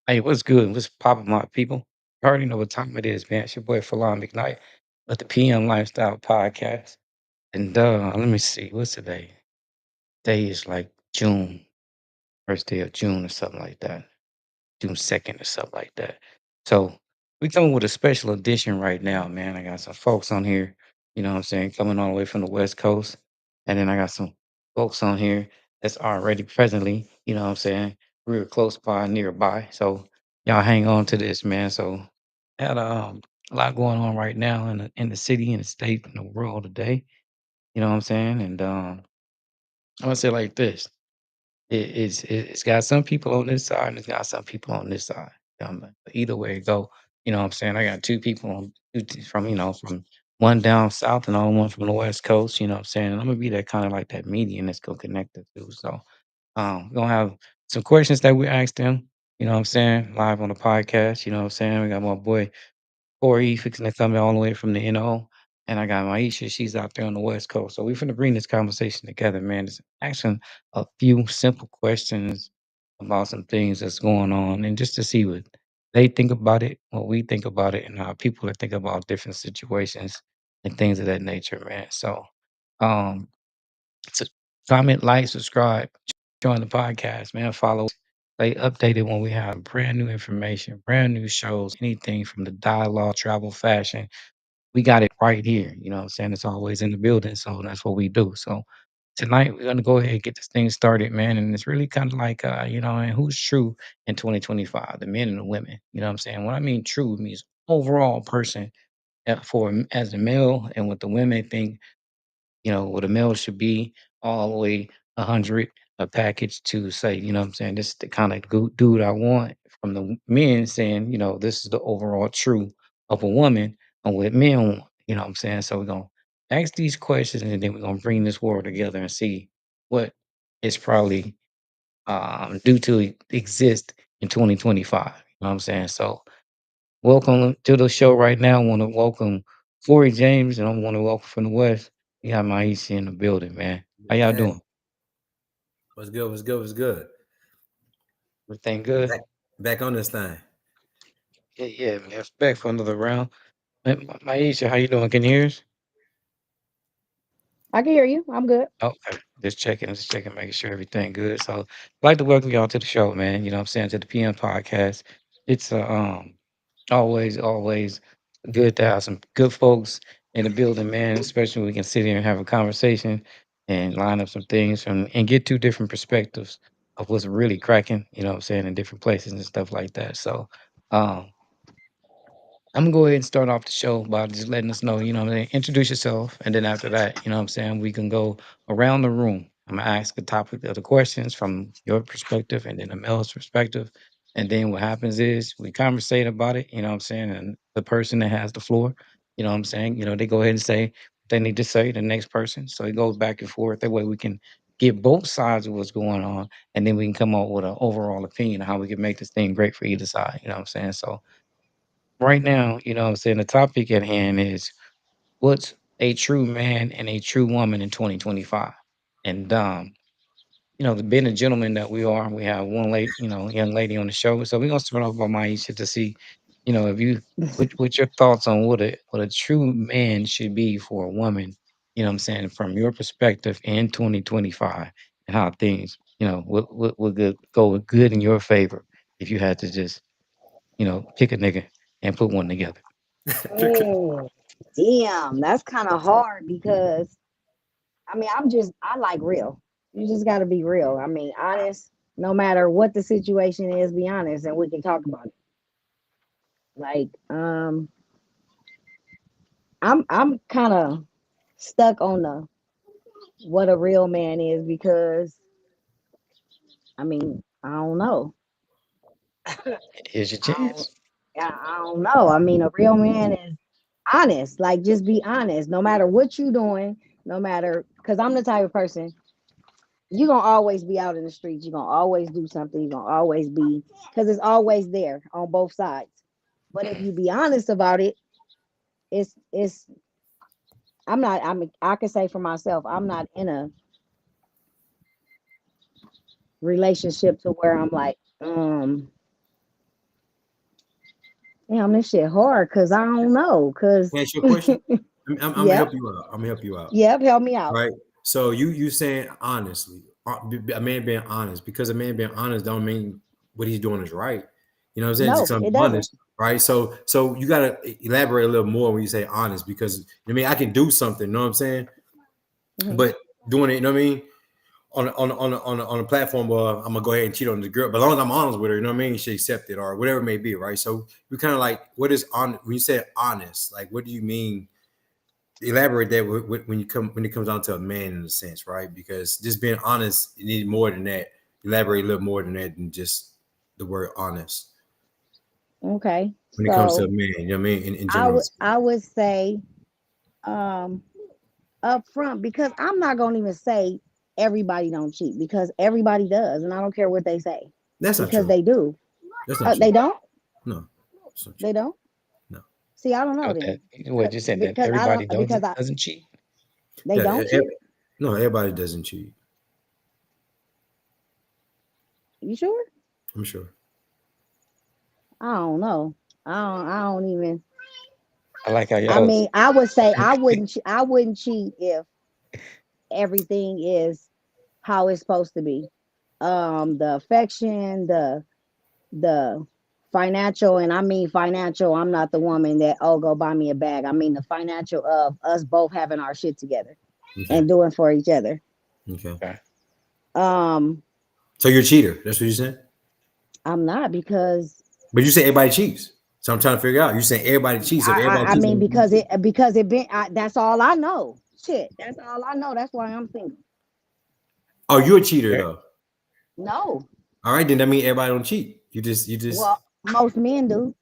Hey, what's good? What's poppin', my people? You already know what time it is, man. It's your boy Falon McKnight with the PM Lifestyle Podcast. And let me see, what's today? Day is like June, first day of June or something like that. June 2nd or something like that. So we coming with a special edition right now, man. I got some folks on here, you know what I'm saying, coming all the way from the West Coast. And then I got some folks on here that's already presently, you know what I'm saying, real close by, nearby. So y'all hang on to this, man. So had a lot going on right now in the city, in the state, in the world today. You know what I'm saying? And I want to say it like this. It's got some people on this side and it's got some people on this side. But either way it go, you know what I'm saying? I got two people on from, from one down south and all one from the west coast, you know what I'm saying? And I'm gonna be that kind of like that median that's gonna connect the two. So we're gonna have some questions that we asked them, you know what I'm saying, live on the podcast, you know what I'm saying? We got my boy Corey fixing to come all the way from the NO. And I got Maisha, she's out there on the West Coast. So we're finna bring this conversation together, man. Just asking a few simple questions about some things that's going on and just to see what they think about it, what we think about it, and how people are think about different situations and things of that nature, man. So um so comment, like, subscribe, join the podcast, man. Follow us. Stay updated when we have brand new information, brand new shows, anything from the dialogue, travel, fashion. We got it right here. You know what I'm saying? It's always in the building. So that's what we do. So tonight we're gonna go ahead and get this thing started, man. And it's really kind of like and who's true in 2025, the men and the women. You know what I'm saying? When I mean true, it means overall person as a male and what the women think what a meal should be all the way 100 a package to say, you know what I'm saying, this is the kind of dude I want from the men saying, this is the overall truth of a woman and what men want, you know what I'm saying? So we're going to ask these questions and then we're going to bring this world together and see what is probably due to exist in 2025. You know what I'm saying? So welcome to the show right now. I want to welcome Corey James, and I want to welcome from the West. We got Maisha in the building, man. How y'all Hey, doing? what's good? What's good? What's good? Everything good? Back on this thing. Yeah, yeah, man. Back for another round. Maisha, how you doing? Can you hear us? I can hear you. I'm good. Okay, just checking, making sure everything good. So, I'd like to welcome y'all to the show, man. You know what I'm saying, to the PM podcast. It's always good to have some good folks in the building, man. Especially when we can sit here and have a conversation and line up some things and get two different perspectives of what's really cracking, you know what I'm saying, in different places and stuff like that. So, um, I'm gonna go ahead and start off the show by just letting us know, you know what I'm saying, introduce yourself, and then after that, you know what I'm saying, we can go around the room. I'm gonna ask the topic of the questions from your perspective and then the male's perspective. And then what happens is we conversate about it, you know what I'm saying? And the person that has the floor, you know what I'm saying, they go ahead and say what they need to say to the next person. So it goes back and forth. That way we can get both sides of what's going on, and then we can come up with an overall opinion of how we can make this thing great for either side. You know what I'm saying? So right now, you know what I'm saying, the topic at hand is what's a true man and a true woman in 2025. And being a gentleman that we are, we have one lady, young lady on the show. So we're gonna start off by Maisha to see, if you what your thoughts on what a true man should be for a woman, you know what I'm saying, from your perspective in 2025 and how things, would go good in your favor if you had to just, pick a nigga and put one together. Oh, damn. That's kind of hard because I like real. You just got to be real. I mean, honest, no matter what the situation is, be honest and we can talk about it. Like, I'm kind of stuck on the what a real man is because I don't know. Here's your I don't, chance. I don't know. I mean, a real man is honest. Like, just be honest. No matter what you doing, no matter, because I'm the type of person you're gonna always be out in the streets. You're gonna always do something. You're gonna always be because it's always there on both sides. But if you be honest about it, it's I can say for myself, I'm not in a relationship to where I'm like, Damn, this shit hard because I don't know. Cause Can I ask you a question? I'm gonna yep, help you out. I'm gonna help you out. yep, help me out. Right. So you saying honestly, a man being honest, because a man being honest don't mean what he's doing is right. You know what I'm saying? Just No, 'cause it I'm doesn't. honest, right? So you gotta elaborate a little more when you say honest, because I mean I can do something, you know what I'm saying? Mhm. But doing it, you know what I mean? On a platform where I'm gonna go ahead and cheat on the girl, but as long as I'm honest with her, you know what I mean? She accept it or whatever it may be, right? So we kind of like, what is on when you say honest? Like, what do you mean? Elaborate that when it comes down to a man in a sense, right? Because just being honest, you need more than that. Elaborate a little more than that than just the word honest Okay, when it comes to a so man. You know what I mean? In I general, would I would say um up front because I'm not gonna even say everybody don't cheat because everybody does, and I don't care what they say that's not because true. they do. That's not They true. don't. No, that's not true. They don't. No, See, I don't know So that then, what you said that because I everybody don't don't because I doesn't cheat. they yeah, don't cheat. no, everybody doesn't cheat. You sure? I'm sure. I don't know. I don't even. I like how I y'all. mean, I would say I wouldn't. I wouldn't cheat if everything is how it's supposed to be. The affection, the financial, and I mean financial. I'm not the woman that go buy me a bag. I mean the financial of us both having our shit together Okay. and doing for each other. Okay. Okay. Um, So you're a cheater. That's what you said. I'm not because But you say everybody cheats. So I'm trying to figure out. You saying everybody cheats. So if everybody I cheats, mean then you cheat. because it been that's all I know. Shit, that's all I know. That's why I'm single. Oh, you're a cheater Okay. though. No, All right, then that means everybody don't cheat. You just well, most men do.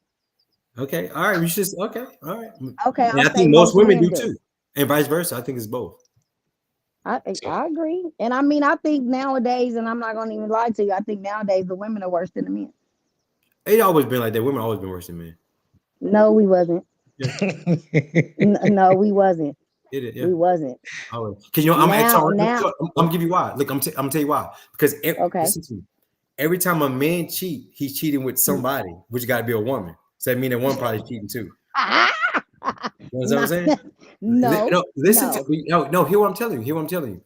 okay. All right, you just okay. All right. Okay, And I'll I say think most most women men do do. too, and vice versa. I think it's both. So I agree, and I mean I think nowadays, and I'm not gonna even lie to you. I think nowadays the women are worse than the men. It always been like that. Women always been worse than men. No, we wasn't. Yeah, No, we wasn't. it is. Yeah, We wasn't. always. Because you know, I'm at Now, I'm, now, I'm gonna give you why. Look, I'm gonna tell you why. Because okay. listen to me. Every time a man cheat, he's cheating with somebody, which got to be a woman. So that means that one probably cheating too. You know what I'm Not, saying? no, No, listen to no. me. No, no. Hear what I'm telling you. Hear what I'm telling you.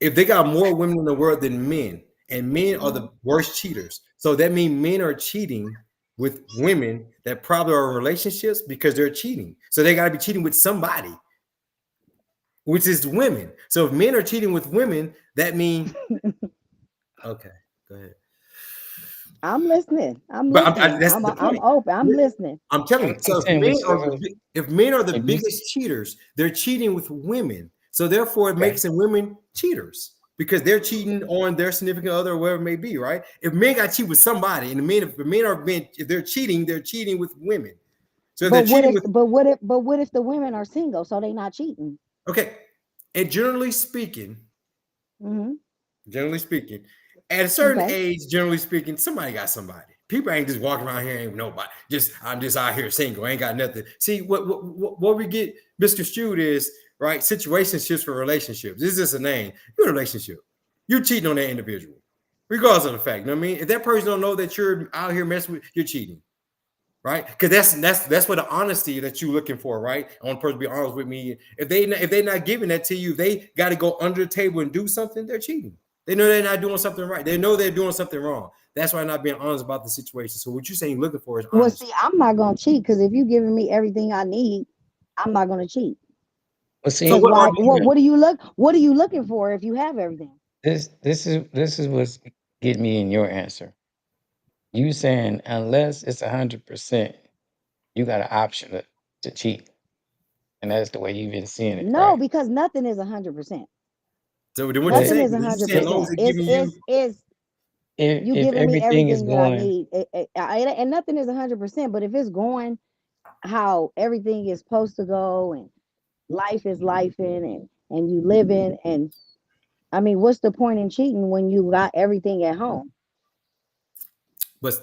If they got more women in the world than men, and men are the Mhm. worst cheaters, so that means men are cheating with women that probably are in relationships because they're cheating. So they got to be cheating with somebody, which is women. So if men are cheating with women, that means okay. Go ahead. I'm listening. I'm But listening. that's the I'm point. open. I'm listening. I'm telling you. I'm So saying with if men are the if you biggest cheaters, they're cheating with women. So therefore, it okay. makes them women cheaters because they're cheating on their significant other or whatever it may be, right? If men got cheat with somebody, and the men are being if they're cheating with women. So if they're cheating with But what if the women are single so they not cheating? okay, and Hmm. generally speaking, at a certain Okay. age, generally speaking, somebody got somebody. People ain't just walking around here, ain't nobody. Just I'm just out here single, ain't got nothing. See what we get misconstrued is right situationships for relationships. This is just a name. You're in a relationship. You're cheating on that individual, regardless of the fact. You know what I mean? If that person don't know that you're out here messing with, you're cheating, right? Because that's what the honesty that you're looking for, right? I want the person to be honest with me. If they not giving that to you, they got to go under the table and do something. They're cheating. They know they're not doing something right. They know they're doing something wrong. That's why not being honest about the situation. So what you're saying looking for is Well, honesty. see, I'm not gonna cheat because if you giving me everything I need, I'm not gonna cheat. Well, So Because see, what are why? you? What are you looking for if you have everything? this is what's getting me in your answer. You saying unless it's 100%, you got an option to cheat, and that's the way you've been seeing it, No, right? because nothing is 100%. So then what you But Nothing saying? is a You hundred saying as long as percent. they're giving you It's you if giving me everything is everything that I going need, and nothing is 100%. But if it's going how everything is supposed to go, and life is life in, and you living, and I mean, what's the point in cheating when you got everything at home? but so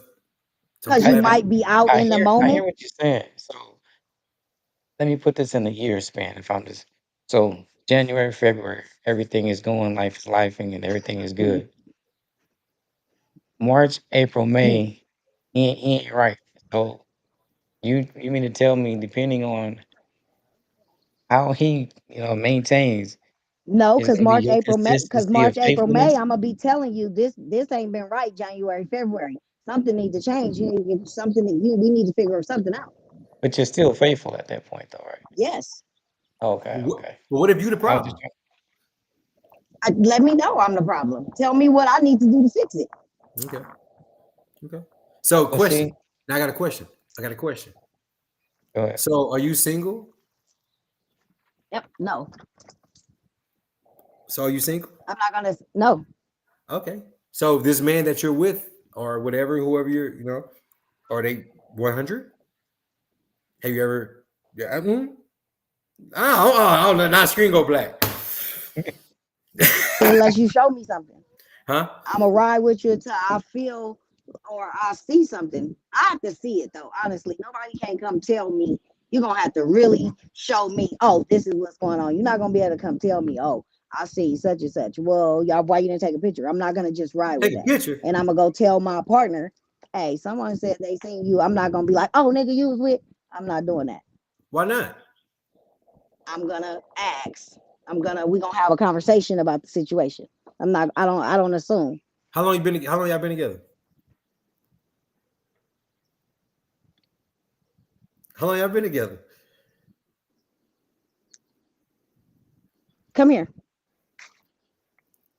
Because what you I, happened? might be out in the I hear moment. what you're saying. So let me put this in a year span. If I'm just so January, February, everything is going, life is lifing, and everything is good. March, April, May, he ain't right. So You mean to tell me depending on how he, maintains No, is because gonna be March, your April, May, because consistency of March, April, May, faithfulness, I'm gonna be telling you this ain't been right. January, February, something needs to change. You need to get something that you we need to figure something out. but you're still faithful at that point though, right? Yes. Okay, What, okay. but what if you the I was just problem? trying, Let me know I'm the problem. Tell me what I need to do to fix it. Okay. Okay. So, well, question. see, Now I got a question. I got a question. go ahead. So, are you single? Yep. No, So, are you single? I'm not gonna. No. Okay. So, this man that you're with, or whatever, whoever you're, are they 100? Have you ever? Yeah. I don't know. Not screen go black. Unless you show me something. Huh? I'm gonna ride with you until I feel or I see something. I have to see it though. Honestly, nobody can come tell me. You're gonna have to really show me. Oh, this is what's going on. You're not gonna be able to come tell me. Oh, I see such and such. Well, y'all, why you didn't take a picture? I'm not gonna just ride with Take a that. picture. And I'm gonna go tell my partner, hey, someone said they seen you. I'm not gonna be like, oh, nigga, you was with. I'm not doing that. Why not? I'm gonna ask. We gonna have a conversation about the situation. I'm not. I don't assume. How long you been? How long y'all been together? How long y'all been together? Come here.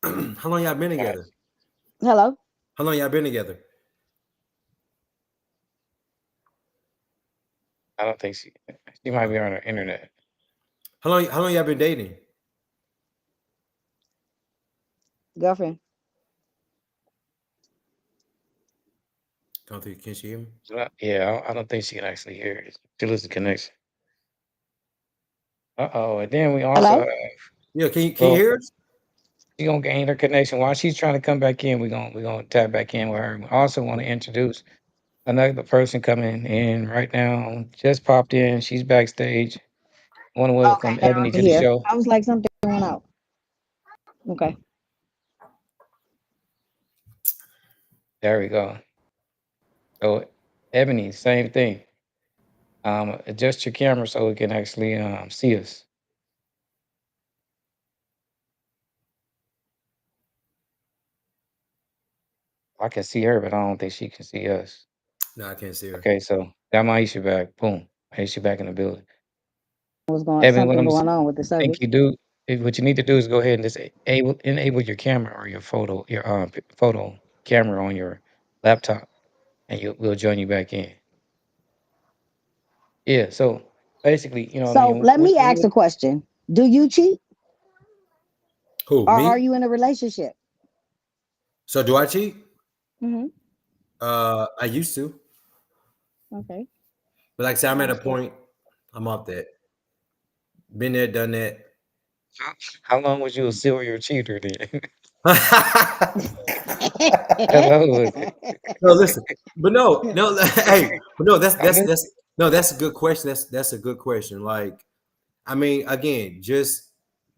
How long y'all been together? Guys, Hello. How long y'all been together? I don't think she might be on the internet. How long y'all been dating? Girlfriend. Don't think can she hear me? Yeah, I don't think she can actually hear it. She loses connection. Uh-oh, and then we also Hello. have, Yeah, can you well, hear us? she gonna gain her connection. While she's trying to come back in, we're gonna tap back in with her. We also want to introduce another person coming in right now. Just popped in. She's backstage. I want to welcome Okay, now Ebony I'm to the here. show. I was like something went out. Okay. There we go. So Ebony, same thing. Adjust your camera so we can actually see us. I can see her, but I don't think she can see us. No, I can't see her. Okay, so that Aisha back. Boom. Aisha back in the building. Was going Evan, something going on with the think service. you do, what you need to do is go ahead and just enable your camera or your photo camera on your laptop, and we'll join you back in. Yeah. So basically, you know what I So mean. let me ask a question. Do you cheat Who, or are me? you in a relationship? So do I cheat? Mm-hmm. I used to, Okay. but like I said, I'm at a Understood. point. I'm up that. Been there, done that. How long was you a serial cheater then? No, Hello. listen, but no, hey, but no, that's I'm that's just, that's no, that's a good question. That's a good question. Like, I mean, again, just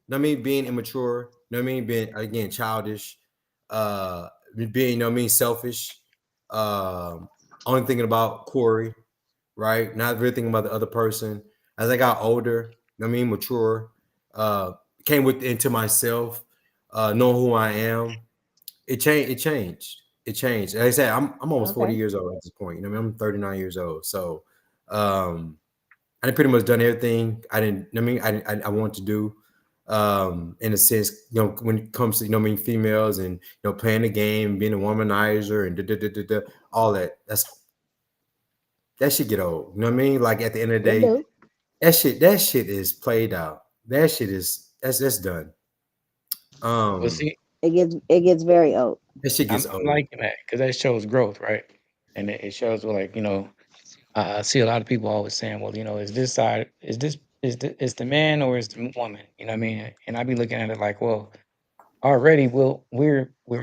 know what I mean, being immature, know what I mean, being again childish, being you know what I mean, selfish, only thinking about Corey, right? Not really thinking about the other person. As I got older, you know what I mean, mature, uh, came with into myself, knowing who I am. It changed. It changed. It changed. Like I said, I'm almost 40 Okay. years old at this point. You know, what I mean, I'm 39 years old. So, I pretty much done everything I didn't. I mean, I want to do. In a sense, when it comes to what I mean, females and playing the game, being a womanizer, and all that. That should get old. You know what I mean? Like at the end of the It day, do. that shit is played out. That shit is that's done. well, Um, see, It gets very old. that shit gets I'm old. liking that because that shows growth, right? And it shows like I see a lot of people always saying, well, is this side, is the man or is the woman? You know what I mean? And I be looking at it like, well, already we're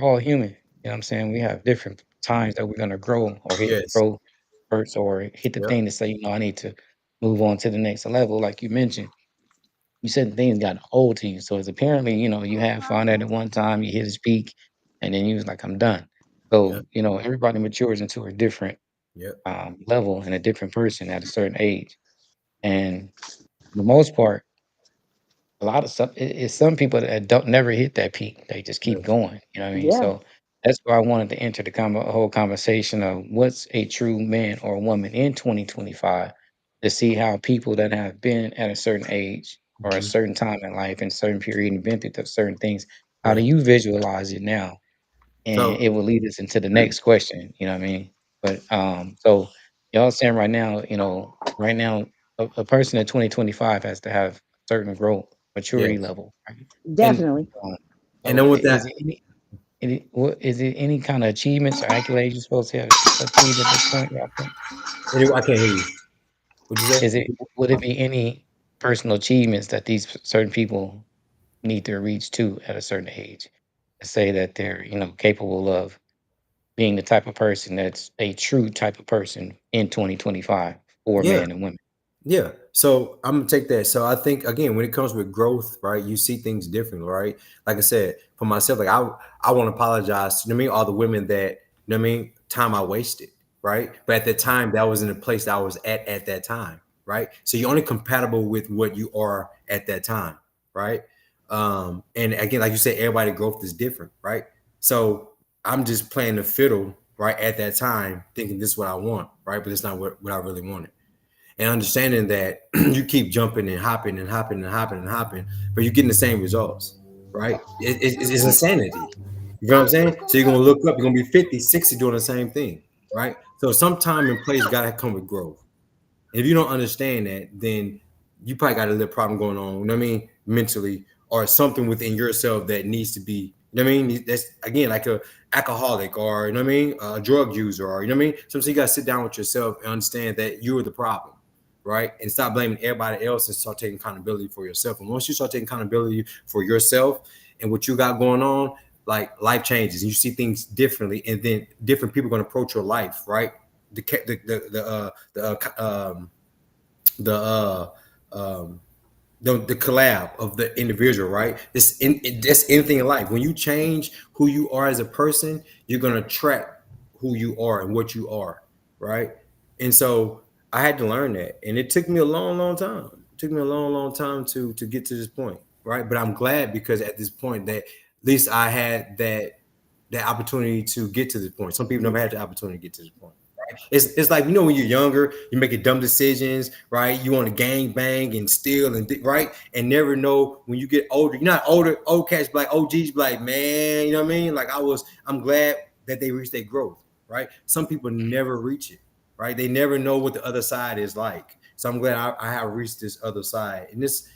all human. You know what I'm saying? We have different times that we're gonna grow or hit Yes. growth spurts or hit the Yep. thing to say, I need to move on to the next level. Like you mentioned, you said things got old to you. So it's apparently, you had fun at it one time, you hit his peak, and then you was like, I'm done. Yep. So, everybody matures into a different. Yep. level and a different person at a certain age. And for the most part, a lot of stuff it's some people that don't never hit that peak. They just keep Yep. going. You know what I mean? Yeah, So that's why I wanted to enter the whole conversation of what's a true man or woman in 2025 to see how people that have been at a certain age or a Mhm. certain time in life and certain period and been through certain things, how do Right. you visualize it now? And So it will lead us into the next question, you know what I mean? But so y'all saying right now, right now a person in 2025 has to have a certain growth maturity yes, level, right? and definitely. Um, and so then with is that, it is it any kind of achievements or accolades you're supposed to have achieved at this point, y'all think? anyway, I can't hear you. What'd you say? Is it would it be any personal achievements that these certain people need to reach to at a certain age to say that they're, capable of being the type of person that's a true type of person in 2025 for Yeah. men and women. Yeah. So I'm gonna take that. So I think again, when it comes with growth, right, you see things differently, right? Like I said, for myself, like I want to apologize to you know what I mean, all the women that you know what I mean, time I wasted, right? But at the time, that was in the place that I was at that time, right? So you're only compatible with what you are at that time, right? And again, like you said, everybody growth is different, right? So I'm just playing the fiddle, right, at that time, thinking this is what I want, right? But it's not what I really wanted and understanding that you keep jumping and hopping and hopping and hopping and hopping, but you're getting the same results, right? It's insanity. You know what I'm saying? So you're going to look up, you're going to be 50, 60 doing the same thing, right? So some time and place got to come with growth. And if you don't understand that, then you probably got a little problem going on, you know what I mean, mentally, or something within yourself that needs to be, you know what I mean? That's again like a alcoholic or you know what I mean, a drug user, or you know what I mean? So you gotta sit down with yourself and understand that you're the problem, right? And stop blaming everybody else and start taking accountability for yourself. And once you start taking accountability for yourself and what you got going on, like life changes and you see things differently, and then different people are going to approach your life, right? The um the collab of the individual, right? That's anything in life. When you change who you are as a person, you're gonna track who you are and what you are, right? And so I had to learn that, and it took me a long, long time. It took me a long, long time to get to this point, right? But I'm glad because at this point that at least I had that opportunity to get to this point. Some people never had the opportunity to get to this point. It's like when you're younger, you're making dumb decisions, right? You want to gang bang and steal and right, and never know when you get older. You're not older. Old cats be like OGs be like, man, you know what I mean? Like I'm glad that they reached their growth, right? Some people never reach it, right? They never know what the other side is like. So I'm glad I have reached this other side, and this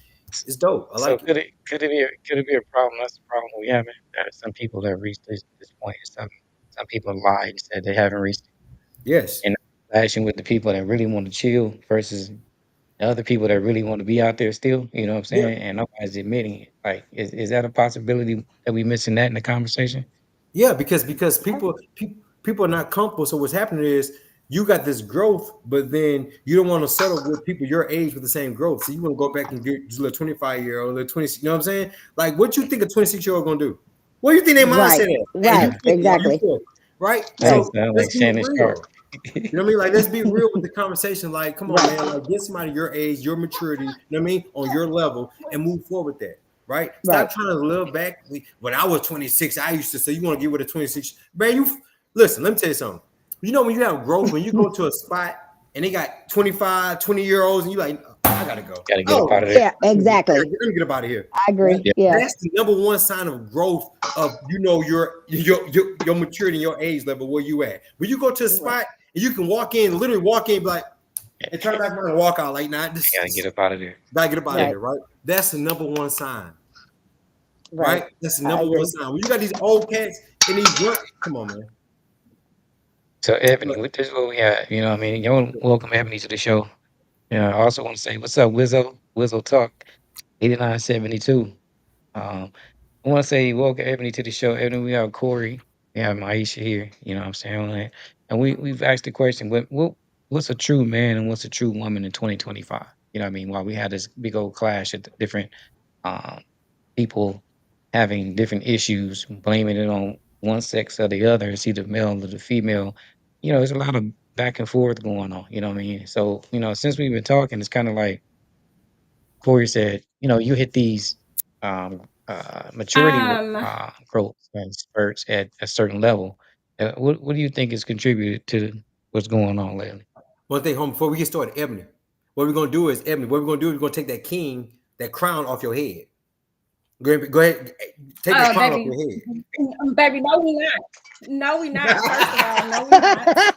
is dope. I So like it. could it be a problem? That's the problem we have. There are some people that reached this point. Some people lied and said they haven't reached it. Yes. And clashing with the people that really want to chill versus the other people that really want to be out there still. You know what I'm Yeah. saying? And nobody's admitting it. Like, is that a possibility that we missing that in the conversation? Yeah, because people are not comfortable. So what's happening is you got this growth, but then you don't want to settle with people your age with the same growth. So you want to go back and get just a little 25-year-old, little 20, you know what I'm saying? Like what you think a 26-year-old gonna do? What do you think their mindset Right, is? And you right, 50 or you exactly. 40, right? That Right, So sound let's like be Shannon Sharp. real. You know what I mean? Like, let's be real with the conversation. Like, come on, right, man. Like, get somebody your age, your maturity, you know what I mean, on your level and move forward with that. Right? right. Stop trying to live back. When I was 26, I used to say, you want to get with a 26. Man, listen, let me tell you something. You know, when you have growth, when you go to a spot and they got 25, 20-year-olds, and you like, oh, I gotta go. Got to get up Oh, out of there. Yeah, exactly. let me get up out of here. I Right? agree. Yeah. Yeah, That's the number one sign of growth of your maturity and your age level where you at. When you go to a right, spot and you can literally walk in, be like, and turn back around and walk out like, nah, Got to get up out of there. gotta get up out of Yeah. right, here, right? That's the number one sign, right. right? That's the I number one agree. sign. When you got these old cats and these young, come on, man. So Ebony, this is what we have. You know what I mean? You're welcome Ebony to the show. Yeah. I also want to say, what's up, Wizzo? Wizzo Talk 8972. Um, I want to say welcome Ebony to the show. Ebony, we have Corey, we have Maisha here. You know what I'm saying? And we've asked the question, what's a true man and what's a true woman in 2025? You know what I mean? While we had this big old clash at the different um, people having different issues, blaming it on one sex or the other, it's either male or the female. There's a lot of back and forth going on. You know what I mean? So, since we've been talking, it's kind of like Corey said, you hit these maturity Um, growth and spurts at a certain level. What do you think has contributed to what's going on lately? One thing, home before we get started, Ebony. What we're gonna do is, Ebony. What we're gonna do is we're gonna take that king, that crown off your head. Go ahead, take that crown off baby, your head. baby, no, we not. No, we not. First of all, no, we not. No,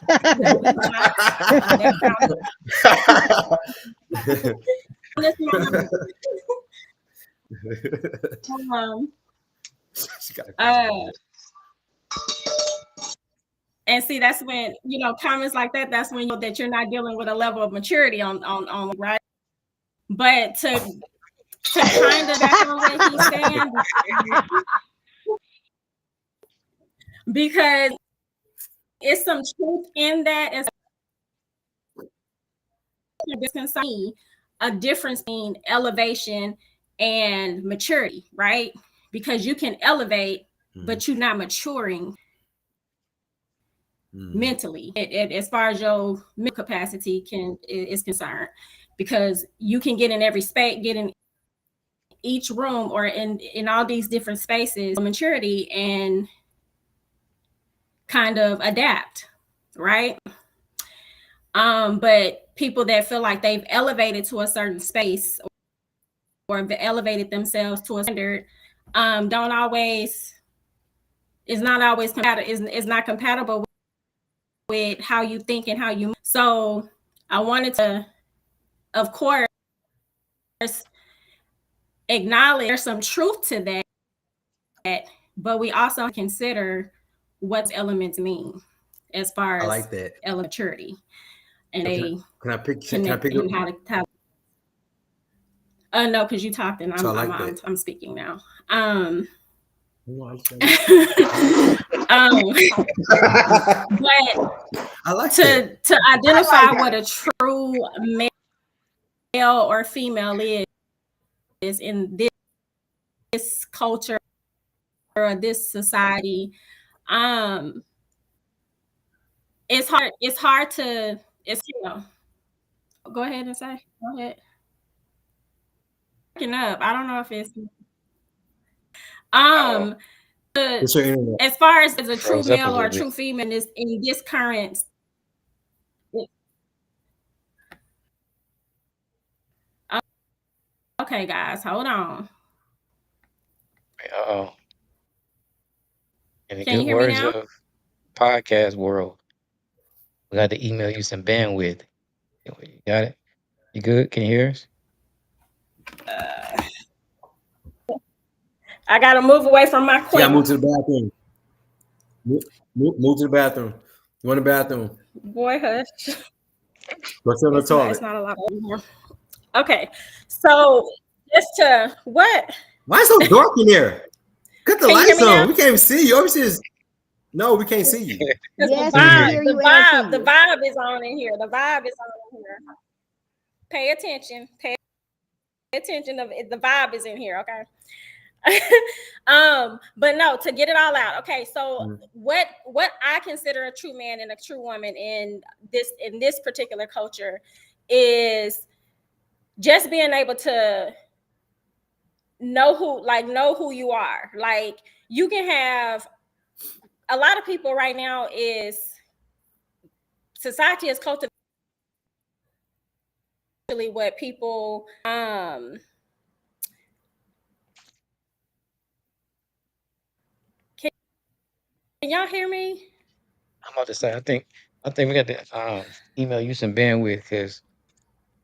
we not. That She got a and see, that's when comments like that. That's when that you're not dealing with a level of maturity on right. But to kind of back on what he's saying, because it's some truth in that. As a difference in elevation and maturity, right? Because you can elevate, but you're not maturing mentally, as far as your mental capacity is concerned. Because you can get in every space, get in each room, or in all these different spaces, maturity, and kind of adapt, right? But people that feel like they've elevated to a certain space or elevated themselves to a standard, don't always is not always is not compatible with how you think and how you. So I wanted to, of course, acknowledge there's some truth to that, but we also consider what elements mean as far as I like that maturity, and can I pick and how. No, because you talked and I'm speaking now. But I like to identify what a true male or female is in this culture or this society, it's hard to go ahead and say. Go ahead. Up. I don't know if it's as far as a true male or a true female is in this current. Okay, guys, hold on. Uh-oh. In the Can you good hear me words now? of podcast world, we got to email you some bandwidth. You got it? You good? Can you hear us? I gotta move away from my queen. Yeah, move to the bathroom. Move to the bathroom. You want the bathroom? Boy, hush. What's on the toilet? It's not a lot anymore. Okay, so just to what? Why is it so dark in there? Cut the lights on. We can't even see you. No, we can't see you. Yes, the vibe is on in here. The vibe is on in here. Pay attention. Pay attention. The vibe is in here. Okay. But no, to get it all out. Okay, so what I consider a true man and a true woman in this particular culture is just being able to know who you are. Like, you can have a lot of people right now is society is cultivating what people can y'all hear me? I'm about to say, I think we got to email you some bandwidth because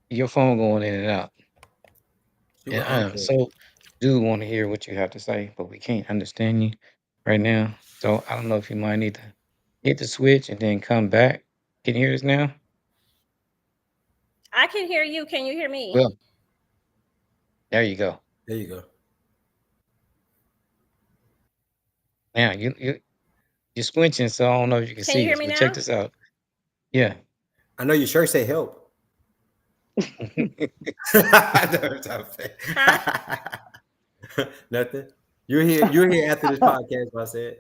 your phone going in and out. And so do want to hear what you have to say, but we can't understand you right now. So I don't know if you might need to hit the switch and then come back. Can you hear us now? I can hear you. Can you hear me? Well, there you go. There you go. Now you're squinching, so I don't know if you can see us. But check this out. Yeah. I know your shirt say help. Nothing. You're here after this podcast, I said.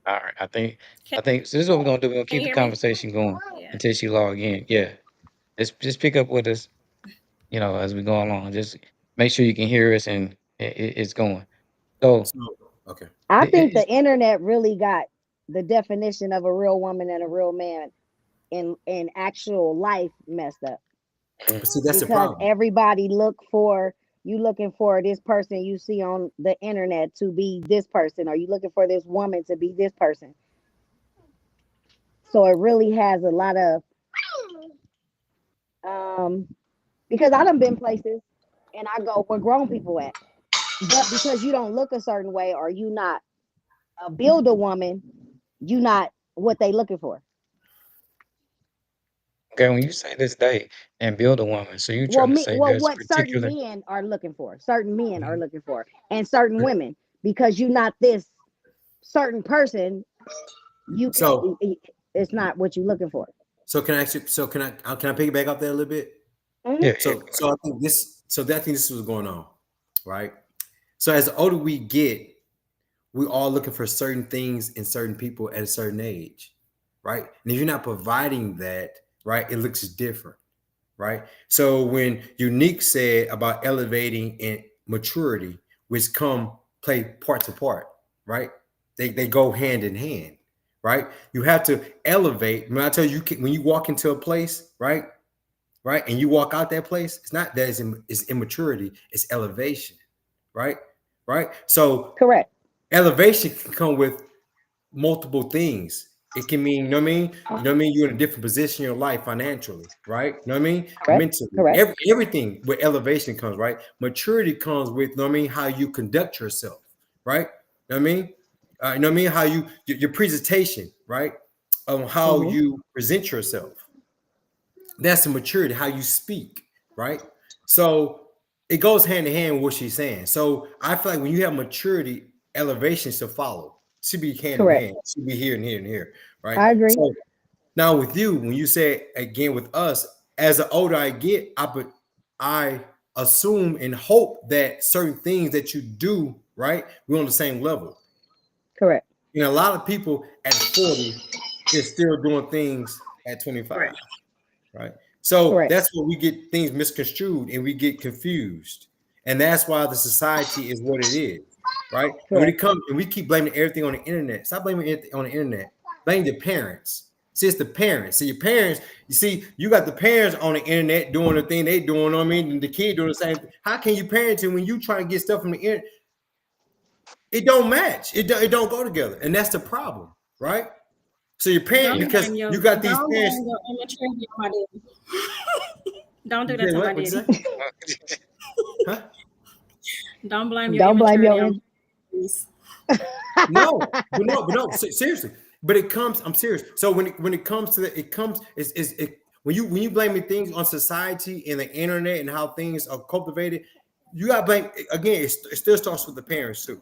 All right. I think so this is what we're gonna do. We're gonna Can keep you the hear me? conversation going Yeah. until she log in. Yeah. Just pick up with us, as we go along. Just make sure you can hear us and it's going. So So, okay. I think it's the internet really got the definition of a real woman and a real man in actual life messed up, But see, that's the because problem. everybody looking for this person you see on the internet to be this person, or you looking for this woman to be this person. So it really has a lot of um because I done been places and I go where grown people at. But because you don't look a certain way, or you not a build a woman, you not what they looking for. okay. When you say this day and build a woman, so you Well, trying to me, say well, there's what certain particular. men are looking for, certain men are Mhm. looking for, and certain women, because you not this certain person, you can't. So, It's not what you looking for. so can I actually? So can I piggyback off there a little bit? Mhm. Yeah, yeah. So, so I think this. So that I think this is what's going on, right? So as the older we get, we all looking for certain things in certain people at a certain age, right? And if you're not providing that, right, it looks different, right? So when Unique said about elevating and maturity, which come play part to part, right? They go hand in hand, right? You have to elevate. When I tell you, when you walk into a place, right, and you walk out that place, it's not that it's immaturity, it's elevation, right, right. So Correct. elevation can come with multiple things. It can mean, you know what I mean? You know what I mean? You're in a different position in your life financially, right? You know what I mean? Correct. Mentally. Correct. Everything with elevation comes, right? Maturity comes with, you know what I mean, how you conduct yourself, right? You know what I mean? You know what I mean? How your presentation, right? How Hmm. you present yourself. That's the maturity, how you speak, right? So it goes hand in hand with what she's saying. So I feel like when you have maturity, elevation should follow. Should be hand in Correct. hand. Should be here and here and here, right? I agree. So now with you, when you say again with us, as the older I get, I assume and hope that certain things that you do, right, we're on the same level. Correct. You know, a lot of people at 40 is still doing things at 25, Correct. right? So Correct. that's where we get things misconstrued and we get confused. And that's why the society is what it is, right? And when Correct. it comes, and we keep blaming everything on the internet, stop blaming everything on the internet. Blame the parents. See, it's the parents. See, your parents, you see, you got the parents on the internet doing the thing they doing, I mean, and the kid doing the same thing. How can you parent him when you try to get stuff from the internet? It don't match. It don't go together. And that's the problem, right? So your parent, because you got these Don't parents. blame your immaturity on my daddy. Don't do You that say to what? my What'd you daddy. say? Huh? Don't blame your Don't blame immaturity your on in- my daddy. No, seriously. But it comes. I'm serious. So when it comes to the, it comes is it when you blaming things on society and the internet and how things are cultivated, you got to blame again. It still starts with the parents too,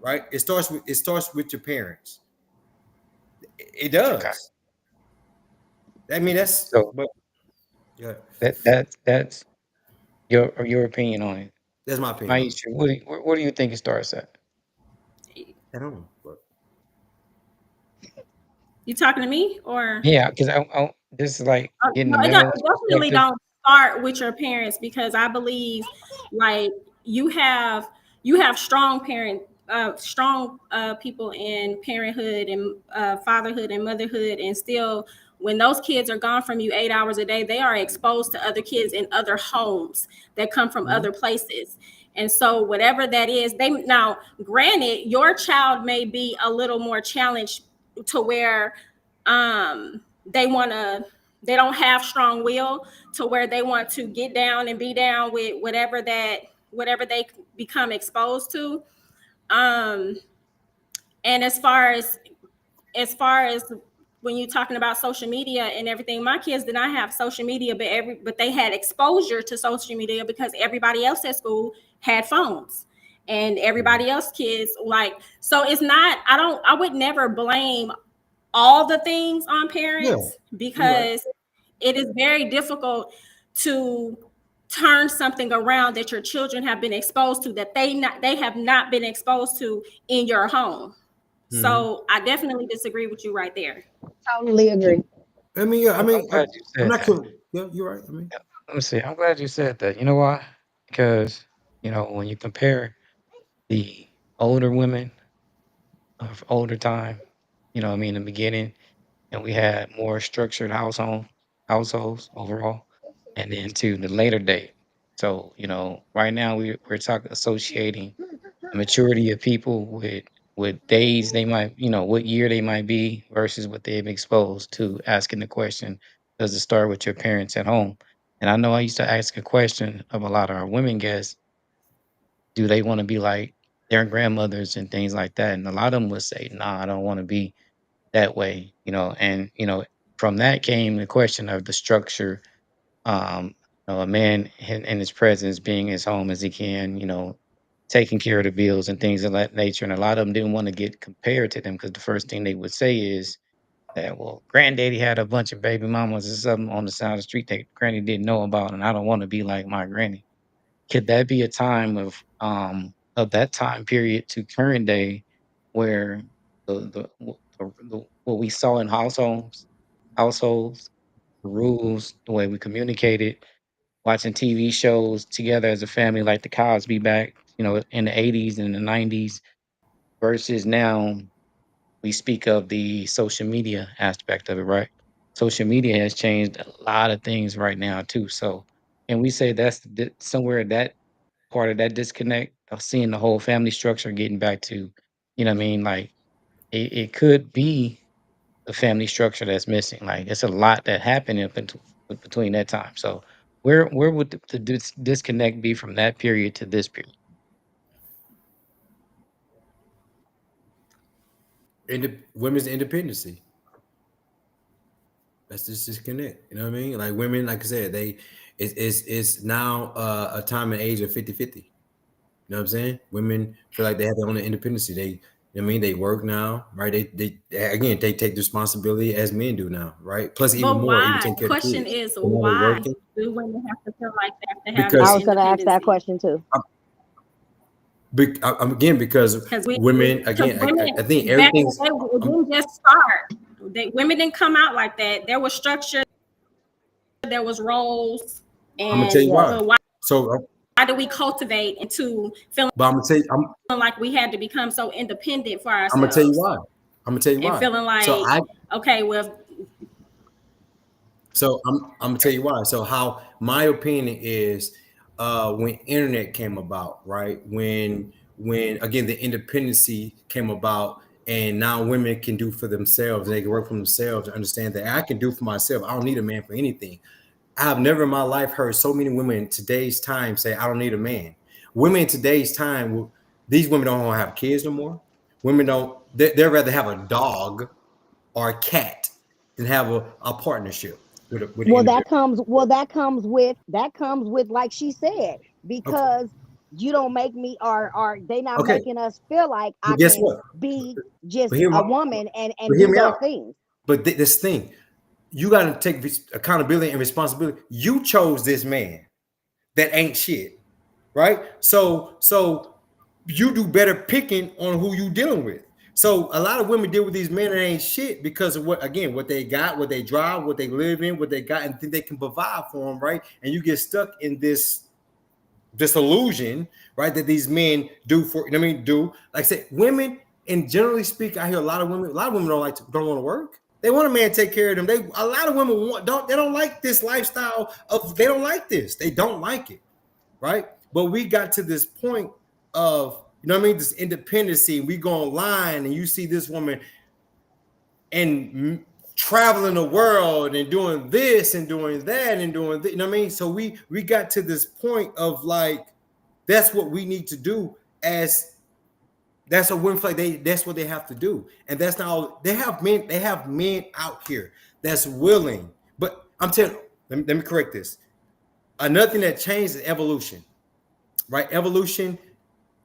right? It starts with your parents. It Okay. does. I mean that's So but yeah, that's your opinion on it. that's my opinion on it. Maisha, where do you think it starts at? I don't know, but You talking to me or? Yeah, because I this is like getting No, the it male's definitely perspective. don't start with your parents, because I believe like you have strong strong people in parenthood and fatherhood and motherhood, and still when those kids are gone from you 8 hours a day, they are exposed to other kids in other homes that come from Mhm. other places. And so whatever that is, they now granted your child may be a little more challenged to where they want to, they don't have strong will to where they want to get down and be down with whatever they become exposed to. um and as far as when you're talking about social media and everything, my kids did not have social media, but they had exposure to social media because everybody else at school had phones, and everybody else kids, like, so it's not, I would never blame all the things on Yeah, parents, you're right. because it is very difficult to turn something around that your children have been exposed to, that they have not been exposed to in your home. So I definitely disagree with you right there. Totally agree. I mean, yeah, I I'm mean, glad you I'm said not that. sure. Yeah, you're right. I mean, Yeah, let me see. I'm glad you said that. You know why? Because, when you compare the older women of older time, in the beginning, and we had more structured households overall, and then to the later date. So, right now we're talking associating the maturity of people with days they might, what year they might be versus what they've exposed to asking the question, does it start with your parents at home? And I know I used to ask a question of a lot of our women guests, do they want to be like their grandmothers and things like that? And a lot of them would say, nah, I don't want to be that way, and from that came the question of the structure, a man in his presence being as home as he can, taking care of the bills and things of that nature. And a lot of them didn't want to get compared to them because the first thing they would say is that, well, granddaddy had a bunch of baby mamas or something on the side of the street that granny didn't know about, and I don't want to be like my granny. Could that be a time of that time period to current day where what we saw in households, the rules, the way we communicated, watching TV shows together as a family, like the Cosby back, in the '80s and the '90s, versus now we speak of the social media aspect of it, right? Social media has changed a lot of things right now too. So, and we say somewhere that part of that disconnect of seeing the whole family structure getting back to, like it could be the family structure that's missing. Like it's a lot that happened between that time. So where would the disconnect be from that period to this period? women's independency. That's just disconnect. You know what I mean? Like women, like I said, it's now a time and age of 50-50. You know what I'm saying? Women feel like they have their own independence. They work now, right? Again, they take responsibility as men do now, right? Plus even But more, even why? taking care of the Question kids. is, So now they why working do women have to feel like they have to have I their because was going to ask that independency? question too. again, because Because women, because again, women I think back in the everything's day, it didn't just start. Women didn't come out like that. There was structure, there was roles, I'm gonna tell and you Yes. why. so So why do we cultivate into feeling but I'm gonna tell you, like we had to become so independent for I'm gonna tell you ourselves why. I'm gonna tell you and why. feeling So like, okay, well, I'm gonna tell you why. So how my opinion is when internet came about, right? When again the independency came about and now women can do for themselves, they can work for themselves and understand that I can do for myself. I don't need a man for anything. I have never in my life heard so many women in today's time say, I don't need a man. Women in today's time, these women don't want to have kids no more. Women don't, they'd rather have a dog or a cat than have a partnership with an Well, individual. that comes with like she said, Okay. because you don't make me, or they not Okay. making us feel like I But guess can what? be But just hear, a my, woman but and hear do me those out. things. But this thing, you got to take accountability and responsibility. You chose this man that ain't shit, right? So you do better picking on who you dealing with. So a lot of women deal with these men that ain't shit because of what they got, what they drive, what they live in, what they got, and think they can provide for them, right? And you get stuck in this illusion, right? That these men do for, you know what I mean, do like I said, women, and generally speaking, I hear a lot of women don't want to work. They want a man to take care of them. A lot of women they don't like this lifestyle they don't like this. They don't like it, right? But we got to this point of, you know what I mean, this independency. We go online and you see this woman and traveling the world and doing this and doing that and doing you know what I mean? So we got to this point of like, that's what we need to do. As that's a win flag. That's what they have to do. And that's not all they have men out here that's willing. But I'm telling you, let me correct this. Another thing that changed is evolution, right? Evolution,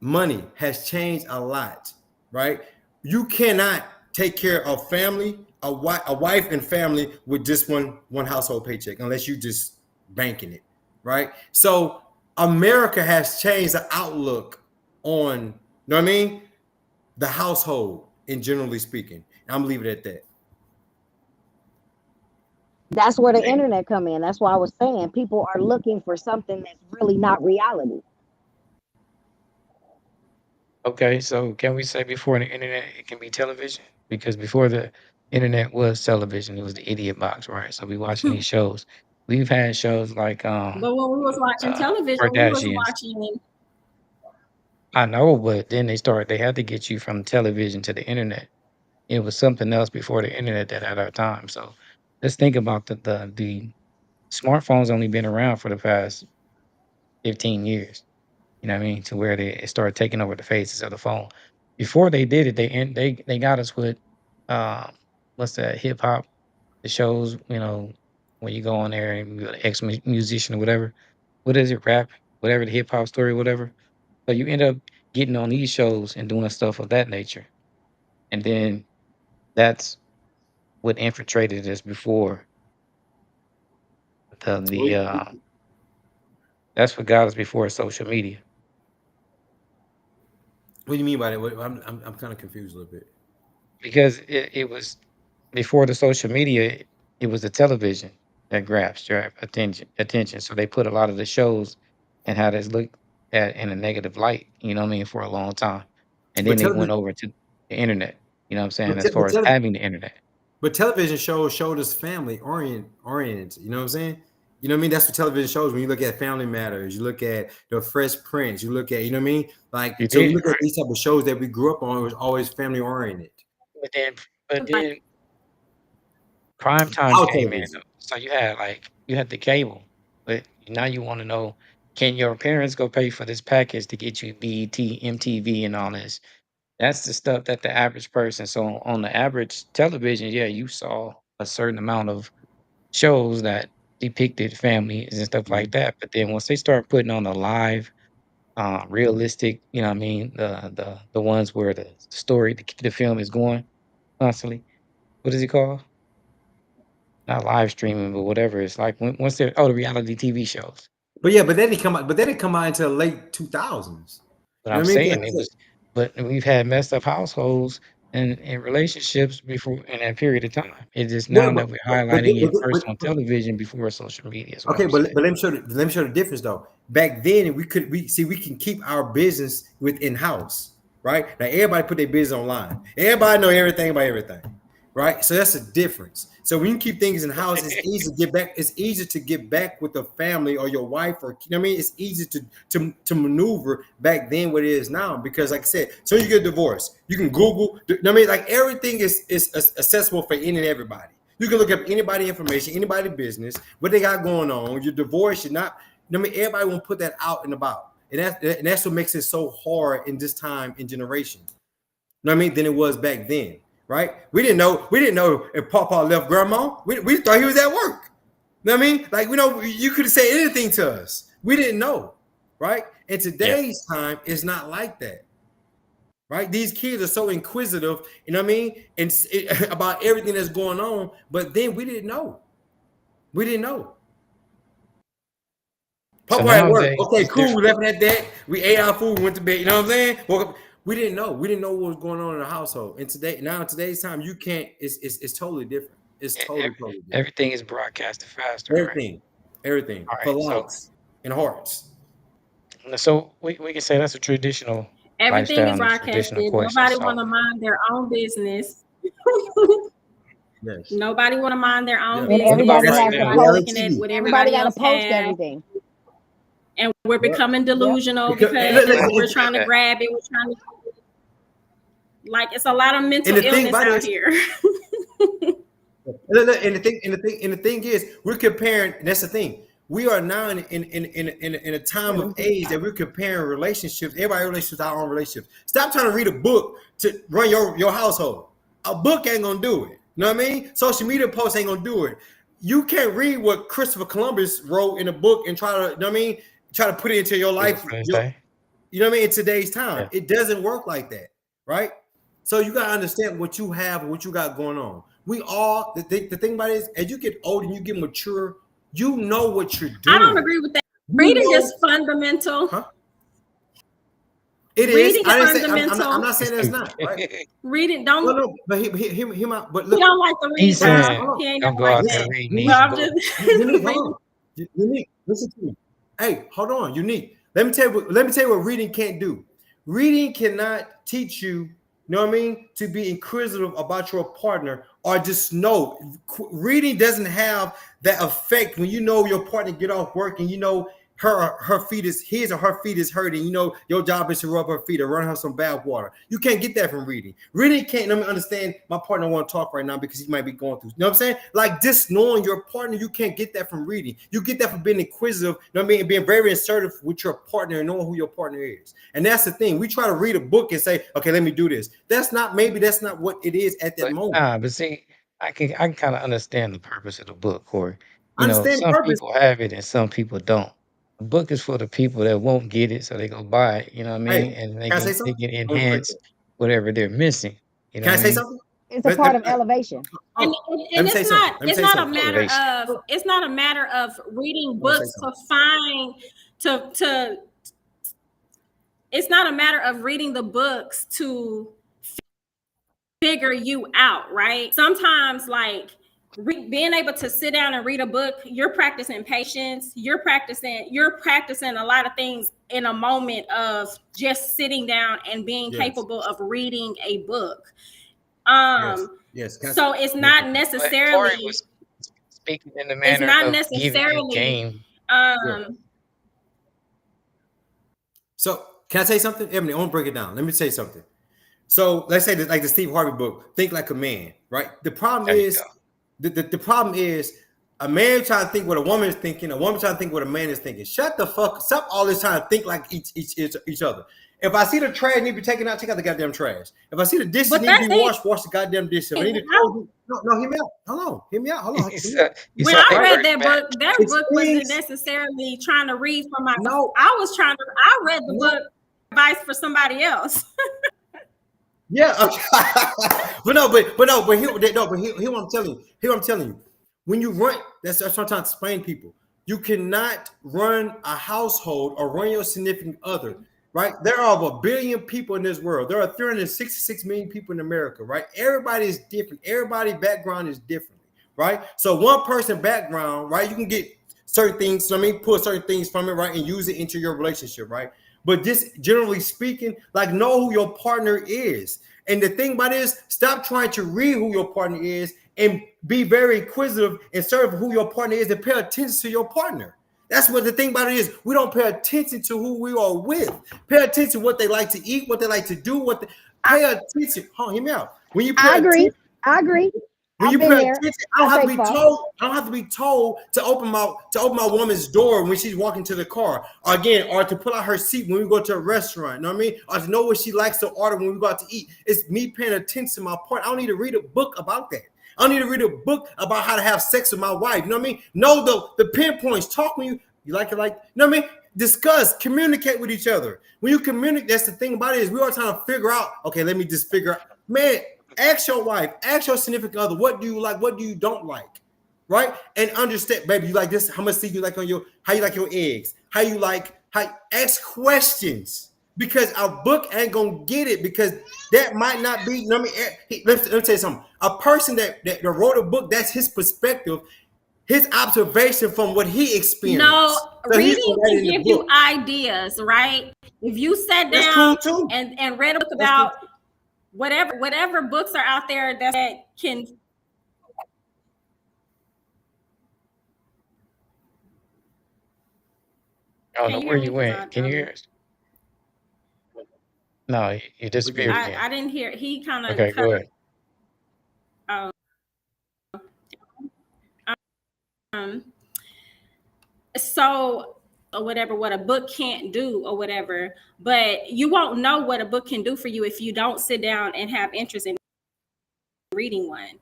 money has changed a lot, right? You cannot take care of family, a wife and family with just one household paycheck unless you just banking it, right? So America has changed the outlook on, you know what I mean, the household. in generally speaking. I'm gonna leave it at that. That's where the internet come in. That's why I was saying people are looking for something that's really not reality. Okay, so can we say before the internet it can be television? Because before the internet was television, it was the idiot box, right? So we watching these shows. We've had shows like But when we was watching television, we was Kardashians. watching. I know, but then they had to get you from television to the internet. It was something else before the internet that had our time. So let's think about the smartphones only been around for the past 15 years. You know what I mean? To where it started taking over the faces of the phone. Before they did it, they got us with what's that, hip hop, the shows, when you go on there and you're an ex musician or whatever. What is it, rap, whatever, the hip hop story, whatever. So you end up getting on these shows and doing stuff of that nature. And then that's what infiltrated us before the that's what got us before social media. What do you mean by that? I'm kind of confused a little bit. Because it was before the social media, it was the television that grabs your attention. So they put a lot of the shows and how this looked at in a negative light, you know what I mean, for a long time. And But then they television, went over to the internet, you know what I'm saying, but, as te- far but, as tele, having the internet. but television shows showed us family oriented. You know what I'm saying? You know what I mean? That's what television shows. When you look at Family Matters, you look at the Fresh Prince, you look at, you know what I mean? Like, You so you did, look at right? these type of shows that we grew up on, it was always family oriented. But then but Like, then prime time Our came in television. though. So you had the cable, but now you want to know, can your parents go pay for this package to get you BET, MTV, and all this? That's the stuff that the average person. So on the average television, yeah, you saw a certain amount of shows that depicted families and stuff like that. But then once they start putting on the live, realistic, you know what I mean, the ones where the story, the film is going constantly. What is it called? Not live streaming, but whatever. It's like once they're the reality TV shows. But yeah, but that didn't come out. But that didn't come out until the late 2000s. But You know I'm what I mean? Like saying I it said, was, but we've had messed up households and relationships before in that period of time. It's just well, now that we're highlighting it first on television before social media is what okay, I'm saying. but let me show the difference though. Back then, we can keep our business within house, right? Now everybody put their business online. Everybody know everything about everything, right? So that's a difference. So when you keep things in house, it's easy to get back. It's easier to get back with the family or your wife, or you know what I mean. It's easy to maneuver back then what it is now because, like I said, so you get divorced, you can Google. You know what I mean, like everything is accessible for any and everybody. You can look up anybody information, anybody business, what they got going on. You're divorced, you're not. I mean, everybody won't put that out and about, and that's what makes it so hard in this time and generation. You know what I mean? Than it was back then, right? We didn't know if Papa left Grandma. We thought he was at work. You know what I mean? Like you could have said anything to us. We didn't know, right? In Yeah. today's time, it's not like that. Right, these kids are so inquisitive, you know what I mean, and about everything that's going on. But then we didn't know. We didn't know. So Papa at work. nowadays Okay, it's cool. We different. left at that. We ate our food. We went to bed. You know what I'm saying? Well, we didn't know. We didn't know what was going on in the household. And in today's time, you can't. It's totally different. It's E- totally ev- totally different. Everything is broadcasted faster, right? Everything All for right. So likes and hearts. we can say that's a traditional everything lifestyle is and a traditional broadcasted. question. Nobody want So to mind their own business. Yes. Nobody want to mind their own Yeah. And what business. about everybody right has to now? Everybody's post. Reality looking at TV. what Everybody everybody got to else post has, everything. and we're Yep. becoming delusional Because because we're Why trying to is that? grab it. We're trying to it's a lot of mental and the thing illness about out it is, here. and the thing is, we're comparing. And that's the thing. We are now in a time of age that we're comparing relationships. Everybody relationships, our own relationships. Stop trying to read a book to run your household. A book ain't gonna do it. You know what I mean? Social media posts ain't gonna do it. You can't read what Christopher Columbus wrote in a book and try to, you know what I mean, try to put it into your You was life. gonna say? You know what I mean? In today's time, Yeah. it doesn't work like that, right? So you gotta understand what you have and what you got going on. We all the thing about it is, as you get older and you get mature, you know what you're I don't doing. agree with that. You Reading know, is fundamental. huh? It is. Reading I is didn't say. fundamental. I'm not saying that it's not right. Reading, No, don't no, but hear my. But he look, don't like to read, He's but listen, saying, child. hold on. He ain't don't never go like out there that. reading Unique, these But I'm books. just unique, reading. hold on. Unique, listen to me. Hey, hold on, unique. Let me tell you what reading can't do. Reading cannot teach you, you know what I mean, to be inquisitive about your partner or just know. Reading doesn't have that effect when you know your partner get off work and you know her feet is his or her feet is hurting. You know your job is to rub her feet or run her some bath water. You can't get that from reading. Reading can't. Let me understand. My partner want to talk right now because he might be going through. You know what I'm saying? Like just knowing your partner, you can't get that from reading. You get that from being inquisitive. You know what I mean? And being very assertive with your partner and knowing who your partner is. And that's the thing. We try to read a book and say, okay, let me do this. That's not what it is at that moment. But see, I can kind of understand the purpose of the book, Corey. Understand the Some purpose. people have it and some people don't. The book is for the people that won't get it, so they go buy it. You know what I Hey, mean? And can I say they something? can I'm gonna break enhance it. whatever they're missing. You know Can I what I say mean? something? It's a part of elevation. And, Let me say something. Let me it's say not a something. matter Elevation. of it's not a matter of reading I'm gonna say books to something. find to it's not a matter of reading the books to figure you out, right? Sometimes like being able to sit down and read a book, you're practicing patience, you're practicing a lot of things in a moment of just sitting down and being Yes. capable of reading a book. Yes. So it's not But Corey necessarily was speaking in the it's manner not of giving you necessarily game. So can I say something? Ebony, I want to break it down. Let me say something. So let's say that, like the Steve Harvey book, Think Like a Man, right? The problem There you go. is the problem is a man trying to think what a woman is thinking, a woman trying to think what a man is thinking. Shut the fuck, stop all this trying to think like each other. If I see the trash need to be taken out, take out the goddamn trash. If I see the dishes But need to that's be it. washed, wash the goddamn dishes. If I need to close, no, hear me out. Hold on, hear me out. Hold on. You When sound I like read Bernie that Mac. book, that It's book wasn't things. necessarily trying to read for myself. No. I read the book advice for somebody else. Yeah, okay. but here what I'm telling you. Here what I'm telling you. When you run, that's what I'm trying to explain to people. You cannot run a household or run your significant other, right? There are over 1 billion people in this world. There are 366 million people in America, right? Everybody is different. Everybody's background is different, right? So one person background, right? You can get certain things, pull certain things from it, right? And use it into your relationship, right? But just generally speaking, like know who your partner is. And the thing about it is, stop trying to read who your partner is and be very inquisitive and serve who your partner is and pay attention to your partner. That's what the thing about it is. We don't pay attention to who we are with. Pay attention to what they like to eat, what they like to do, pay attention. Hold on, hear me out. When you pay I agree. attention, I agree. when I've you been pay there. attention, I don't I have to take be fuck. told. I don't have to be told to open my woman's door when she's walking to the car, or to pull out her seat when we go to a restaurant. You know what I mean? Or to know what she likes to order when we go out to eat. It's me paying attention to my part. I don't need to read a book about that. I don't need to read a book about how to have sex with my wife. You know what I mean? Know the pinpoints. Talk when you like it, like, you know what I mean? Discuss, communicate with each other. When you communicate, that's the thing about it is we are trying to figure out, okay, let me just figure out, man, ask your wife, ask your significant other, what do you like, what do you don't like, right? And understand, baby, you like this, how much seed you like on how you like your eggs, ask questions, because a book ain't gonna get it, because that might not be, you know what I mean? Let me tell you something. A person that wrote a book, that's his perspective, his observation from what he experienced. No, So reading can give you ideas, right? If you sat down cool and read a book about whatever books are out there that can. I don't know where you went. Can you hear us? No, you disappeared again. I didn't hear. He kind of okay. Go ahead. So or whatever, what a book can't do or whatever, but you won't know what a book can do for you if you don't sit down and have interest in reading one.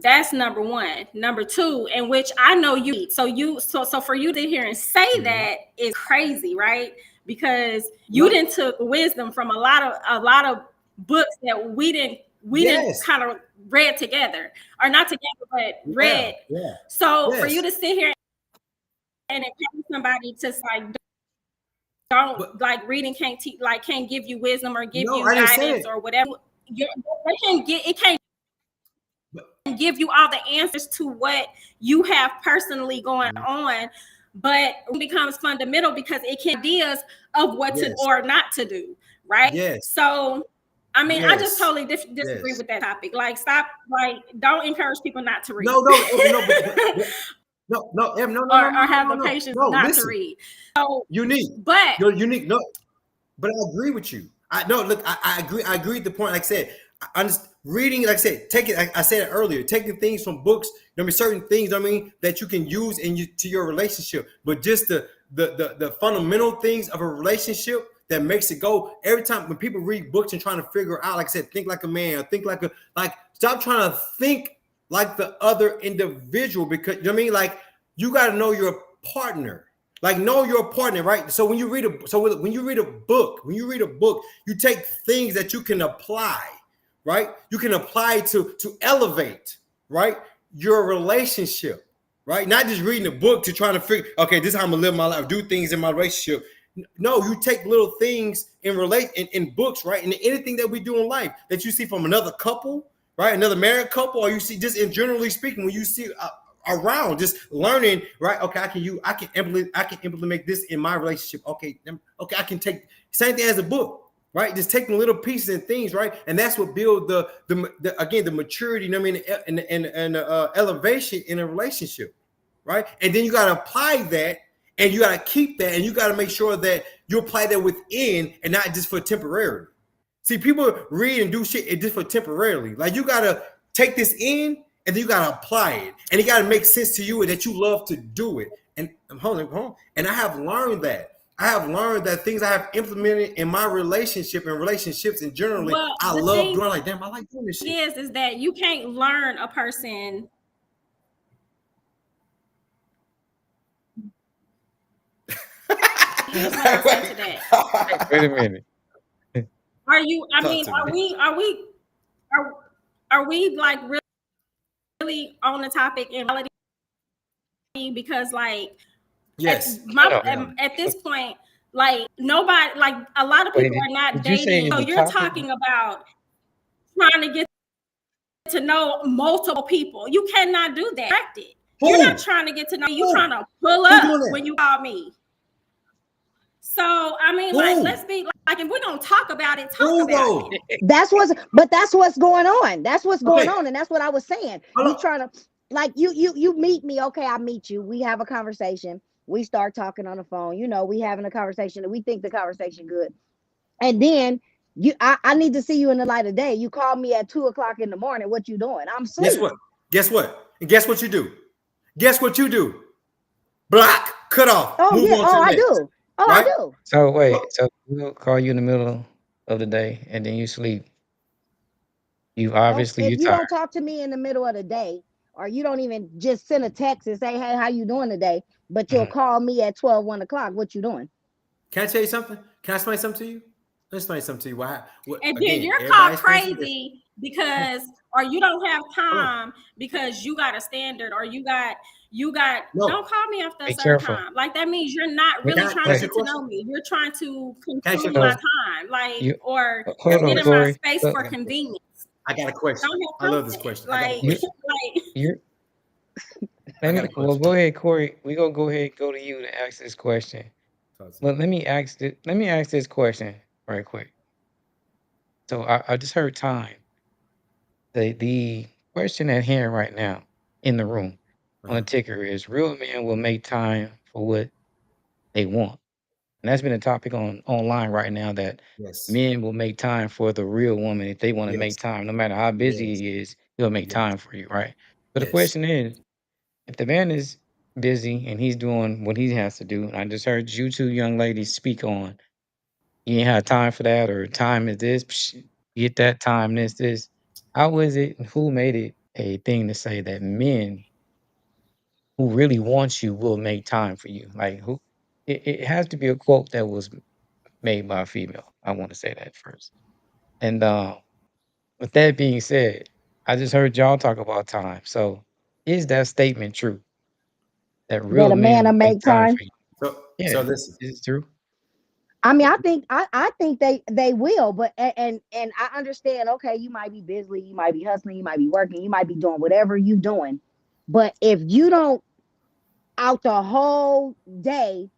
That's number one. Number two, in which I know you. So for you to hear and say that is crazy, right? Because you didn't took wisdom from a lot of books that we didn't kind of read together, or not together, but read. So for you to sit here and encourage somebody to like, don't But like reading can't can't give you wisdom or give no, you I didn't say guidance that. or whatever. It can't give you all the answers to what you have personally going on, but it becomes fundamental because it can ideas of what to Yes. or not to do, right? Yes. So I mean, I just Yes. totally disagree Yes. with that topic. Like, stop, like, don't encourage people not to read. No, no, Em, no, or have the patience no. not to Listen, read. So, unique. but You're unique. No, but I agree with you. I agree. I agree with the point. Like I said, I understand reading. Like I said, take it. I said it earlier. Taking things from books. I mean, certain things. I mean, that you can use to your relationship. But just the fundamental things of a relationship that makes it go. Every time when people read books and trying to figure out, like I said, think like a man. Think like a Stop trying to think like the other individual, because you know what I mean. Like, you got to know your partner. Like, know your partner, right? So when you read a book, you take things that you can apply, right? You can apply to elevate, right, your relationship, right? Not just reading a book to try to figure, okay, this is how I'm gonna live my life, do things in my relationship. No, you take little things in books, right? And anything that we do in life that you see from another couple, right? Another married couple, or you see just in generally speaking, when you see around just learning, right? Okay, I can implement this in my relationship. Okay, I can take same thing as a book, right? Just taking little pieces and things, right? And that's what build the maturity, you know what I mean, and elevation in a relationship, right? And then you got to apply that, and you got to keep that, and you got to make sure that you apply that within and not just for temporarily. See, people read and do shit just for temporarily. Like, you got to take this in, and then you got to apply it, and it got to make sense to you, and that you love to do it. And hold on. And I have learned that. I have learned that things I have implemented in my relationship and relationships in generally, I love doing. Like, damn, I like doing this shit. is that you can't learn a person. Here's what I say to that. Wait a minute. Are you? I mean, are we like really on the topic in reality? Because like, yes, at this point, like, nobody, like, a lot of people are not dating. So you're talking about trying to get to know multiple people. You cannot do that. You're not trying to get to know me. You're trying to pull up when you call me. So I mean, like, let's be like, if we're gonna talk about it, talk about it. That's what's going on. That's what's going on, and that's what I was saying. You trying to, like, you meet me. Okay, I meet you. We have a conversation. We start talking on the phone. You know, we having a conversation, and we think the conversation good. And then I need to see you in the light of day. You call me at 2:00 in the morning. What you doing? I'm asleep. Guess what? And guess what you do? Guess what you do? Block, cut off. Oh, yeah. Oh, I do. Oh, right? I do. So wait, so we'll call you in the middle of the day and then you sleep. You obviously if you're you tired. don't talk to me in the middle of the day, or you don't even just send a text and say, hey, how you doing today? But you'll call me at 1 o'clock. What you doing? Can I tell you something? Can I explain something to you? Let's explain something to you. And then you're called crazy because, or you don't have time because you got a standard, or you got. Don't call me after a certain time. Like, that means you're not really trying to get to know me. You're trying to consume my time, like, or get in my space for convenience. I got a question. I love this question. Like, well, go ahead, Corey. We're gonna go ahead and go to you to ask this question. But let me ask this question right quick. So I just heard time. The question at hand right now in the room on the ticker is: real men will make time for what they want. And that's been a topic online right now, that men will make time for the real woman if they want to make time. No matter how busy he is, he'll make time for you, right? But the question is, if the man is busy and he's doing what he has to do, and I just heard you two young ladies speak on, you ain't have time for that, or time is this, get that time, this. How is it, and who made it a thing to say that men who really want you will make time for you? Like, who? It has to be a quote that was made by a female. I want to say that first. And with that being said, I just heard y'all talk about time. So is that statement true? That real That a man men will will make make time time? for you? So listen. Is it true? I mean, I think they will, but and I understand. Okay, you might be busy, you might be hustling, you might be working, you might be doing whatever you doing, but if you don't out the whole day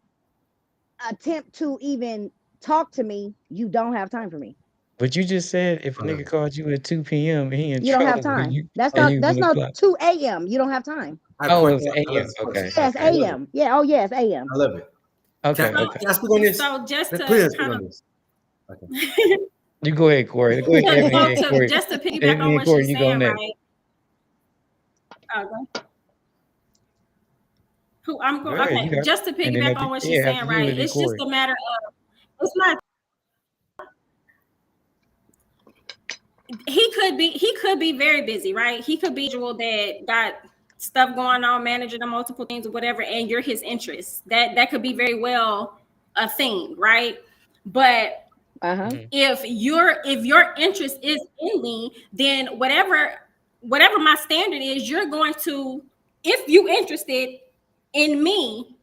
attempt to even talk to me, you don't have time for me. But you just said if a nigga called you at 2 p.m. and he in You don't have trouble and time. you That's and not you that's gonna not block. 2 a.m. You don't have time. Oh, it was AM. Okay, Yes, okay, a.m. Yeah. Oh, yes, a.m. I love it. okay, Can I, okay. can I speak on this? So just to Please speak kind on of this. Okay. You go ahead, Corey. Go ahead, Ebony and Corey. just to piggyback Ebony on and what Corey, she's you go saying, next. right? Who I'm Go going ahead, you okay, got just to and then piggyback on what she's saying, after you, right? it'll be It's just Corey. a matter of it's not he could be very busy, right? He could be a individual that got stuff going on, managing the multiple things or whatever, and you're his interest. That could be very well a thing, right? But if your interest is in me, then whatever my standard is, you're going to, if you interested in me,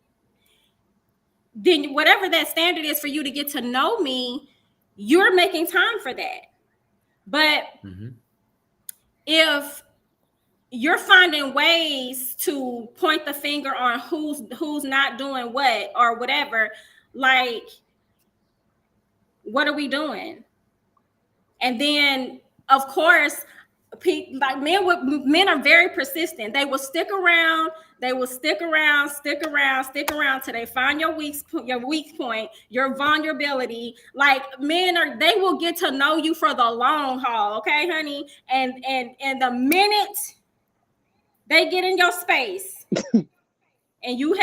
then whatever that standard is for you to get to know me, you're making time for that. But if you're finding ways to point the finger on who's not doing what or whatever, like, what are we doing? And then, of course, like men are very persistent. They will stick around. They will stick around till they find your weak point, your vulnerability. Like, they will get to know you for the long haul, okay, honey? And the minute they get in your space and you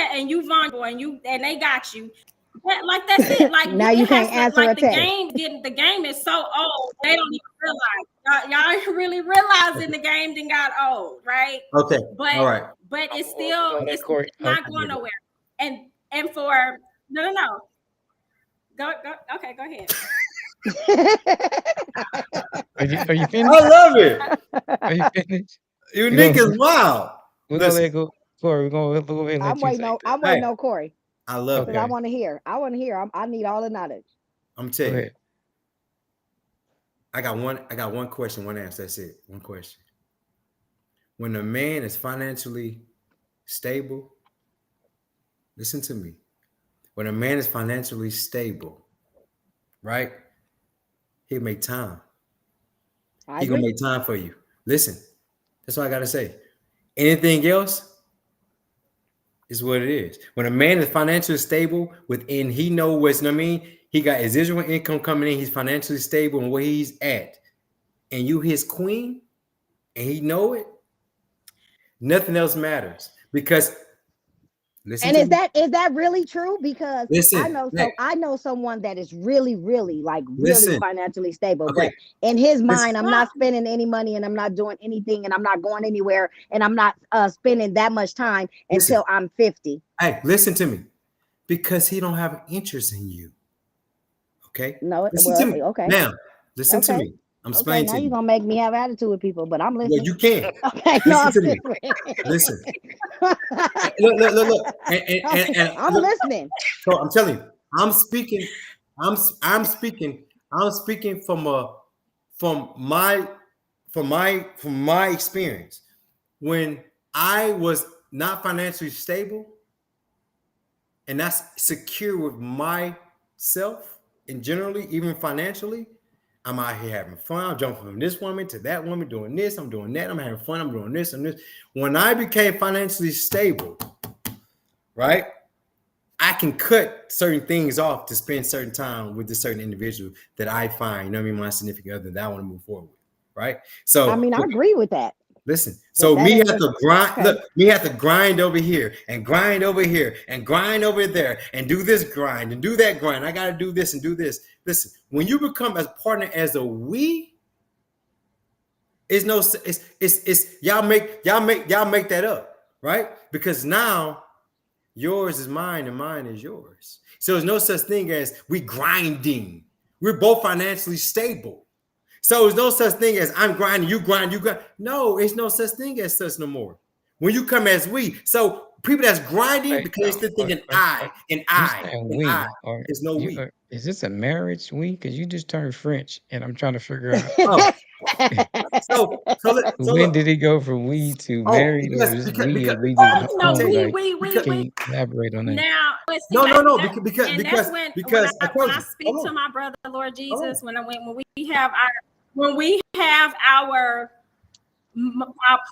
vulnerable and they got you. Like, that's it. Like, now you can't answer like a text. the game is so old, they don't even realize. Y'all ain't really realizing the game then got old, right? Okay. But all right. But it's still not going nowhere. And for no. Go okay, go ahead. Are you finished? I love it. Are you finished? Unique is wild. We're gonna let go. Corey, we're gonna go ahead and let I'm you waiting say on. that. I'm waiting on Corey. I love Because it. I want to hear. I need all the knowledge. I'm telling you. I got one question, one answer. That's it. One question. When a man is financially stable, listen to me. When a man is financially stable, right? He'll make time. He's gonna make time for you. Listen, that's all I gotta say. Anything else is what it is. When a man is financially stable within, he know what's, you know what I mean? He got his residual income coming in, he's financially stable and where he's at, and you his queen, and he know it, nothing else matters. Because and is that really true? Because listen, I know someone that is really, really, like, really financially stable. Okay. But in his mind, I'm not spending any money and I'm not doing anything and I'm not going anywhere and I'm not spending that much time until I'm 50. Hey, listen to me. Because he don't have an interest in you. Okay? No, listen to me. Okay. Now, listen to me. I'm explaining now to you. You're gonna make me have attitude with people, but I'm listening. Well, you can. Okay, listen to me. Listen. Look. And I'm listening. So I'm telling you, I'm speaking from my experience. When I was not financially stable and that's secure with myself and generally, even financially, I'm out here having fun. I'm jumping from this woman to that woman, doing this, I'm doing that, I'm having fun, I'm doing this and this. When I became financially stable, right, I can cut certain things off to spend certain time with this certain individual that I find, you know what I mean, my significant other that I want to move forward with, right? So I mean, I agree with that. Listen, so me have to grind. Okay. Look, me have to grind over here and grind over here and grind over there and do this grind and do that grind. I got to do this and do this. Listen, when you become as partner as a we, it's no, it's y'all make that up, right? Because now yours is mine and mine is yours. So there's no such thing as we grinding. We're both financially stable. So there's no such thing as I'm grinding, you grind, you grind. No, it's no such thing as such no more. When you come as we, so people that's grinding because they're still thinking I. There's no we. Is this a marriage week? Because you just turned French, and I'm trying to figure out Oh, so when look. did he go from we to Oh, married, or is we because and we just I'm No, telling home? you. Like, Because can you elaborate on that? now let's see no, that, and that's because I when told I you. speak Hold to on. my brother, Lord Hold Jesus, on. when we have our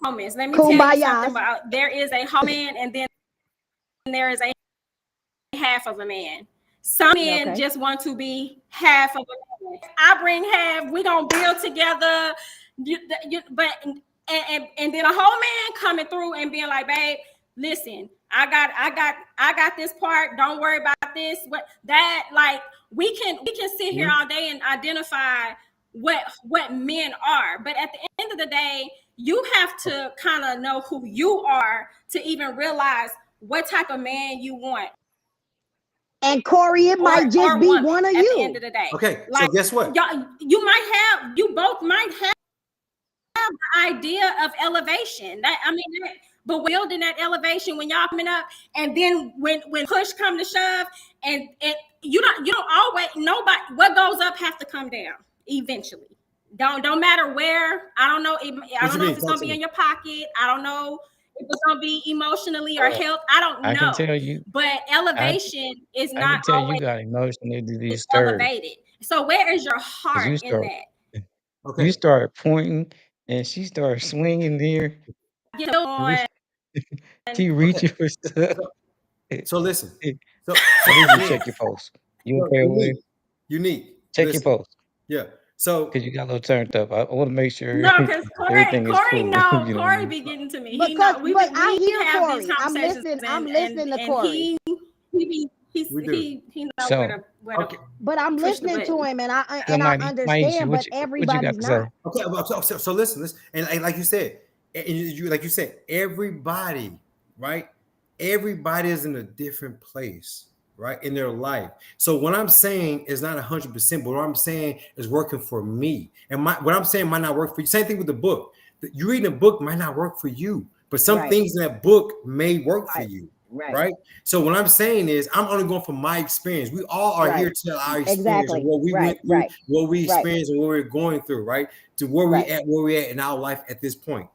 promise. Let me tell you something Kumbayas. about there is a whole man and then there is a half of a man. Some men Okay. just want to be half of a man. I bring half, we gonna build together. And then a whole man coming through and being like, babe, listen, I got this part. Don't worry about this. What that like we can sit here all day and identify what men are, but at the end of the day, you have to kind of know who you are to even realize what type of man you want And Corey, it might just or be woman one of at the end you. of the day. Okay, so Like guess what? you both might have the idea of elevation. But building that elevation when y'all coming up, and then when push come to shove, and you don't always nobody what goes up have to come down eventually. Don't matter where. I don't know. I What don't you know mean? if it's Talk gonna to be me. in your pocket. I don't know if it's gonna be emotionally or health. I don't I can know. tell you, But I elevation is I not can tell you always got emotionally disturbed elevated. So where is your because heart you in start that? you Okay. started pointing, and she started swinging there. Get on. She Okay. reaching for stuff. So listen. I So need you to me, check your pulse. You no, okay over there? unique. Check your Listen. pulse. Yeah. So Because you got a little turned up. I want to make sure No, because everything is cool. You know what I Corey mean? be getting to me. He Because know but I we hear have these Corey. conversations I'm and listening to and Corey. we do. he know So where to Okay. But I'm push the listening to button. him and I somebody, Maisha, understand, but what you got everybody's to say? not. Okay. So listen. And like you said, like you said, everybody, right? Everybody is in a different place, right, in their life. So what I'm saying is not 100%, but what I'm saying is working for me. And what I'm saying might not work for you. Same thing with the book. You reading a book might not work for you, but some Right. things in that book may work for Right. you. Right. Right. So what I'm saying is I'm only going from my experience. We all are here Right. to tell our experience and Exactly. what we Right. went through, Right. what we Right. experienced, and what we're going through, right? To where Right. where we at in our life at this point.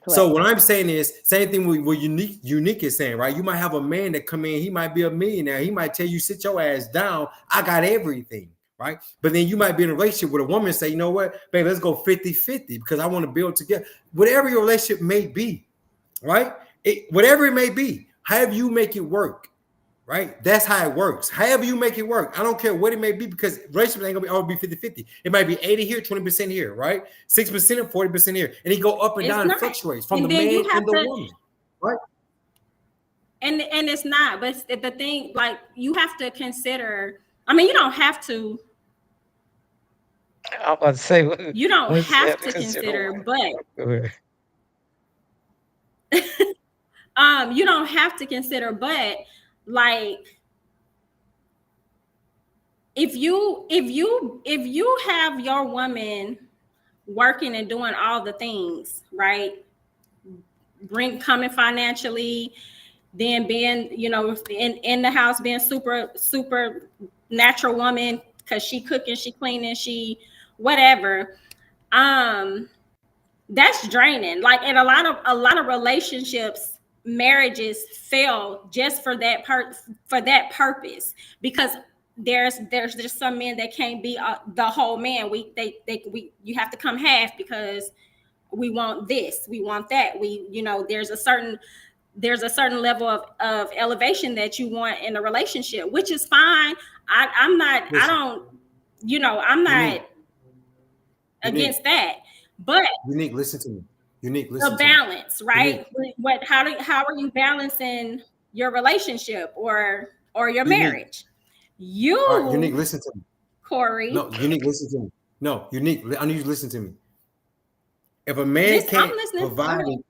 So Correct. what I'm saying is same thing with what unique is saying, right? You might have a man that come in, he might be a millionaire, he might tell you sit your ass down, I got everything, right? But then you might be in a relationship with a woman and say, you know what, babe, let's go 50-50 because I want to build together. Whatever your relationship may be, right? Whatever it may be, however you make it work, right? That's how it works. However you make it work. I don't care what it may be because relationship ain't gonna be always be 50-50. It might be 80 here, 20% here, right? 6% and 40% here. And it go up and It's down and not. fluctuates from the And then man you have and the to woman, right? and it's not, but the thing, like you have to consider, I mean, you don't have to I'm about to say, what, you don't what's you have have to to consider consider, what? but Go ahead. you don't have to consider, but like if you have your woman working and doing all the things right, coming financially, then being in the house, being super natural woman because she cooking, she cleaning, she whatever, that's draining. Like, and a lot of relationships, marriages fail just for that purpose, because there's just some men that can't be the whole man. You have to come half because we want this, we want that, there's a certain level of elevation that you want in a relationship, which is fine. I'm not I Listen, don't I'm not unique, against unique, that, but unique, listen to me. Unique, the listen to me. balance, Unique, right? How are you balancing your relationship or your unique. marriage? All right, unique, You, listen to me. Corey, No, unique, listen to me. No, unique, I need you to listen to me. If a man I'm can't listening. Go provide, ahead.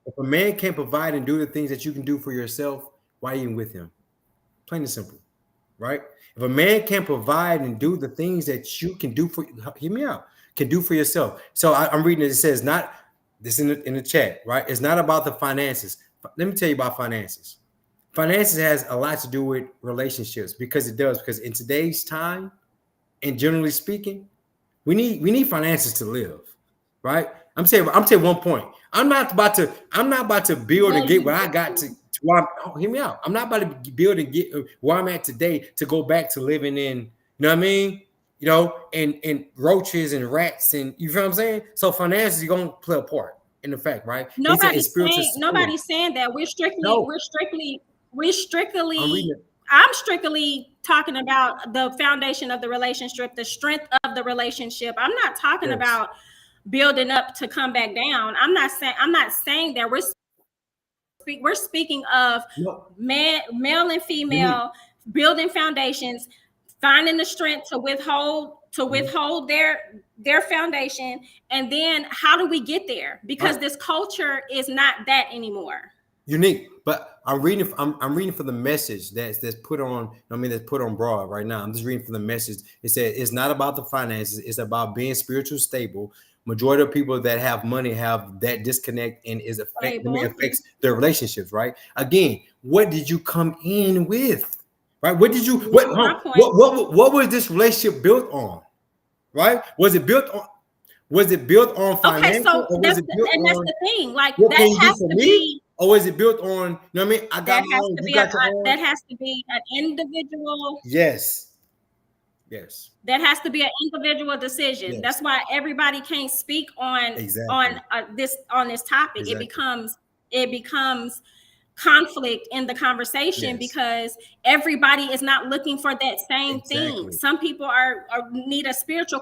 if a man can't provide and do the things that you can do for yourself, why are you with him? Plain and simple, right? If a man can't provide and do the things that you can do for, hear me out, can do for yourself. So I'm reading it. It says not this in the chat, right? It's not about the finances. Let me tell you about finances. finances has a lot to do with relationships because it does. Because in today's time, and generally speaking, we need finances to live, right? I'm saying one point. I'm not about to build and Well, get you where I got to where hear me out. I'm not about to build and get where I'm at today to go back to living in, you know what I mean? And roaches and rats and you feel what I'm saying? So finances are gonna play a part in the fact, right? They say it's spiritual sowing. nobody's saying that. No, We're I'm reading strictly it. I'm strictly talking about the foundation of the relationship, the strength of the relationship. I'm not talking Yes. about building up to come back down. I'm not saying that we're speaking of No, male and unique. female building foundations, finding the strength to Mhm. withhold their foundation, and then how do we get there? Because Right. this culture is not that anymore. Unique. But I'm reading for the message that's put on. I mean, that's put on broad right now. I'm just reading for the message. It said it's not about the finances. It's about being spiritual stable. Majority of people that have money have that disconnect and is affect. I mean, Label. affects their relationships. Right. Again, what did you come in with? Right. What did you? You What? see my Huh, point? what was this relationship built on? Right. Was it built on? Was it built on Okay, financial, so or was it built that's on the thing. Like what can you do for me? Or is it built on, you know what I mean? I got my own, you got your own. that has to be an individual Yes. Yes. that has to be an individual decision. Yes. That's why everybody can't speak Exactly. on this topic. It Exactly. becomes conflict in the conversation Yes. because everybody is not looking for that same thing. Exactly. Some people are need a spiritual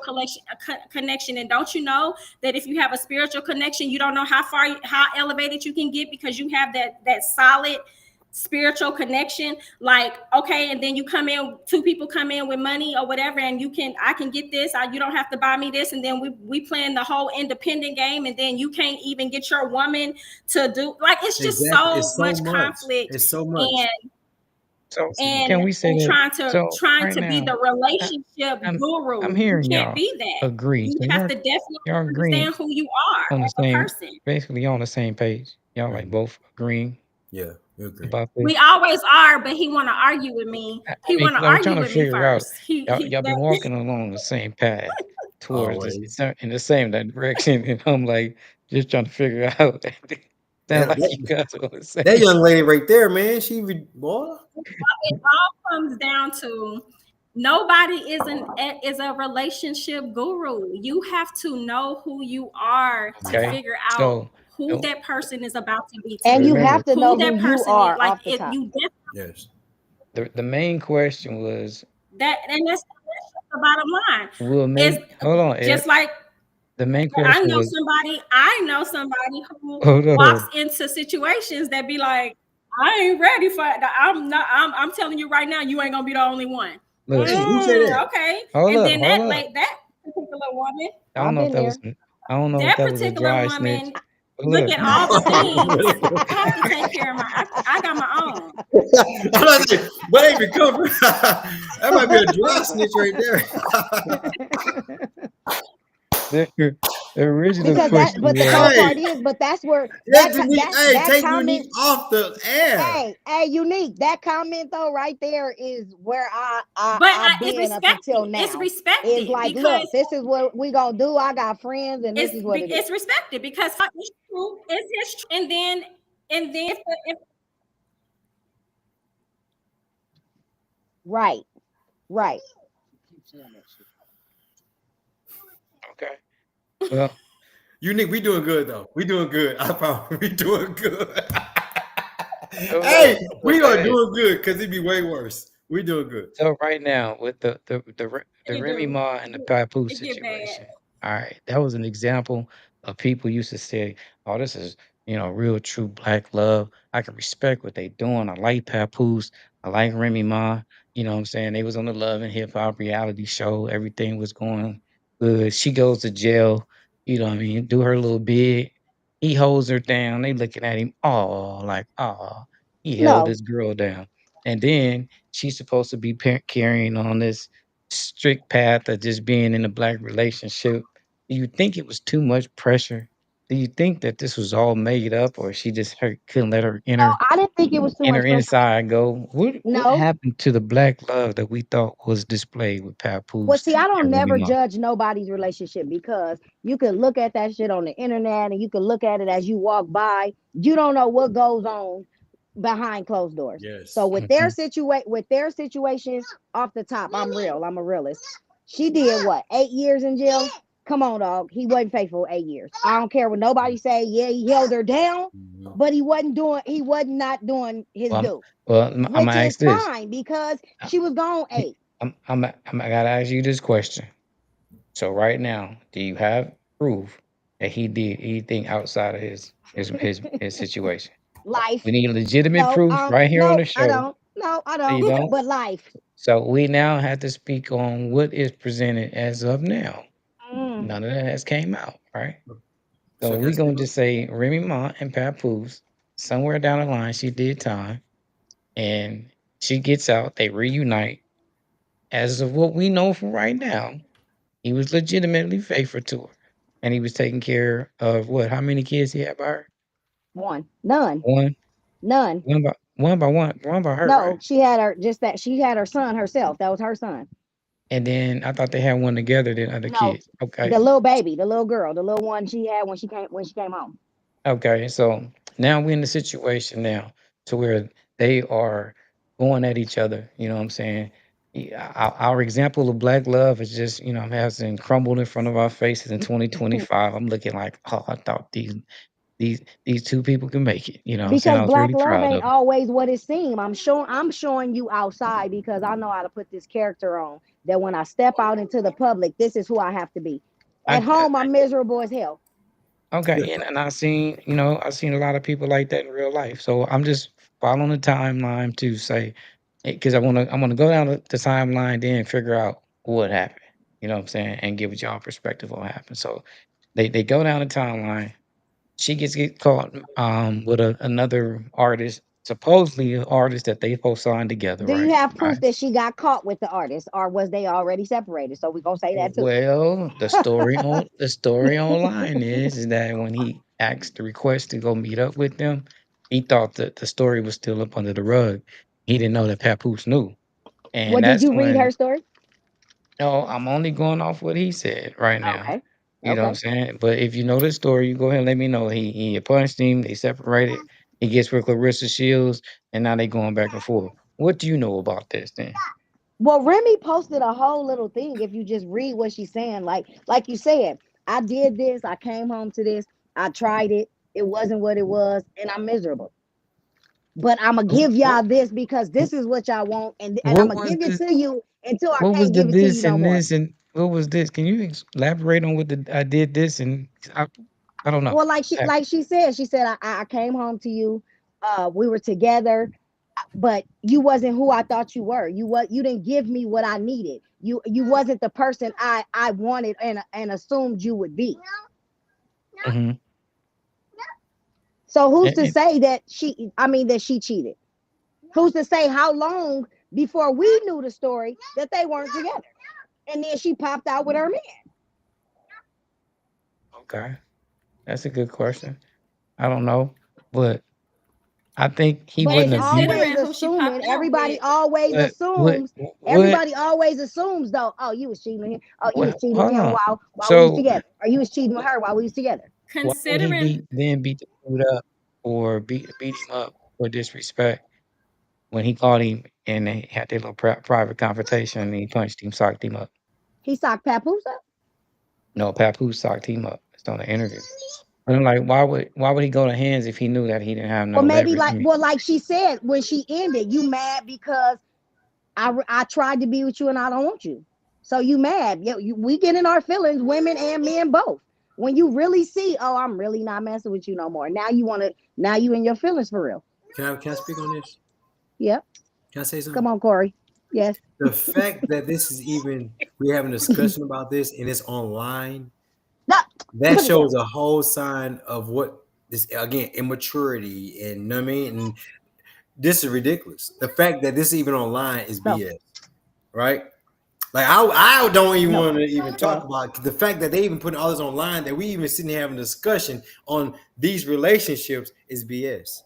connection, and don't you know that if you have a spiritual connection, you don't know how elevated you can get because you have that solid spiritual connection. Like, okay, and then you come in, two people come in with money or whatever, and I can get this, you don't have to buy me this, and then we playing the whole independent game, and then you can't even get your woman to do, like, it's just Exactly. so It's so much much. conflict, It's so much. and So It's so much. can we say that? So trying right to be now, the I, relationship I'm guru. You hearing can't y'all be that. agree. You So have to definitely y'all agreeing understand who you are on the as a same, person. basically on the same page. Y'all like Mhm. both agreeing Yeah, we agree. about We this. always are, but he want to argue with me. I He mean, want to because I'm trying argue to with me figure out first. y'all been walking along the same path towards this Always. in the same direction, and I'm like just trying to figure out. Sound That, like you that, guys are on the that same. young lady right there, man, boy. It all comes down to nobody is a relationship guru. You have to know who you are to Okay, figure out so who no, that person is about to be to And you you. remember have to Who know who that you person is. are Like, off the it top. you definitely Yes. the main question was that, and that's the bottom line. will Is men hold on, Ed. just like The main question was I know somebody who hold walks on. into situations that be like, I ain't ready for it. I'm telling you right now, you ain't gonna be the only one. Hey, Listen, who said that? Okay. hold And up, then hold up. that particular woman, I don't I've know if been that was there. I don't know if that that was a particular dry snitch. woman, But look look, at all the things. I have to take care of I got my own. I'm not saying, but ain't recover. That might be a dry snitch right there. the, the original Because that, question but the was cold Hey, part is, but that's where take unique. Hey, that take unique comment. off the air. Hey, unique. That comment though, right there, is where But I've it's been up until respected. It's now. Is respected like, because look, this is what we gonna do. I got friends, and this is what it is. it's respected because it's true. It's his, and then if Right, right. okay. Well, Unique, we doing good though. We doing good. I promise we doing good. look, Hey, we are hey, doing good because it'd be way worse. We doing good. so right now with the it Remy do, Ma and the Papoose it get bad. situation. All right, that was an example of people used to say, "Oh, this is real true black love. I can respect what they doing. I like Papoose. I like Remy Ma. You know what I'm saying? They was on the Love and Hip Hop reality show. Everything was going good. She goes to jail. You know what I mean? Do her little bid. He holds her down. They looking at him. Oh, like he held No, this girl down, and then she's supposed to be carrying on this strict path of just being in a black relationship. Do you think it was too much pressure do you think that this was all made up, or she just couldn't let her No, I didn't think it was too inner much pressure. inside go? What No. happened to the black love that we thought was displayed with Well, Papoose see, I don't and Remy never Ma? judge nobody's relationship because you can look at that shit on the internet and you can look at it as you walk by. You don't know what goes on behind closed doors. So Yes. with Mhm. their situations, off the top, I'm real. I'm a realist. She did what? 8 years in jail. Come on, dog. He wasn't faithful 8 years. I don't care what nobody say. Yeah, he held her down, Mhm. but he wasn't doing. He was not doing his Well, due, I'm gonna which ask is this. fine because I, she was gone 8. I gotta ask you this question. So right now, do you have proof that he did anything outside of his situation? Life. We need legitimate No, proof right here on no, the I show. don't. No, I So you don't. don't. But life. So we now have to speak on what is presented as of now. Mm. None of that has came out, right? So So can I we speak gonna on just say Remy Ma and Papoose, somewhere down the line, she did time, and she gets out. They reunite. As of what we know from right now, he was legitimately faithful to her, and he was taking care of what? How many kids he had by her? One. None. One, None. one by her, No, right? she had her just that she had her son herself. That was her son. And then I thought they had one together, then other No, kids. Okay. the little baby, the little girl, the little one she had when she came home. Okay, so now we're in the situation now to where they are going at each other. You know what I'm saying? Our example of black love is just, has been crumbled in front of our faces in 2025. I'm looking like, oh, I thought these two people can make it. You know what I'm saying? Because I was black really love proud ain't of them. always what it seems. I'm showing you outside because I know how to put this character on. That when I step out into the public, this is who I have to be. I, At home, I'm miserable as hell. okay, and I seen a lot of people like that in real life. So I'm just following the timeline to say, because I wanna go down the timeline, then figure out what happened. You know what I'm saying, and give y'all perspective on what happened. So they go down the timeline. She get caught with another artist, supposedly an artist that they both signed together, Do you right? have Right. proof that she got caught with the artist, or was they already separated? So we gonna say that too. Well, the story online is that when he asked the request to go meet up with them, he thought that the story was still up under the rug. He didn't know that Papoose knew, Well, and did that's you read her when. story? No, I'm only going off what he said right now. Okay. You know what I'm Okay. saying? But if you know the story, you go ahead and let me know. He had punched him. They separated. He gets with Clarissa Shields, and now they going back and forth. What do you know about this then? Well, Remy posted a whole little thing. If you just read what she's saying, like you said, I did this. I came home to this. I tried it. It wasn't what it was, and I'm miserable. But I'm gonna Wh- give What y'all this because this is what y'all want, and I'm what gonna was give it the to you until I what was can't the give it to you this no and more. this and what was this? Can you elaborate on what the I did this and I don't know. Well, like she said, I came home to you. We were together, but you wasn't who I thought you were. You didn't give me what I needed. You wasn't the person I wanted and assumed you would be. Mm-hmm. So who's to And say that she cheated? Who's to say how long before we knew the story that they weren't together? And then she popped out with her man. okay, that's a good question. I don't know, but I think he But And wouldn't it's have beat her. always considering who she assuming. popped out Everybody with, always What assumes. what Everybody always assumes though. Oh, you was cheating with him. Oh, you was what? cheating with Hold him on. while we was So together. Or you was cheating with her while we was together. why would he considering beat the dude up or beat him up for disrespect when he called him and they had their little private confrontation and he punched him, socked him up? He socked Papoose up. No, Papoose socked him up. It's on the interview. But I'm like, why would he go to hands if he knew that he didn't have Well, no maybe leverage? I like mean, well, like she said when she ended, you mad because I tried to be with you and I don't want you. So you mad. We get in our feelings, women and men both. When you really see, oh, I'm really not messing with you no more. Now you in your feelings for real. can I speak on this? Yep. Can I say something? Come on, Corey. Yes. The fact that this is even we're having a discussion about this and it's online, No, that put it down. shows a whole sign of what this again immaturity and you know what I mean. And this is ridiculous. The fact that this is even online is So BS, right? Like I don't even No. want to even talk Well, about the fact that they even putting all this online, that we even sitting here having a discussion on these relationships is BS.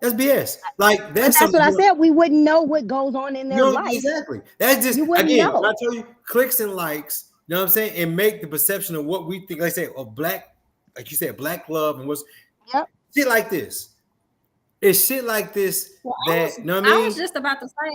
That's BS. Like but that's that's something what I you said. We wouldn't know what goes on in you their know life. exactly. That's just You wouldn't again when I know. tell you clicks and likes. You know what I'm saying, and make the perception of what we think. Like I say, of black, like you said, black love and what's Yep. shit like this. It's shit like this Well, that you know what I I was mean. just about to say,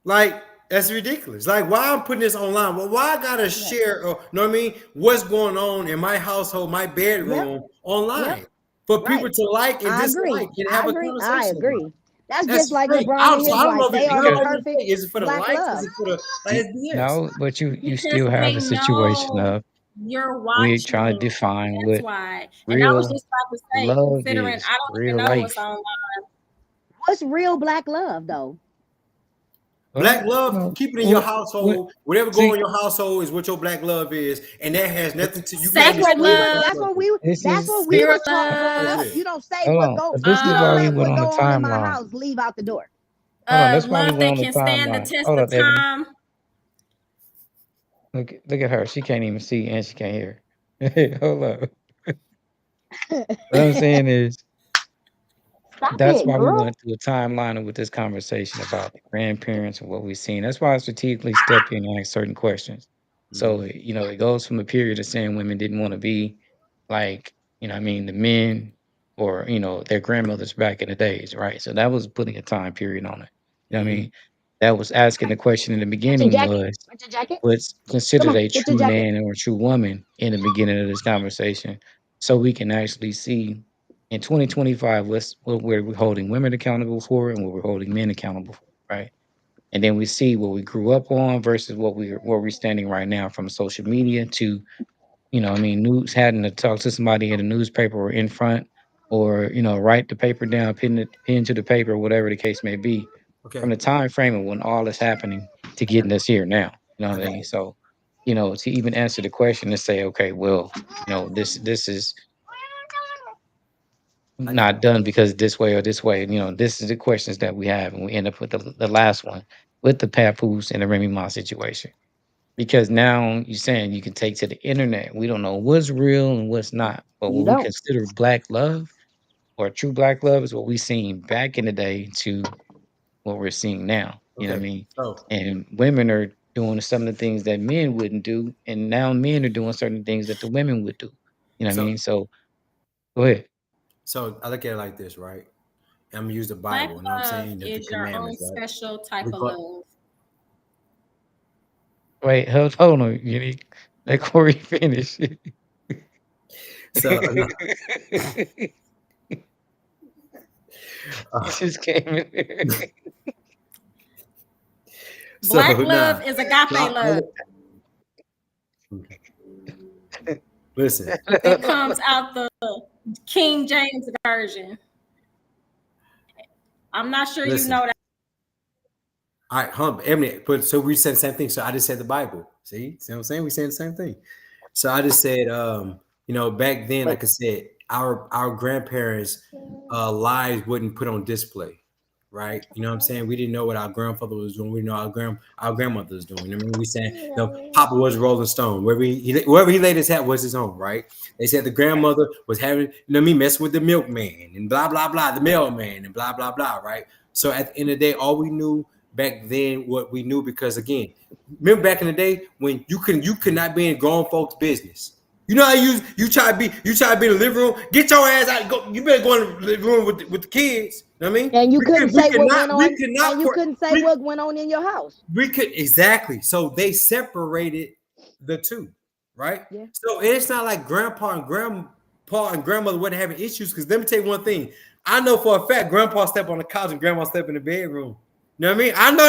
Like that's ridiculous. Like why I'm putting this online? Well, why I gotta yeah, share? Or, you know what I mean? What's going on in my household, my Yep. bedroom, Yep. online for people Right. to like and I agree. dislike and have I a agree. I conversation about. agree. That's just That's like fake. LeBron and So his I don't know wife. if They it's are the real. because Like you perfect say, is it for the black likes? Is love. it for the like? It's BS. no, but you because still have they the situation know of you're we're trying to watching. define That's what why. And I was real just about to say, love considering is, I don't even real know what's life. on. What's real black love though? Well, Black you love, know, keep it in your what household. Whatever going on see, in your household is what your black love is, and that has nothing to. You can That's what Sacred understand we what was. love, black That's love what is. we. this That's is what we spirit was taught growing That's love, up. it. You don't say hold what on, go. but this You is don't why we let went what on the go on in my timeline. house leave out the door. Hold on, that's why we love went that on the can stand the timeline. test Hold of up, Ebony. time. Look at her. She can't even see and she can't hear. Hold up. What I'm saying is Stop that's it, why we girl. went through a timeline with this conversation about the grandparents and what we've seen. That's why I strategically step in and ask certain questions. So, Mhm. it goes from a period of saying women didn't want to be like, what I mean, the men or, their grandmothers back in the days, right? So that was putting a time period on it. You know what I Mhm. mean? That was asking the question in the Get your beginning jacket. was, Get your jacket. what's Come considered on. a Get your true jacket. man or a true woman in the beginning of this conversation, so we can actually see in 2025 what we're holding women accountable for and what we're holding men accountable for, right? And then we see what we grew up on versus where we're standing right now, from social media to, news, having to talk to somebody in a newspaper or in front, or write the paper down, pin to the paper, whatever the case may be, from Okay, the time frame of when all is happening to I got getting us here now. You know I what I got mean? it. So, to even answer the question and say, okay, well, this is I got not it. done because this way or this way. This is the questions that we have, and we end up with the last one with the Papoose and the Remy Ma situation. Because now you're saying you can take to the internet. We don't know what's real and what's not. But You what we don't. consider black love or true black love is what we seen back in the day to what we're seeing now. You know what I Okay, mean? so And women are doing some of the things that men wouldn't do, and now men are doing certain things that the women would do. You know what I so mean? So go ahead. so I look at it like this, right? I'm gonna use the Black Bible. You know what I'm love saying? The is your own commandments, right? special type We of call love. Wait, hold on, Unique. Let Corey finish. so no, He just came in there. so Black nah. love is So agape love. listen. It comes out the King James version. I'm not sure you Listen. know that. All right, Emily, but so we said the same thing. So I just said the Bible. See what I'm saying? We saying the same thing. So I just said, back then, Wait. like I said, our grandparents' lives wouldn't put on display, right? You know what I'm saying? We didn't know what our grandfather was doing. We know our grandmother was doing. I mean, we saying, Papa was Rolling Stone. Wherever he laid his hat was his home, right? They said the Right. grandmother was having, me messing with the milkman and blah blah blah, the mailman and blah blah blah, right? So at the end of the day, all we knew back then, what we knew, because again, remember back in the day when you could not be in grown folks' business. You know how you try to be in the living room. Get your ass out. Go. You better go in the living room with the kids. You know what I mean? And you couldn't We say could what not went we on. could And not you put couldn't say we what went on in your house. we could exactly. So they separated the two, right? Yeah. So it's not like grandpa and grandmother wasn't having issues. Because let me tell you one thing. I know for a fact grandpa step on the couch and grandma step in the bedroom. You know what I mean? I know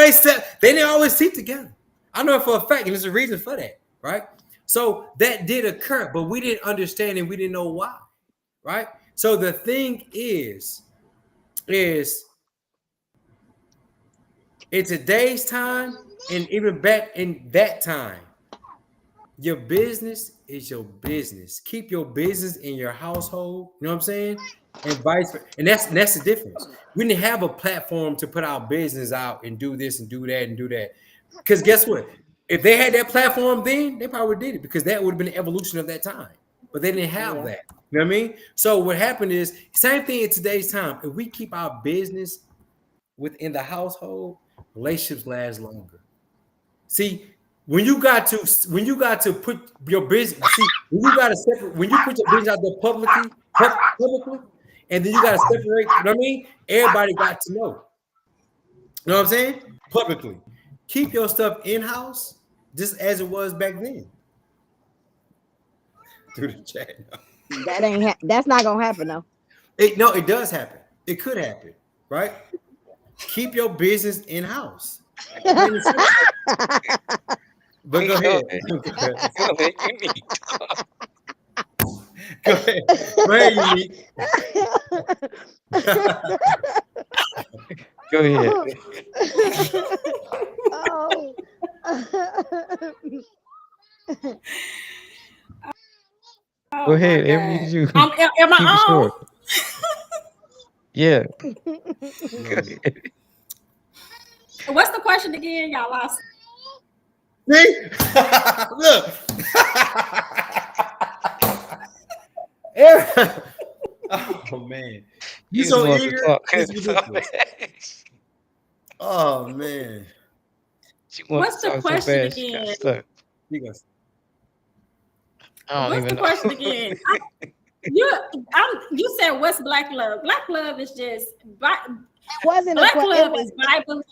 they didn't always sleep together. I know it for a fact, and there's a reason for that, right? So that did occur, but we didn't understand and we didn't know why, right? So the thing is in today's time, and even back in that time, your business is your business. Keep your business in your household. You know what I'm saying? and vice versa. And that's the difference. We didn't have a platform to put our business out and do this and do that and do that. Because guess what? If they had that platform then, they probably did it because that would have been the evolution of that time. But they didn't have that. You know what I mean? So what happened is same thing in today's time. If we keep our business within the household, relationships last longer. See, when you got to put your business, see, when you got to separate, when you put your business out there publicly, and then you got to separate. You know what I mean? Everybody got to know. You know what I'm saying? Publicly, keep your stuff in house, just as it was back then. Through the chat. That's not gonna happen though. No, it does happen. It could happen, right? Keep your business in house. But go ahead. Go ahead. Go ahead, Unique. Go ahead. Oh. Go ahead. Every you. Am I on? Yeah. What's the question again? Y'all lost. See? Look. Oh man. You so eager. Oh man. What's the question again? What's the question again? You said what's black love? Black love is just black love is Bible.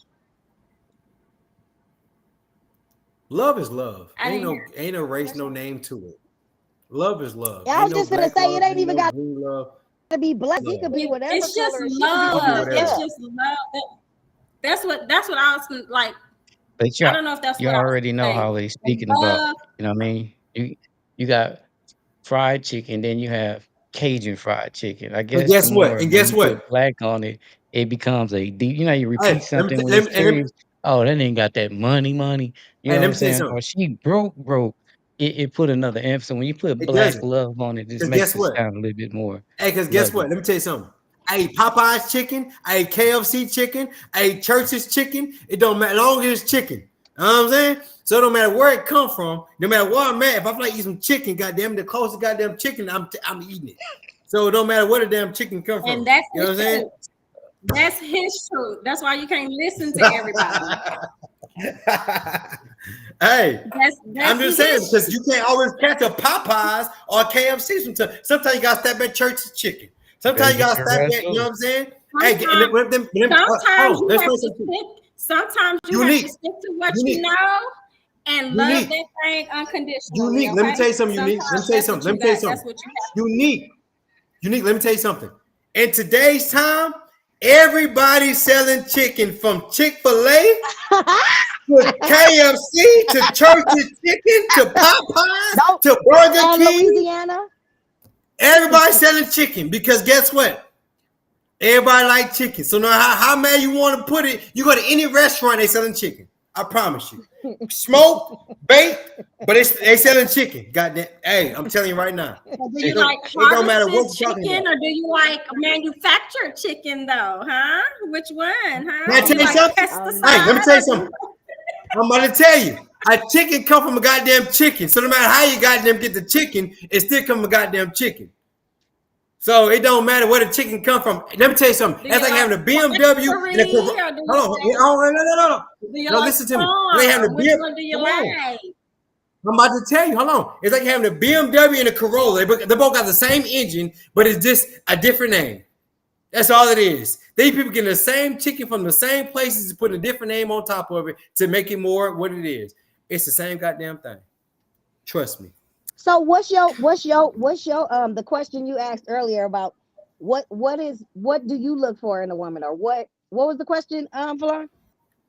Love is love. Ain't no race, no name to it. Love is love. I was just gonna say it ain't even got to be black. It could be whatever. It's just love. It's just love. That's what I was like. But I don't know if that's you what already know how they speaking about. You know what I mean? You got fried chicken, then you have Cajun fried chicken. I guess. And guess what? And guess what? Black on it, it becomes a deep. You know, you repeat something when it's serious. Oh, that ain't got that money. You know what I'm saying? Or she broke. It put another emphasis. When you put black love on it, just makes it sound a little bit more. Hey, because guess what? Let me tell you something. I ate Popeye's chicken. I ate KFC chicken. I ate Church's chicken. It don't matter. As long as it's chicken. You know what I'm saying? So it don't matter where it come from. No matter where I'm at. If I feel like eat some chicken, goddamn, the closest goddamn chicken, I'm eating it. So it don't matter where the damn chicken come from. And that's you know what I'm saying? That's his truth. That's why you can't listen to everybody. Hey, I'm just saying because you can't always catch a Popeyes or a KFC. Sometimes you got to step at Church's chicken. Sometimes you got to step at, you know what I'm saying? Sometimes you have to stick to what you know and love that thing unconditionally. Unique. Let me tell you something. Unique. Let me tell you something. Unique. Let me tell you something. In today's time, everybody's selling chicken from Chick-fil-A to KFC to Church's Chicken to Popeyes to Burger King. Louisiana. Everybody's selling chicken because guess what? Everybody like chicken. So now how mad you want to put it, you go to any restaurant, they selling chicken. I promise you. Smoke, bake, but they selling chicken. Goddamn. Hey, I'm telling you right now. Do you like don't matter what chicken or do you like manufactured chicken though? Huh? Which one? Huh? Can I tell you something? Hey, let me tell you something. I'm about to tell you. A chicken come from a goddamn chicken. So no matter how you goddamn get the chicken, it still come from a goddamn chicken. So it don't matter where the chicken come from. Let me tell you something. That's like having a BMW and a Corolla. No, listen to me. They having a BMW. I'm about to tell you. Hold on. It's like having a BMW and a Corolla. They both got the same engine, but it's just a different name. That's all it is. These people getting the same chicken from the same places, putting a different name on top of it to make it more what it is. It's the same goddamn thing. Trust me. So what's your the question you asked earlier about what do you look for in a woman, or what was the question, Falon?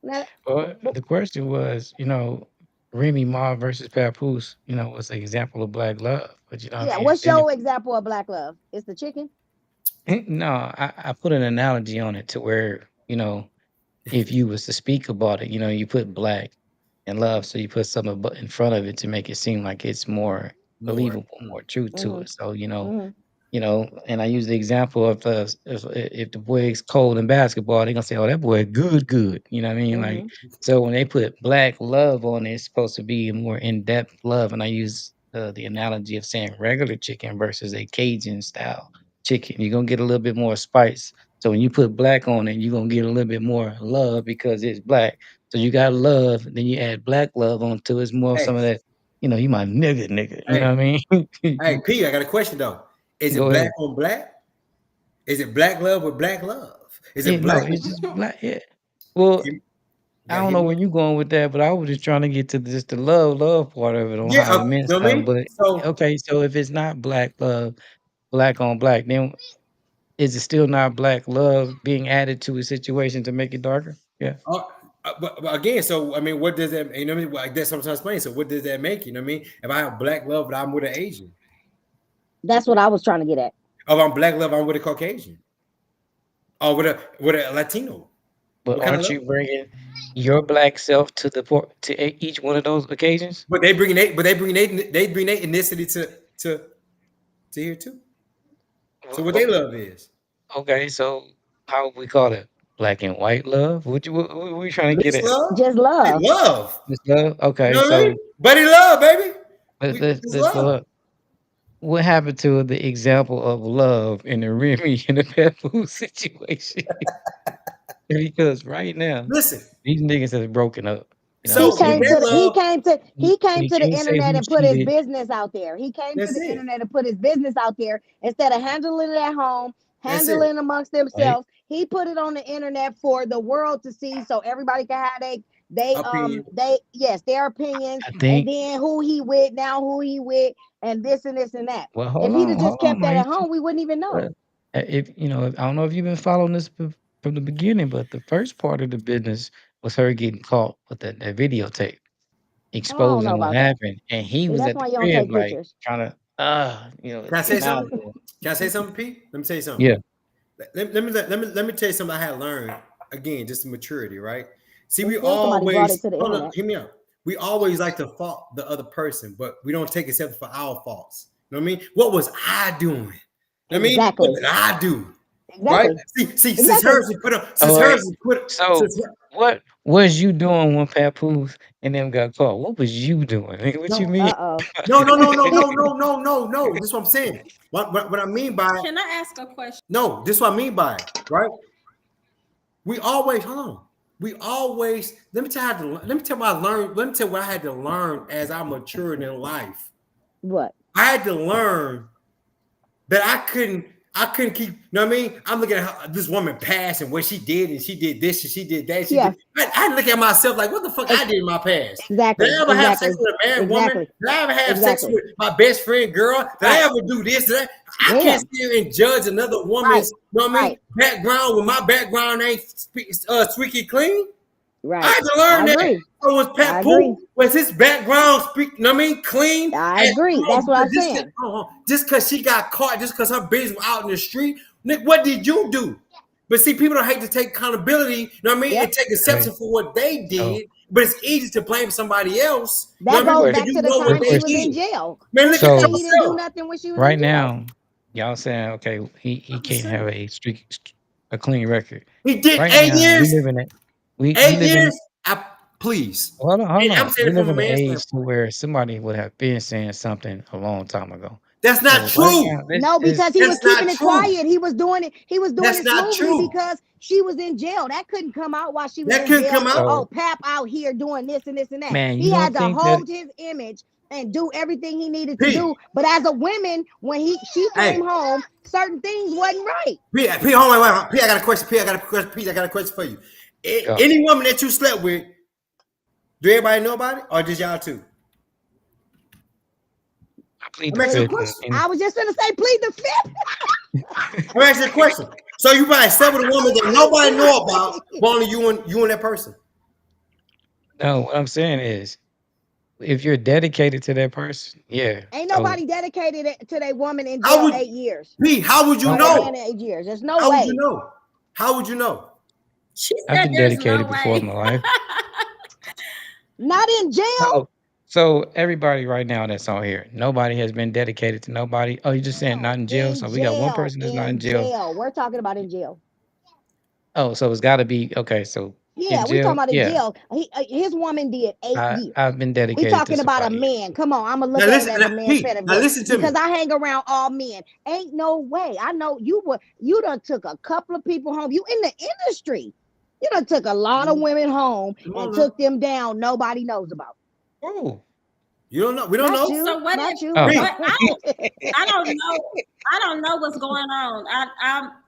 Well, the question was, Remy Ma versus Papoose, was an example of black love. But what's your example of black love? It's the chicken? No, I put an analogy on it to where, if you was to speak about it, you put black and love, so you put something in front of it to make it seem like it's more believable, more truth to it. So, you know, and I use the example of if the boy is cold in basketball, they're gonna say, "Oh, that boy good, good." You know what I mean? Like, so when they put black love on it, it's supposed to be a more in-depth love. And I use the analogy of saying regular chicken versus a Cajun style chicken. You're gonna get a little bit more spice. So when you put black on it, you're gonna get a little bit more love because it's black. So you got love, then you add black love onto it. It's more of Hey, some of that, you my nigga. You know hey, what I hey, mean? P, I got a question though. Is it Go black ahead. on black? Is it black love with black love? Is Yeah, it no, black? it's just black. Yeah. Well, You I gotta don't hear know me. where you going with that, but I was just trying to get to just the love part of it on Yeah, how it you meant know what I something. mean? But So okay, so if it's not black love, black on black, then is it still not black love being added to a situation to make it darker? Yeah. uh, but again, so I mean, what does that? You know what I mean? Like that's what I'm trying to explain. So what does that make? You know what I mean? If I have black love, but I'm with an Asian. That's what I was trying to get at. If I'm black love, I'm with a Caucasian. Or with a Latino. But What kind of aren't love? you bringing your black self to each one of those occasions? But they bring their ethnicity to here too. So what they Okay, love is okay, so how would we call it? Black and white love? What we trying to get mixed at? love. Just Hey, love. love. This love? You Okay, know what I so mean? Buddy love, baby. It's let's go love. up. What happened to the example of love in the Remy and the pet food situation? Because right now, Listen. these niggas has broken up. You know what I'm He So with came saying? that to the he love, came to he came We to the can't say internet who and put his cheated. business out there. He came to that's the it. internet and put his business out there instead of handling it at home, That's it. handling amongst Right? themselves. He put it on the internet for the world to see so everybody can have Opinion. they yes, their opinions I and think. then who he with, now who he with, and this and that. Well, If he'd have hold just on, kept that man. at home, we wouldn't even know. But if I don't know if you've been following this from the beginning, but the first part of the business was her getting caught with that videotape, Oh, I don't know exposing what about that. happened, and he See, was that's at the way you don't crib take like pictures. trying to Can I say get out something? of there. Can I say something, Pete? Let me tell you something. Yeah. Let me tell you something I had learned. Again, just maturity, right? See, we Instead, somebody brought it always to the hold on, internet. hear me out. We always like to fault the other person, but we don't take exception for our faults. You know what I mean? What was I doing? You know what I mean? What Exactly. did I do? Right? Exactly. See, since Exactly. hers is put up, Oh since hers wait. is put So since what was you doing when Papoose and them got caught? What was you doing? Nigga, what you no, mean? Uh-oh. no. This is what I'm saying. What I mean by Can I ask a question? no, this is what I mean by it, right? We always hold on. We always let me tell you let me tell what I learned. Let me tell you what I had to learn as I matured in life. What? I had to learn that I couldn't keep, you know what I mean? I'm looking at how this woman passed and what she did, and she did this and she did that. Yeah. I look at myself like, what the fuck I did in my past? Exactly. Did I ever have sex Exactly. with a married woman? Exactly. Did I ever have sex Exactly. with my best friend girl? Did I Right. ever do this? I Damn. can't sit here and judge another woman's, you know what I mean, Right. background when my background ain't squeaky clean. I Right. had to learn I that. agree. So was I Pat agree. Pooh, was his background you know what I mean, clean? I And, agree. That's what I'm just saying. just because she got caught, just because her business was out in the street, Nick, what did you do? But see, people don't hate to take accountability, you know what I mean, Yep. and take exception for what they Oh, did. But it's easy to blame somebody else. You know That what I mean? goes Because back you to the know what time good they she was question. in did. jail. Man, Who look at said So he didn't do yourself. nothing when she was right in jail? now, y'all saying okay, he I'm just can't have saying. a clean record. He did Right 8 years. now, we live in it. We 8 live years. in. Please. Hold on, hold And I'm on. saying We it live from a in an man's age to standpoint. where somebody would have been saying something a long time ago. That's not So right true. now, this No, is because he was That's keeping not it true. quiet. He was doing it. He was doing That's it not smoothly true. because she was in jail. That couldn't come out while she was That in couldn't jail. come out. Oh, so Pap out here doing this and this and that. man. He You had don't to think that? hold his image and do everything he needed to P. do. But as a woman, when she Hey, came home, certain things wasn't right. P, hold on, wait. P, I got a question. P, I got a question. P, I got a question for you. Go. Any woman that you slept with, do everybody know about it, or just y'all two? I plead I'm the asking you a Please, fifth. question. I was just gonna say, plead the I'm asking you a question. So you probably slept with a woman that nobody know about, but only you and that person. No, what I'm saying is, if you're dedicated to that person, yeah. Ain't So nobody dedicated to that woman in How jail would 8 years P? How would you or I, that know? man in 8 years. There's no How would you way. know? How would you know? She I've said been there's dedicated no before in way. my life. Not in jail. No, So everybody right now that's on here, nobody has been dedicated to nobody. Oh, you just saying not in jail. In So we got one jail, person that's not in in jail. jail. We're talking about in jail. Oh, so it's got to be okay. So in Yeah, we talking jail, about in yeah, jail. His woman did 8 years. I've been We dedicated to talking about a somebody else. man. Come on, I'm gonna Now look at it listen, as now, a man's Pete, point of now view listen to because me. I hang around all men. Ain't no way. I know you were. You done took a couple of people home. You in the industry. You done took a lot of women home Come and on now. took them down. Nobody knows about. Oh, You don't know. We don't Not know. you. So what Not if you. oh, Pete, what I don't know. I don't know what's going on.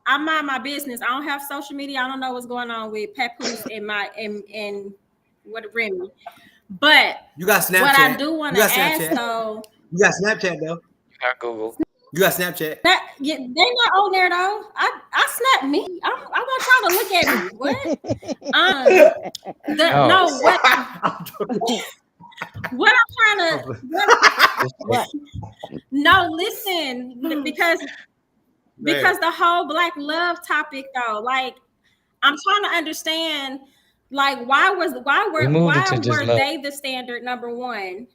I mind my business. I don't have social media. I don't know what's going on with Papoose and my and what Remy. But you got what I Snapchat. do want You to got ask Snapchat. though, You got Snapchat though. got Google. You got Snapchat. that they not on there though. I snap me. I want y'all to look at me. What? The Oh, no what I'm trying to this chick. What? no listen because the whole black love topic though, like I'm trying to understand, like We moved it why to just were love they the standard number one?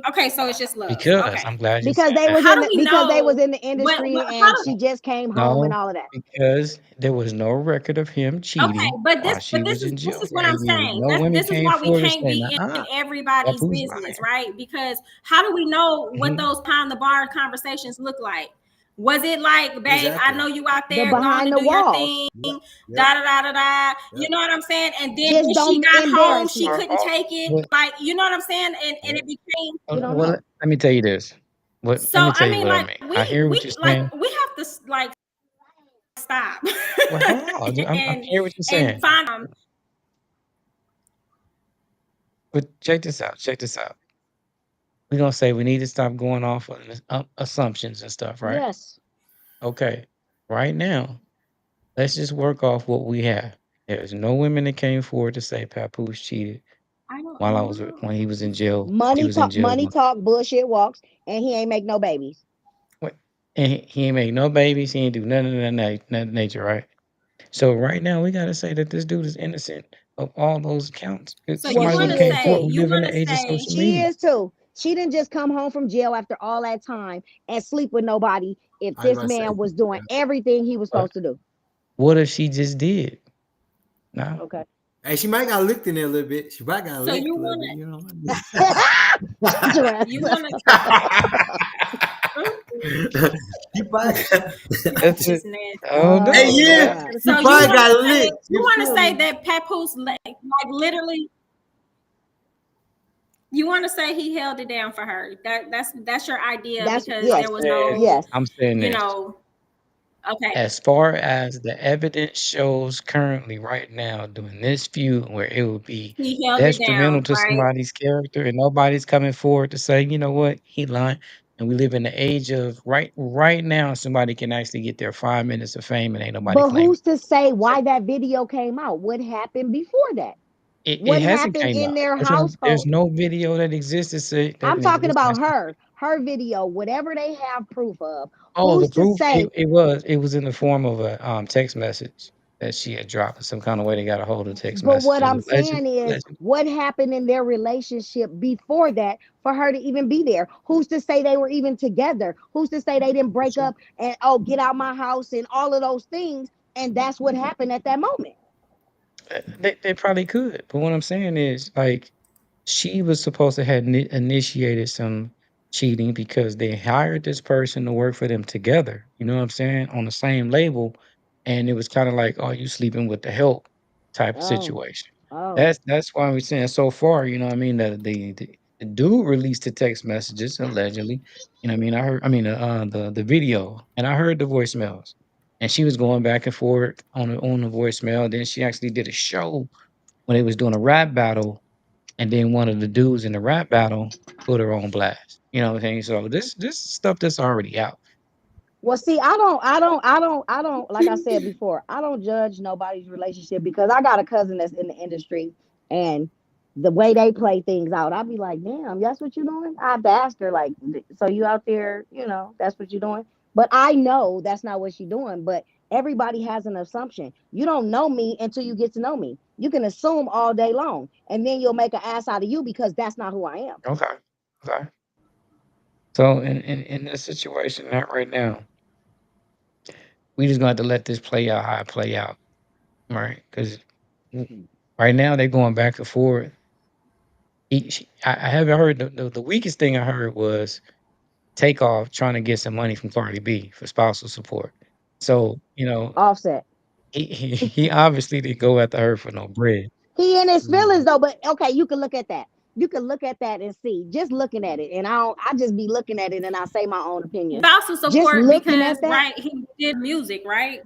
Okay, so it's just love. because Okay, I'm glad you because said they that. was how in do the we because they was know? in the industry How and do she just came home and No, all of that. because there was no record of him okay? cheating while But she was in this jail is for what I'm 8 years. saying. No women This is came why we forward and can't said, be "Nah, in everybody's Papoose business, lying." right? Because how do we know what Mhm. those behind the bar conversations look like? Was it like, babe, I Exactly. know you out The there going to behind the do your walls. thing, Yep. Yep. da da da da da. You Yep. know what I'm saying? And then Just when she don't got home, embarrass she me. couldn't take it. But Like, you know what I'm saying? And Yep. it became We don't well, know. let me tell you this. Let so. me I tell you mean, what I like mean. I hear what you're saying. we have to like stop Well, hold on. I'm and hear what you're saying. find But check this out. Check this out. We're gonna say we need to stop going off on assumptions and stuff, right? Yes. Okay. Right now, let's just work off what we have. There's no women that came forward to say Papoose cheated I don't while I was know. when he was in jail. He Money was in talk, jail. money talk, bullshit walks, and he ain't make no babies. What? And he ain't make no babies. He ain't do none of that nature, right? So right now, we gotta say that this dude is innocent of all those accounts. It's So Well, you somebody who want she to came is forward say too. who you live in want the to age of say social She media. is too. She didn't just come home from jail after all that time and sleep with nobody if I was this about to say. man was doing everything he was But supposed to do. what if she just did? No. Okay. Hey, she might got licked in there a little bit. She might got so licked you a little want bit. You know. Shut your ass you up. want to You probably. That's this it. nasty. Oh, Hey, Oh no. yeah. God. You So probably got licked. you You want to feel say me? that Papoose like literally you want to say he held it down for her. That's your idea That's because I'm yes, there was saying, no, yes. I'm saying you this. know, okay. As far as the evidence shows currently right now during this feud where it would be He held it detrimental down, to right? somebody's character and nobody's coming forward to say, you know what, he lying. And we live in the age of right now, somebody can actually get their 5 minutes of fame and ain't nobody But claiming. who's to say So why that video came out? What happened before that? it What hasn't happened came in out. their There's household? no video that exists that say that I'm nigga talking was about messing. her video, whatever they have proof of. Oh, the Who's to proof say? it was in the form of a text message that she had dropped in some kind of way. They got a hold of the text But message what and I'm saying is, alleged. what happened in their relationship before that for her to even be there? Who's to say they were even together? Who's to say they didn't break up and oh, get out my house and all of those things? And that's what happened at that moment. They probably could, but what I'm saying is, like, she was supposed to have initiated some cheating because they hired this person to work for them together. You know what I'm saying? On the same label, and it was kind of like, "Oh, you sleeping with the help" type of Oh, situation. oh. That's why we're saying so far. You know what I mean? That the dude released the text messages allegedly. You know what I mean? I heard. I mean, the video, and I heard the voicemails. And she was going back and forth on the voicemail. Then she actually did a show when they was doing a rap battle, and then one of the dudes in the rap battle put her on blast. You know what I'm saying? So this stuff that's already out. Well, see, I don't, like I said before, I don't judge nobody's relationship because I got a cousin that's in the industry and the way they play things out, I'd be like, damn, that's what you're doing. I have to ask her, so you out there, that's what you're doing. But I know that's not what she's doing. But everybody has an assumption. You don't know me until you get to know me. You can assume all day long, and then you'll make an ass out of you because that's not who I am. Okay. Okay. So in this situation right now, we just gonna have to let this play out how it play out, right? Because right now they're going back and forth. I haven't heard the weakest thing I heard was Takeoff trying to get some money from Cardi B for spousal support. So Offset. he obviously didn't go after her for no bread. He in his feelings though, but okay, you can look at that. You can look at that and see. Just looking at it, and I just be looking at it and I say my own opinion. Spousal Just support looking because at that. right, he did music, right?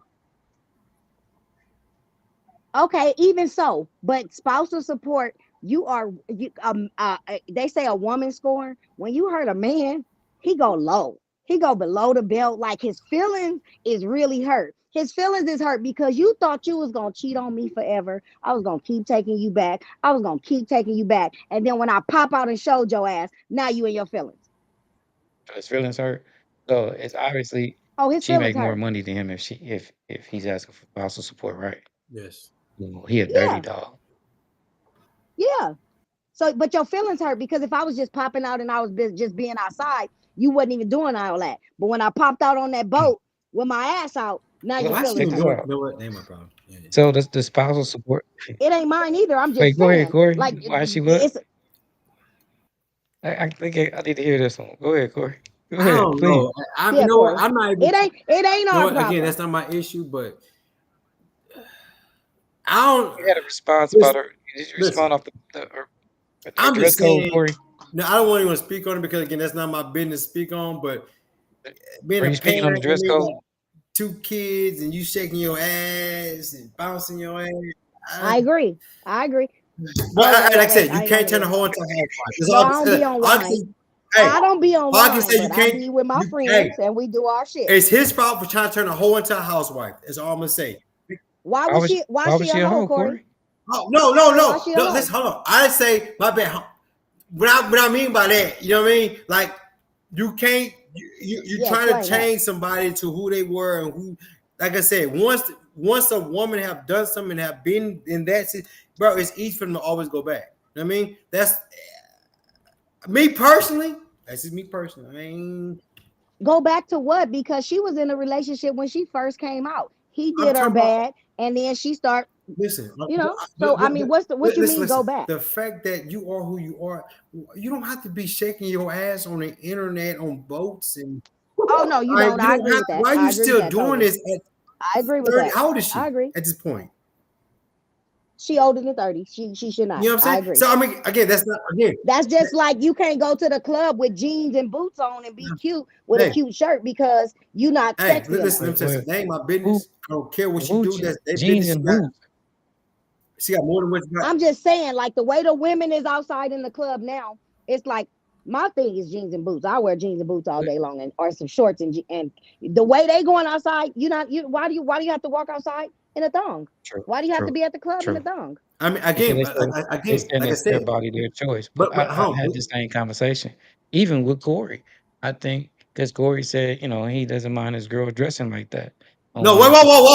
Okay, even so, but spousal support, they say a woman scorn. When you hurt a man, he go low. He go below the belt. Like his feelings is really hurt. His feelings is hurt because you thought you was gonna cheat on me forever. I was gonna keep taking you back. I was gonna keep taking you back. And then when I pop out and showed your ass, now you in your feelings. His feelings hurt. So it's obviously Oh, his she feelings make more hurt. money than him if he's asking for spousal support, right? Yes. He a dirty Yeah, dog. yeah. So, but your feelings hurt because if I was just popping out and I was just being outside, you wasn't even doing all that. But when I popped out on that boat with my ass out, now Well, your Why she feelings check even this hurt. doing? out. You know what? Ain't my problem. Yeah. So the spousal support. It ain't mine either. I'm Wait, just go ahead, saying, Corey. like Why she what? it's I think I need to hear this one. Go ahead, Corey. Go I ahead, don't please. know. You yeah, know what? Corey. I'm not even. It ain't You know our what? Again, problem. that's not my issue. But I don't. You had a response Listen, about her. Did you listen. respond off her I'm dress just code, saying. Corey? No, I don't want anyone to speak on it because again, that's not my business to speak on. But being Are a you speaking on the parent, dress code? got 2 kids, and you shaking your ass and bouncing your ass. I agree. I agree. But like I Wait. said, I you ain't can't gonna turn do the it. whole into a housewife. That's No, all I don't be on all I can say. wine. Hey, I don't be on all I can wine, say, you but I can't. be with my Hey, friends and we do our shit. it's his fault for trying to turn a hoe into a housewife. That's all I'm gonna say. Why Why was was she she a a hoe, hoe, Corey? Corey? Oh, no. Why she a hoe? Listen, hold on. I say my bad. What I mean by that, you know what I mean? Like you can't you trying to explain that. change somebody to who they were and who. Like I said, once a woman have done something and have been in that, bro, it's easy for them to always go back. You know what I mean? That's me personally. That's just me personally. I mean, Go back to what? Because she was in a relationship when she first came out. He I'm did her talking about. bad, and then she start, Listen, So I mean, what you mean go listen. back? The fact that you are who you are, you don't have to be shaking your ass on the internet on boats and Oh no, you don't. you I don't agree have with to. that. Why are I you agree with still that doing totally. this at I agree with 30? that. How old is I she agree. at this point? She older than 30. She should not. You know what I'm I saying? agree. So I mean, again, that's not again. That's just like you can't go to the club with jeans and boots on and be cute with a Hey, cute shirt because you're not sexy enough. listen. Let me tell you something. That ain't my business. I don't care what she do. That's their Jeans business. and boots. She got more than what you got. I'm just saying, like the way the women is outside in the club now, it's like my thing is jeans and boots. I wear jeans and boots all day long, and or some shorts and the way they going outside. Why do you have to walk outside in a thong? True. Why do you have to True. be at the club in a True. thong? I mean, Because they again, saying like I it's their said, body, their choice. But but I home. had the same conversation, even with Corey. I think because Corey said, he doesn't mind his girl dressing like that. No, wait, wait, hold And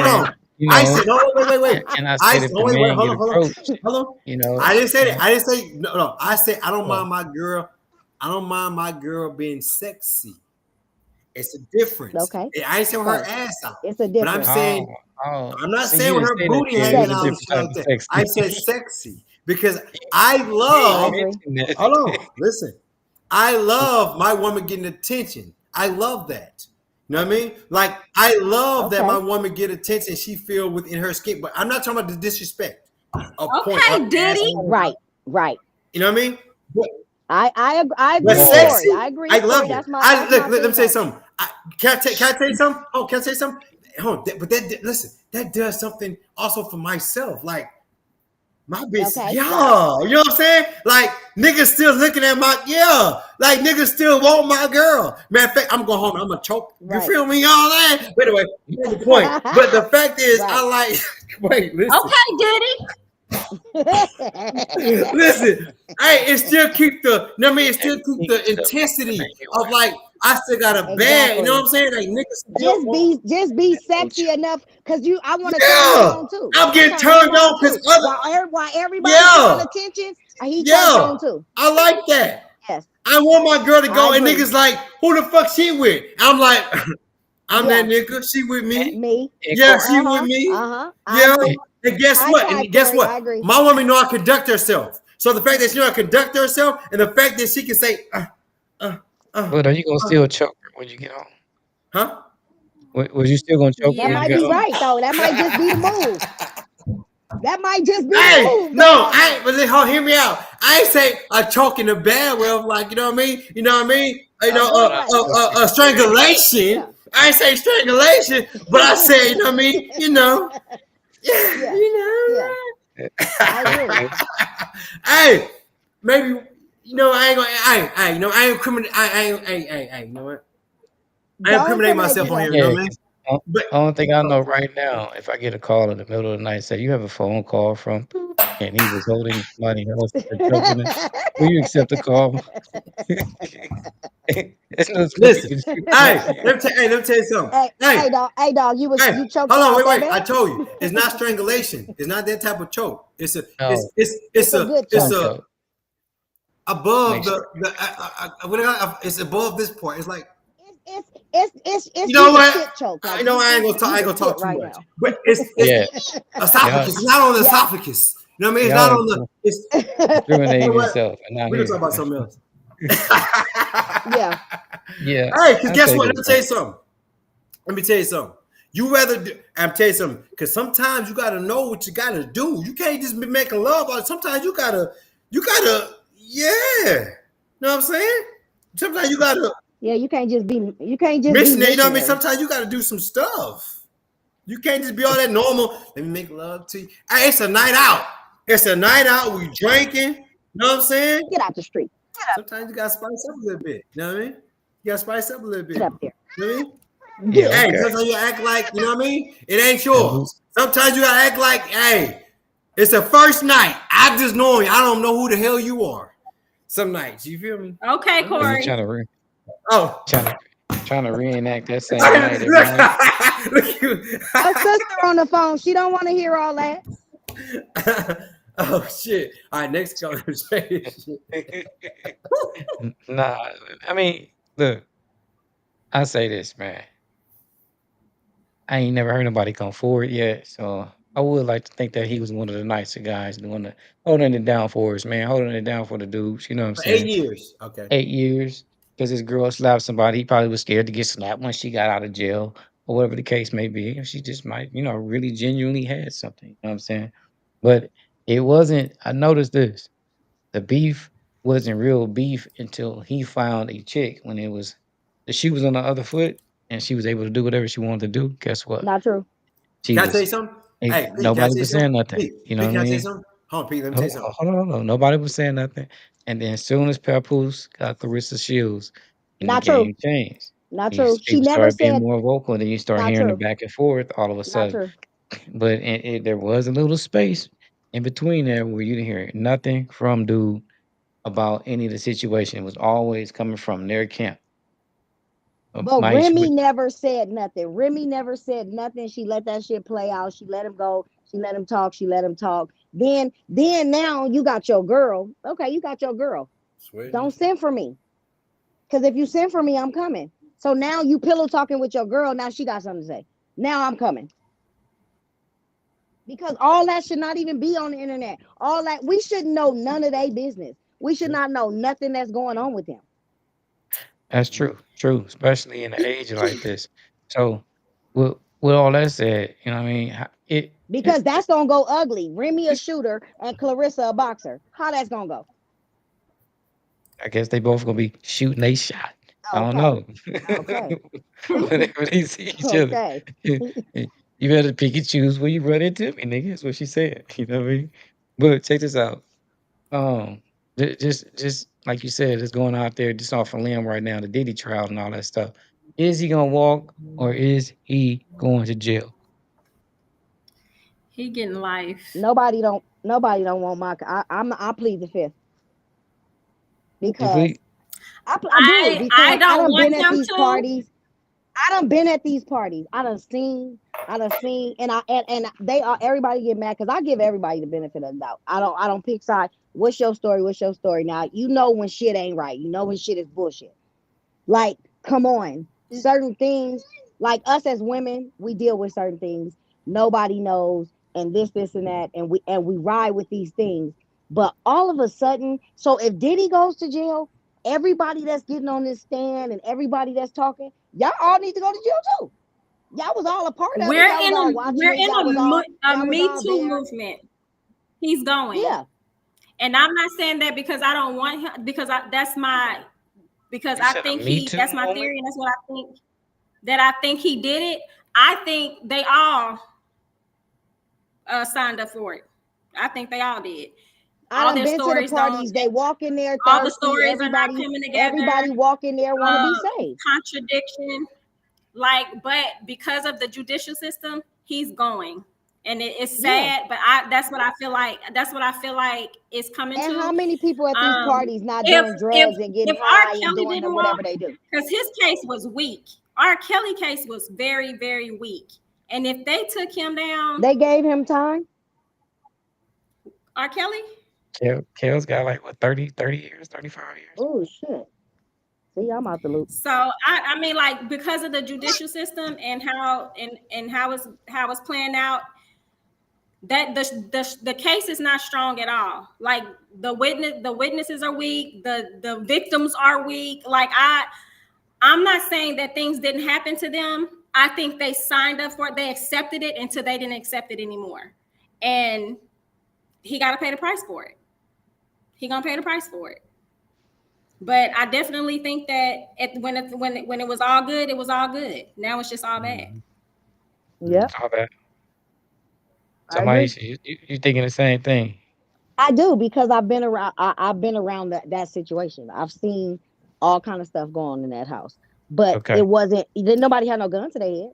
on. I said, no, wait. and I I said said, if no, the wait, man hold get on, approached, I didn't say that. I didn't say no. I said I don't oh, mind my girl. I don't mind my girl being sexy. It's a difference. Okay, I ain't saying her okay, ass out, it's a but I'm difference. saying I'm not see, you saying with didn't her say that booty yet. It hanging was a out and Sexy. different shit type like of that. I sexy. said sexy because I I love. agree. mentioned that. Hold on, listen. I love my woman getting attention. I love that. You know what I mean? Like I love that my Okay, woman get attention. She feel within her skin, but I'm not talking about the disrespect of point or Okay, Diddy. asshole. right. You know what I mean? But, I but agree, Whoa. Corey. sexy, I agree, I Corey. love it. That's my Let me thing tell you also. something. Can I tell you something? Oh, can I tell you something? Hold on, but listen, that does something also for myself. Like my bitch, Okay, yeah, you know what I'm saying? Like niggas still looking at like niggas still want my girl. Matter of fact, I'm going home. I'm gonna choke. You right. feel me? All that. But anyway, that's the point. But the fact is, I Right. like. Wait, listen. Okay, Diddy. Listen, hey, it still keep the. You know what I mean? It still keep the intensity of like I still got a bag. You know what I'm saying? Like niggas still just be sexy enough, cause I want to turn him yeah. on too. I'm getting turned on because While everybody's yeah, paying attention, he turned yeah. on too. I like that. Yes, I want my girl to I go and agree. niggas like, who the fuck she with? I'm like, I'm Yeah, that nigga. She with me. me. Yeah, Corey, she with me. I Yeah. agree. And guess High what? five, And guess Corey. I what? agree. My woman know how to conduct herself. So the fact that she know how to conduct herself and the fact that she can say, but are you gonna still choke her when you get home? huh? Was you still gonna choke her That when you might get be home? right though. That might just be the move. That might just be the Hey, move. no, I ain't, but hear me out. I ain't say a choke in a bad way of like, you know what I mean? You know what I mean? You know, Right. strangulation. Yeah. I ain't say strangulation, but I say, you know what I mean? Yeah, Yeah. you know. Yeah. I agree. Hey, maybe I ain't gonna. I you know, I ain't criminal. I you know what? I Don't incriminate incriminate myself on here. yourself. You know Yeah, what I mean? 'cause But only thing I know right now, if I get a call in the middle of the night, say you have a phone call from, boop, and he was holding somebody else and choking it, will you accept the call? It's no listen, speaking truth hey, right here. let me tell you something. Hey, dog, Hey, you choked hold her on, out that wait. I bad? told you, it's not strangulation. It's not that type of choke. It's a, No, It's a good it's tongue choke. a choke above makes you. it's above this part. It's like It's you know you a what? spit choke. I Like know I you ain't can gonna spit talk too right much, now. but it's Yeah, y'all, esophagus. It's not on the Yeah. esophagus. You know what I mean? It's not y'all on the. It's you know incriminating what? yourself, and not We're gonna talk here. about something else. Yeah. Yeah, Hey, because I guess say what? this, Let me tell man. you something. Let me tell you something. You rather do, I'm tell you something, because sometimes you gotta know what you gotta do. You can't just be making love. Sometimes you gotta, yeah. You know what I'm saying? Sometimes you gotta Yeah, you can't just be mission it. You know what I mean? missionary. Sometimes you gotta do some stuff. You can't just be all that normal. Let me make love to you. Hey, it's a night out. It's a night out. We drinking. You know what I'm saying? Get out the street. Sometimes you gotta spice up a little bit. You know what I mean? You gotta spice up a little Get bit. up there. You know what I mean? Get Yeah, up. Hey, okay. sometimes you act like, you know what I mean? It ain't And we, yours. Sometimes you gotta act like, hey, it's the first night. I just know you. I don't know who the hell you are. Some nights, you feel me? Okay, and we Corey. Oh. trying to reenact that same night every night. Look at you. Her sister on the phone. She don't want to hear all that. Oh shit. All right, next conversation. Nah, I mean, look, I say this, man. I ain't never heard nobody come forward yet, so I would like to think that he was one of the nicer guys, holding it down for us, man, holding it down for the dudes. You know what I'm For 8 saying? years. Okay. 8 years, because his girl slapped somebody. He probably was scared to get slapped when she got out of jail, or whatever the case may be. Or she just might, really genuinely had something. You know what I'm saying? But it wasn't. I noticed this. The beef wasn't real beef until he found a chick when the shoe was on the other foot and she was able to do whatever she wanted to do. Guess what? Not true. She Can I tell was you something? Hey, Pete, can I nobody tell you was saying something? nothing. Pete, You know Pete, what can I I tell you mean? something? Hold on, Pete, let me tell you Hold, something. hold on, hold on. Nobody was saying nothing. And then as soon as Papoose got Clarissa Shields and the Not true. game changed, Not true. She people never started being said more vocal, and then you start not hearing the true. back and forth all of a Not sudden. true. But there was a little space in between there where you didn't hear nothing from dude about any of the situation. It was always coming from their camp. But Mice Remy would never said nothing. Remy never said nothing. She let that shit play out. She let him go. She let him talk. She let him talk. Then now you got your girl. Okay, you got your girl. Sweet. Don't send for me. Because if you send for me, I'm coming. So now you pillow talking with your girl. Now she got something to say. Now I'm coming. Because all that should not even be on the internet. All that we shouldn't know none of their business. We should not know nothing that's going on with them. That's true, especially in an age like this. So, with all that said, you know what I mean? Because that's gonna go ugly. Remy a shooter and Clarissa a boxer. How that's gonna go? I guess they both gonna be shooting they shot. I don't Okay. know. Okay. Whenever they see each other, Okay. you you better pick and choose where you run into me, nigga. That's what she said. You know what I mean? But check this out. Um, just like you said, it's going out there just off a limb right now, the Diddy trial and all that stuff. Is he gonna walk or is he going to jail? He getting life. Nobody don't want my I plead the fifth You because plead? I do I because I don't done want been at him these to. parties. I done been at these parties. I done seen, and they are everybody get mad because I give everybody the benefit of the doubt. I don't pick sides. What's your story? What's your story? Now you know when shit ain't right. You know when shit is bullshit. Like, come on. Certain things, like us as women, we deal with certain things. Nobody knows, and this, and that, and we ride with these things. But all of a sudden, so if Diddy goes to jail, everybody that's getting on this stand and everybody that's talking, y'all all need to go to jail too. Y'all was all a part of it. Y'all was all watching We're it. in a Y'all was Me all Too there. movement. He's going, Yeah. and I'm not saying that because I don't want him. Because You I said a think Me Too that's my moment? theory, and that's what I think. That I think he did it. I think they all signed up for it. I think they all did. I All done their been to the stories don't. parties. They walk in there All the thirsty. stories are not coming together. Everybody walk in there want to be saved. Contradiction, but because of the judicial system, he's going, and it's Yeah. sad. But that's what I feel like. That's what I feel like it's coming And to. how many people at these parties not If doing if drugs and getting if R. high and Kelly doing the didn't walk, whatever they do? because his case was weak. R. Kelly case was very, very weak. And if they took him down, They gave him time. R. Kelly. Kale's got like what 30 years, 35 years. Oh shit. See, I'm out the loop. So I mean, like, because of the judicial system and how it's playing out, that the case is not strong at all. Like the witnesses are weak, the victims are weak. Like I'm not saying that things didn't happen to them. I think they signed up for it, they accepted it until they didn't accept it anymore. And he got to pay the price for it. He gonna pay the price for it. But I definitely think that when it was all good, it was all good. Now it's just all bad. Yeah, All that. I Somebody, agree. you thinking the same thing? I do because I've been around. I've been around that situation. I've seen all kind of stuff going on in that house. But Okay. it wasn't. Didn't nobody have no gun to their head?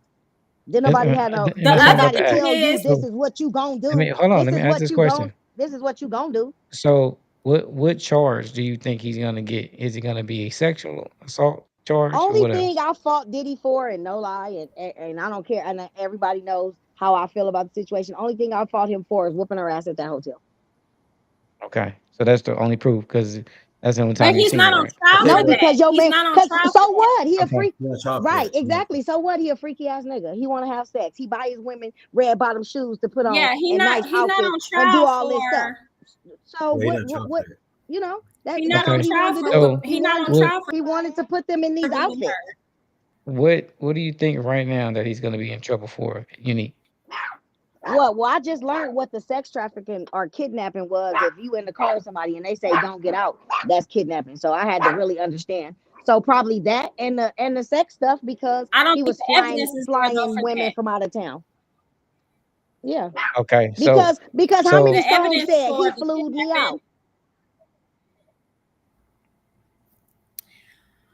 Didn't nobody have no? The And that's Didn't what I'm other about nobody to thing ask. tell you is, this So is what you gonna let me do? hold on. This Let me is ask what this you gon' question. This is what you gonna do. So what charge do you think he's gonna get? Is it gonna be a sexual assault charge or Only what thing else? I fought Diddy for, and no lie, and I don't care, and everybody knows how I feel about the situation. Only thing I fought him for is whooping her ass at that hotel. Okay. So that's the only proof because that's the only but time you've he's seen not it, on right? trial That's it. No, for Right? that. because your He's man, not on cause trial for so that. what? He a Okay. freak, Yeah, chop for right? that. Yeah. Exactly. So what? He a freaky ass nigga. He want to have sex. He buy his women red bottom shoes to put on Yeah, and nice he's not outfits on and do trial all this stuff. for. So Yeah, he what? not chop for What? that. You know that He's not that's on what Okay. he trial wanted to for. do. So He He's not wanted on to. what trial for He wanted to put them in these leaving outfits. her. what do you think right now that he's gonna be in trouble for? Unique. Well, I just learned what the sex trafficking or kidnapping was. If you in the car with somebody and they say don't get out, that's kidnapping. So I had to really understand. So probably that and the sex stuff because I don't he think was the evidence is there though flying for women that. from out of town. Yeah, Okay. because how The many So songs evidence said for he the flew me kidnapping. out?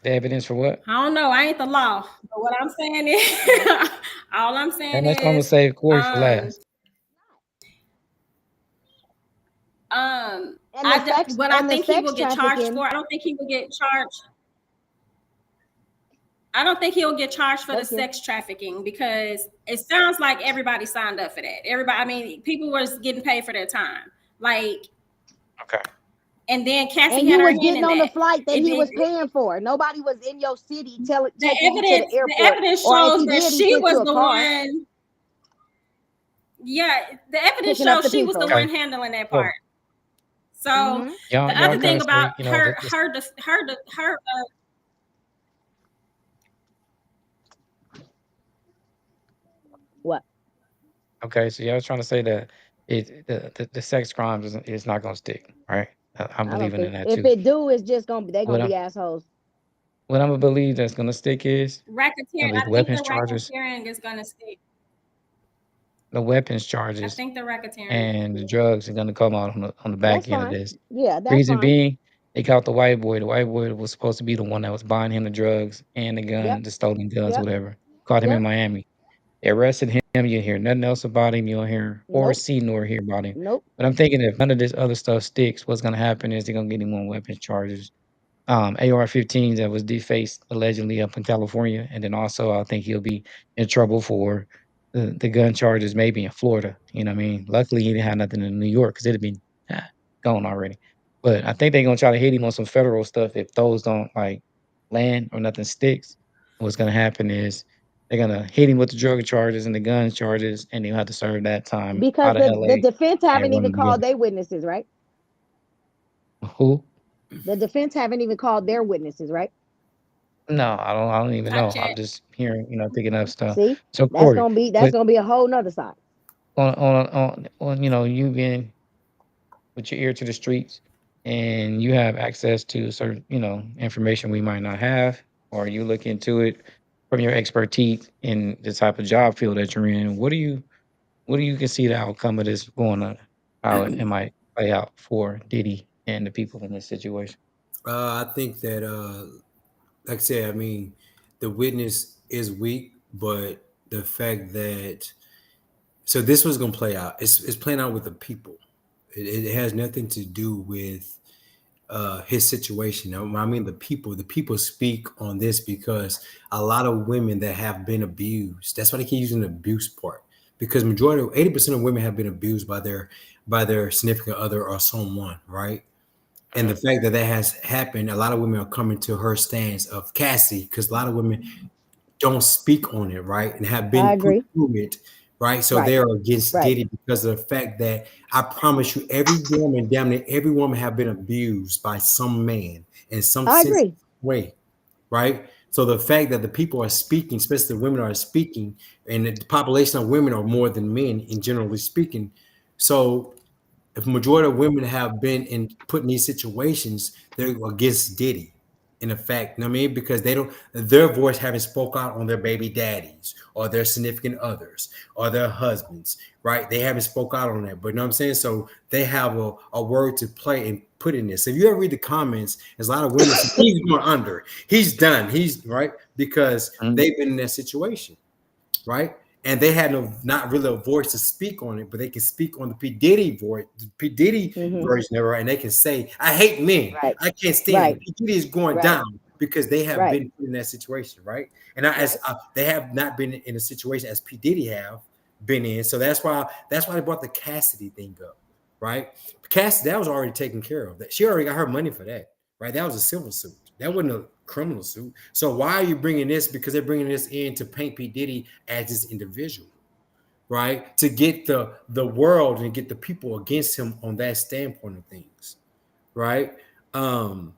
the evidence for what? I don't know. I ain't the law, but what I'm saying is, all I'm saying And that's I'm gonna is, save Corey for um, last. And the what I think he will sex get charged trafficking. for. I don't think he will get charged. I don't think he'll get charged for the Thank you. sex trafficking because it sounds like everybody signed up for that. Everybody, I mean, people were getting paid for their time. Like, Okay. and then Cassie And had you her was hand getting in on the that. flight that It he did. was paying for. Nobody was in your city The taking you to the airport. evidence Or if shows he that did, he she sent was you a the car one. Yeah, the evidence picking up shows the she was the people. one Okay. handling that So part. So Hmm. the y'all other kind thing of about say, her, this What? okay, so y'all trying to say that the sex crimes is not gonna stick, right? I'm I don't believing in think that if too. it do, it's just they're What gonna I be assholes. what I'm gonna believe that's gonna stick is gonna racketeering, be I think the racketeering is going to stick. the weapons I charges, think the racketeering. and the drugs are gonna come out on the That's back end of fine. this. Yeah, that's Reason fine. being, they caught the white boy. The white boy was supposed to be the one that was buying him the drugs and the Yep. gun, the stolen guns, Yep. whatever. Caught him in Yep. Miami. They arrested him. You didn't hear nothing else about him. You don't hear or Nope. see nor hear about him. Nope. But I'm thinking if none of this other stuff sticks, what's gonna happen is they're gonna get him on weapons charges. AR-15s that was defaced allegedly up in California, and then also I think he'll be in trouble for the gun charges maybe in Florida. You know what I mean? Luckily, he didn't have nothing in New York because it'd have been gone already. But I think they're gonna try to hit him on some federal stuff if those don't like land or nothing sticks. What's gonna happen is they're gonna hit him with the drug charges and the gun charges, and he'll have to serve that time Because out of the LA defense and haven't run even together. called their witnesses, right? Who? The defense haven't even called their witnesses, right? No, I don't even know. Not I'm yet. just hearing, picking up stuff. See, So that's Corey, gonna be but a whole nother side. on you being with your ear to the streets and you have access to certain, information we might not have, or you look into it from your expertise in the type of job field that you're in, what do you can see the outcome of this going on, how it might play out for Diddy and the people in this situation? I think that, like I said, I mean, the witness is weak, but the fact that so this was going to play out. It's playing out with the people. It has nothing to do with his situation. I mean, the people. The people speak on this because a lot of women that have been abused. That's why they keep using the abuse part because majority, 80% of women have been abused by their significant other or someone, right? And the Mhm. fact that that has happened, a lot of women are coming to her stance of Cassie because a lot of women don't speak on it, right? And have I been put agree. through it, right? So Right, they're against right. Diddy because of the fact that I promise you, every woman, damn near every woman have been abused by some man in some I sense agree. way, right? So the fact that the people are speaking, especially the women are speaking, and the population of women are more than men in generally speaking. So if majority of women have been in put in these situations, they're against Diddy. In effect, you know what I mean? Because they don't their voice haven't spoke out on their baby daddies or their significant others or their husbands, right? They haven't spoke out on that. But you know what I'm saying? So they have a word to play and put in this. If you ever read the comments, there's a lot of women say he's going under, he's done, he's right, because Mhm. they've been in that situation, right? And they had not really a voice to speak on it, but they can speak on the P Diddy voice, the P Diddy Hmm. version of it, and they can say, "I hate men, Right, I can't stand it." right, P Diddy is going right, down because they have right, been put in that situation, right? And as right. they have not been in a situation as P Diddy have been in, so that's why they brought the Cassidy thing up, right? Cassidy, that was already taken care of. That she already got her money for that, right? That was a civil suit. That wasn't a criminal suit. So why are you bringing this? Because they're bringing this in to paint P Diddy as this individual, right? To get the world and get the people against him on that standpoint of things, right? Um,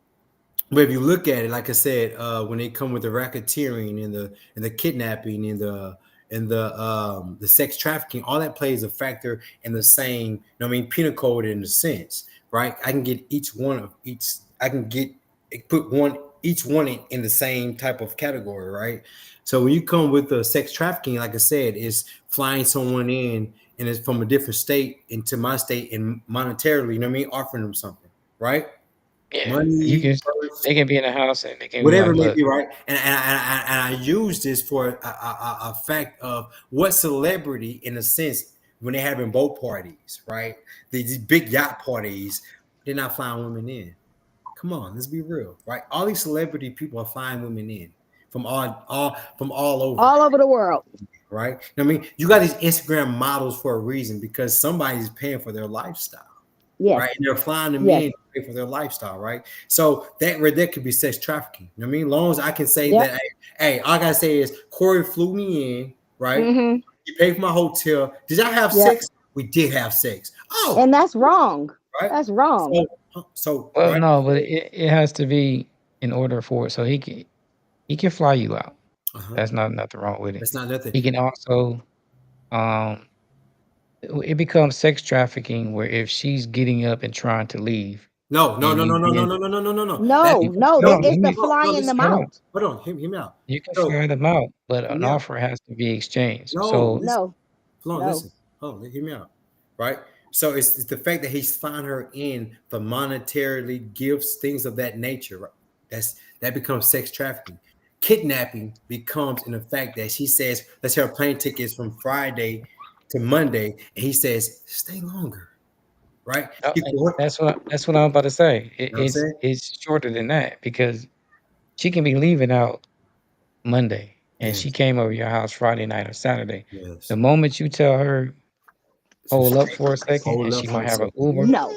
but if you look at it, like I said, when they come with the racketeering and the kidnapping and the sex trafficking, all that plays a factor in the same, you know what I mean, penal code in a sense, right? I can get each one of each, I can get put one each one in the same type of category, right? So when you come with the sex trafficking, like I said, is flying someone in and it's from a different state into my state and monetarily, you know what I mean, offering them something, right? Yeah, you Money, can. purse, They can be in the house and they can be whatever like, it may "Look, be, right? And I use this for a fact of what celebrity, in a sense, when they're having boat parties, right? These big yacht parties, they're not flying women in. Come on, let's be real, right? All these celebrity people are flying women in from all over, All over the world. right? I mean, you got these Instagram models for a reason because somebody's paying for their lifestyle, Yes, right? And they're flying them yes, in to pay for their lifestyle, right? So that could be sex trafficking. You know what I mean? As long as I can say yep. that, hey, all I gotta say is Corey flew me in, right? Hmm. He paid for my hotel. Did I have Yep. sex? We did have sex. Oh, And that's wrong. right. That's wrong. So well, right. no, but it has to be in order for it. So he can fly you out. Uh-huh. That's not nothing wrong with it. That's not nothing. He can also um it becomes sex trafficking where if she's getting up and trying to leave No, no, and no, you no, no, no, then no, no, no, no, no, no. That's No, you can no, hold that on, it's let the me no. flying Listen, them hold on. out. hold on. Hear me out. You can So fly them out, but hear an me out. offer has to be exchanged. No, So listen. No, Hold on, no. listen. Hold on, hear me out. Right? So it's the fact that he's flying her in for monetarily gifts, things of that nature. Right? That becomes sex trafficking. Kidnapping becomes in the fact that she says, let's say her plane tickets from Friday to Monday, and he says, stay longer. right? No, He and could, that's what I'm about to say. you know what I'm saying? It's shorter than that because she can be leaving out Monday and she Yes, came over your house Friday night or Saturday. The yes. moment you tell her So hold up for a second hold and up she for might a have an second. Uber, No.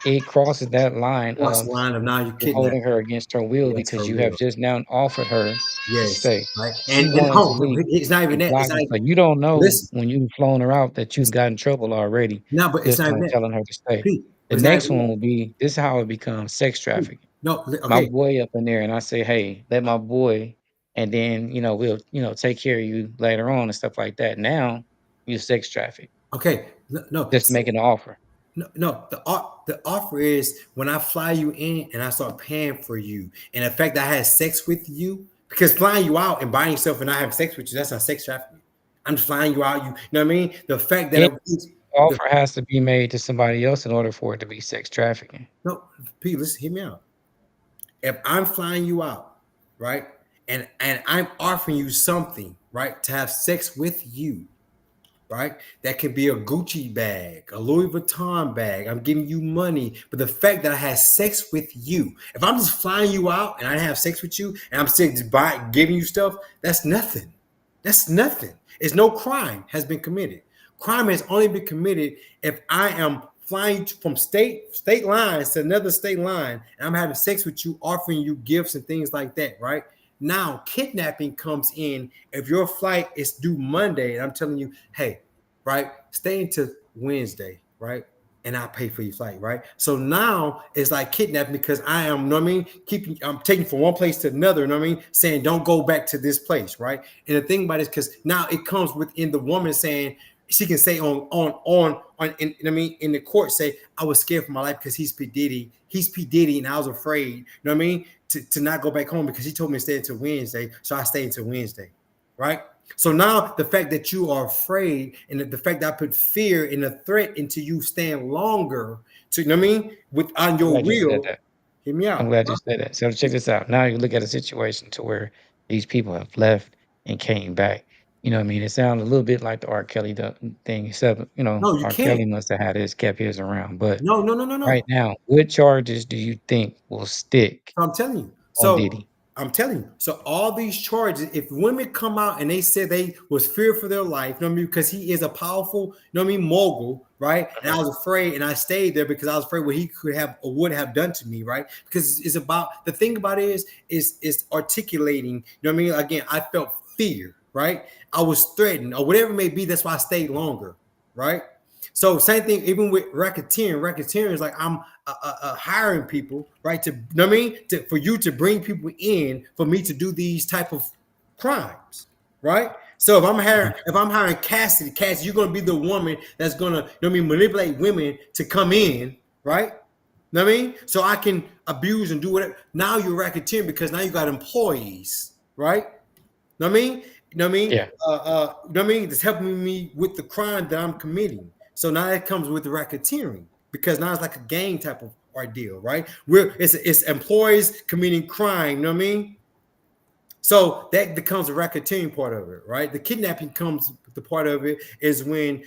it crosses that line Cross the of line of now you you're kidnapped. holding her against her will Yes, because for you have real. just now offered her to Yes, stay. right. She And wanted to hold leave. on, it's not even You that. It's blocked not it. even, So you don't know listen. when you've flown her out that you've got in trouble already No, but it's just not even on that. telling her to stay. Pete, The it's not next even one that. will be this is how it becomes sex Pete. trafficking. No, My okay, boy up in there and I say, hey, let my boy and then we'll take care of you later on and stuff like that. Now you sex traffic. okay. No, no. Just making an offer. No, no, the offer is when I fly you in and I start paying for you, and the fact that I had sex with you, because flying you out and buying yourself and I have sex with you, that's not sex trafficking. I'm just flying you out. You know what I mean? The fact that It the offer has to be made to somebody else in order for it to be sex trafficking. no, Pete, listen, hear me out. If I'm flying you out, right, and I'm offering you something, right, to have sex with you, right? That could be a Gucci bag, a Louis Vuitton bag. I'm giving you money. But the fact that I had sex with you, if I'm just flying you out and I have sex with you and I'm still just giving you stuff, that's nothing. That's nothing. It's no crime has been committed. Crime has only been committed if I am flying from state lines to another state line and I'm having sex with you, offering you gifts and things like that, right? Now, kidnapping comes in if your flight is due Monday and I'm telling you, hey, right, stay until Wednesday, right? And I pay for your flight, right? So now it's like kidnapping because I am, you know what I mean, I'm taking from one place to another, you know what I mean, saying don't go back to this place, right? And the thing about it is because now it comes within the woman saying she can say I mean, in the court say I was scared for my life because he's P Diddy, and I was afraid, you know what I mean, to not go back home because he told me to stay until Wednesday, so I stayed until Wednesday, right? So now the fact that you are afraid and the fact that I put fear and a threat into you staying longer, to, you know what I mean, with on I'm your glad you said will, that. hear me I'm out. glad you said that. So check this out. Now you look at a situation to where these people have left and came back. You know what I mean? It sounds a little bit like the R. Kelly thing, except, No, you R. can't. Kelly must have had his kept his around. But No, no, no, no, right no. now, what charges do you think will stick So I'm telling you. on So Diddy? I'm telling you. So all these charges, if women come out and they said they was feared for their life, you know what I mean? Because he is a powerful, you know what I mean, mogul, right? And I Mhm. was afraid and I stayed there because I was afraid what he could have or would have done to me, right? Because it's about the thing about it is articulating, you know what I mean? Again, I felt fear, right? I was threatened or whatever it may be. That's why I stayed longer, right? So same thing, even with racketeering. Racketeering is like I'm hiring people, right? To, you know what I mean, for you to bring people in for me to do these type of crimes, right? So if I'm hiring Cassidy, you're gonna be the woman that's gonna, you know what I mean, manipulate women to come in, right? You know what I mean? So I can abuse and do whatever. Now you're racketeering because now you got employees, right? Know what I mean? You know what I mean? Yeah. You know what I mean? It's helping me with the crime that I'm committing. So now that comes with the racketeering because now it's like a gang type of ordeal, right? Where it's employees committing crime. You know what I mean? So that becomes the racketeering part of it, right? The kidnapping comes. The part of it is when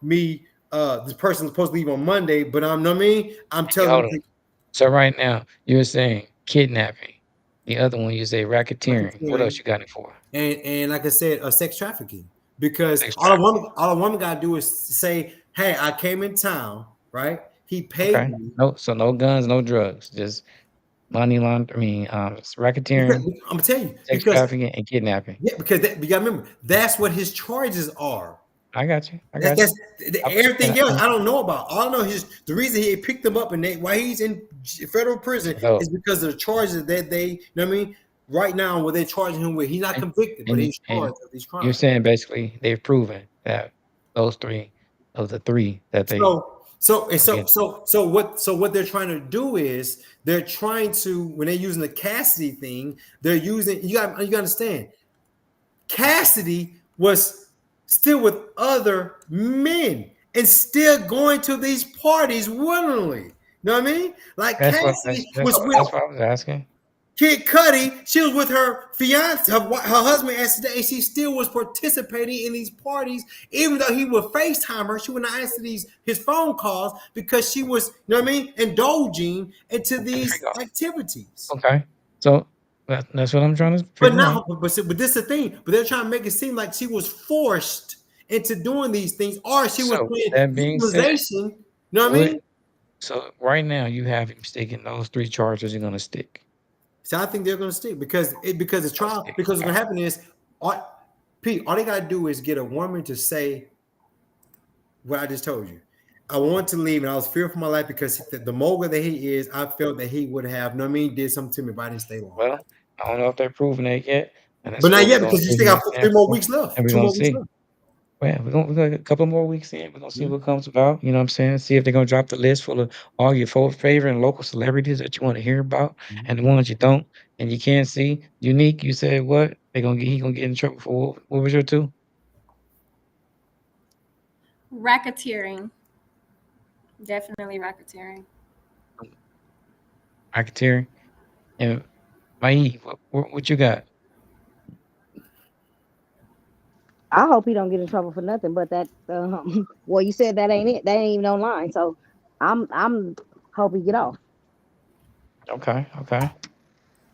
me, this person's supposed to leave on Monday, but I'm, you know what I mean? I'm Hey, telling hold them on. to So right now, you're saying kidnapping. The other one you say racketeering. What else racketeering you got it for? and like I said, sex trafficking. Because Sex trafficking. all a woman gotta do is say, "Hey, I came in town, right? He paid Okay. me." No guns, no drugs, just money laundering. It's Because racketeering, I'm gonna tell you, sex trafficking, and kidnapping. yeah, because you gotta remember that's what his charges are. I got you. I That's got you. that's I, everything and, else and I don't know about. All I know is the reason he picked him up and why he's in federal prison so is because of the charges that they, you know what I mean? Right now, what they're charging him with, he's not and, convicted, but and he's and charged with these you're crimes. saying basically they've proven that those three of the three that they against them. What they're trying to do is they're trying to when they're using the Cassidy thing, they're using you got to understand Cassidy was still with other men and still going to these parties willingly. You know what I mean? Like That's what that's Cassidy that's was what with that's what I was asking. Kid Cudi, she was with her fiance, her husband answered the, and she still was participating in these parties, even though he would FaceTime her. She would not answer his phone calls because she was, you know what I mean, indulging into There we these go. activities. Okay. So that's what I'm trying to But figure out. not, but this is the thing. But they're trying to make it seem like she was forced into doing these things, or she was So with playing that being said, victimization. You know what I what mean? so right now you have him sticking those three charges you're gonna stick. So I think they're going to stick because the Gonna trial, stick. because what's Okay. going to happen is, Pete, all they got to do is get a woman to say what I just told you. I want to leave, and I was fearful for my life because the mogul that he is, I felt that he would have, you know what I mean, did something to me, but I didn't stay long. Well, I don't know if they're proving that yet, and But that's not what we're yet gonna because you give still him a got chance 3 more for, weeks left, and we're 2 gonna more weeks see. left. Well, we got a couple more weeks in. We're gonna see Mhm. what comes about. You know what I'm saying? See if they're gonna drop the list full of all your favorite and local celebrities that you want to hear about, Mhm. and the ones you don't and you can't see. Unique, you said what? He gonna get in trouble for what was your two? Racketeering. Definitely racketeering. Racketeering. And Mai, what you got? I hope he don't get in trouble for nothing. But that, well, you said that ain't it. That ain't even online. So I'm hope he get off. Okay, okay.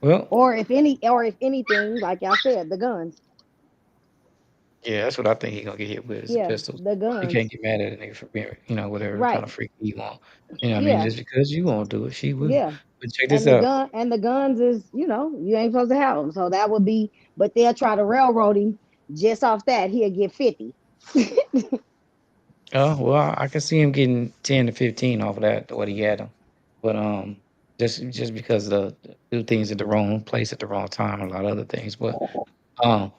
Well, Or if anything, like y'all said, the guns. yeah, that's what I think he gonna get hit with is the Yeah, pistols. the You guns. can't get mad at a nigga for being, whatever kind Right. of freak he want. You know what I mean? Yeah. Just because you won't do it, she will. Yeah. But check this And the out. gun and the guns is, you ain't supposed to have them. So that would be, but they'll try to railroad him just off that. He'll get 50. Oh, well, I can see him getting 10 to 15 off of that, what he had him. But just because the do things at the wrong place at the wrong time and a lot of other things. But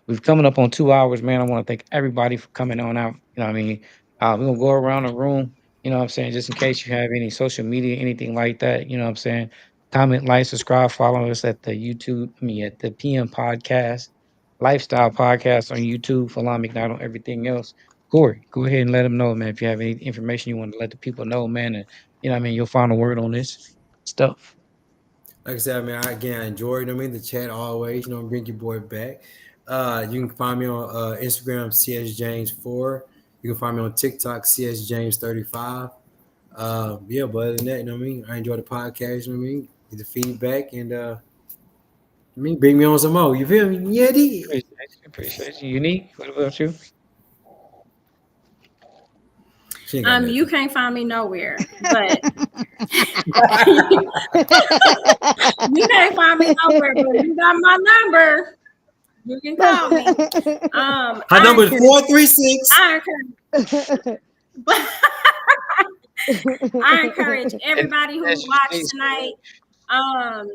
we've coming up on 2 hours, man. I want to thank everybody for coming on out. You know what I mean? We're gonna go around the room, you know what I'm saying, just in case you have any social media, anything like that, you know what I'm saying. Comment, like, subscribe, follow us at the YouTube, at the PM podcast, lifestyle podcast on YouTube, Falam McDonald, everything else. Corey, go ahead and let them know, man, if you have any information you want to let the people know, man, and you know what I mean, you'll find a word on this stuff. Like I said, man, I enjoyed, you know what I mean, the chat always, bring your boy back. You can find me on Instagram, CS James 4. You can find me on TikTok, CS James 35. Yeah, but other than that, you know what I mean? I enjoy the podcast, you know what I mean? Get the feedback and bring me on some more. You feel me? Yeah, Appreciate you. Unique. What about you? she ain't got You nothing. can't find me nowhere, but you can't find me nowhere, but you got my number. You can call me. Her I number is encourage, 436. I encourage, but I encourage And everybody who as you watched see, tonight um,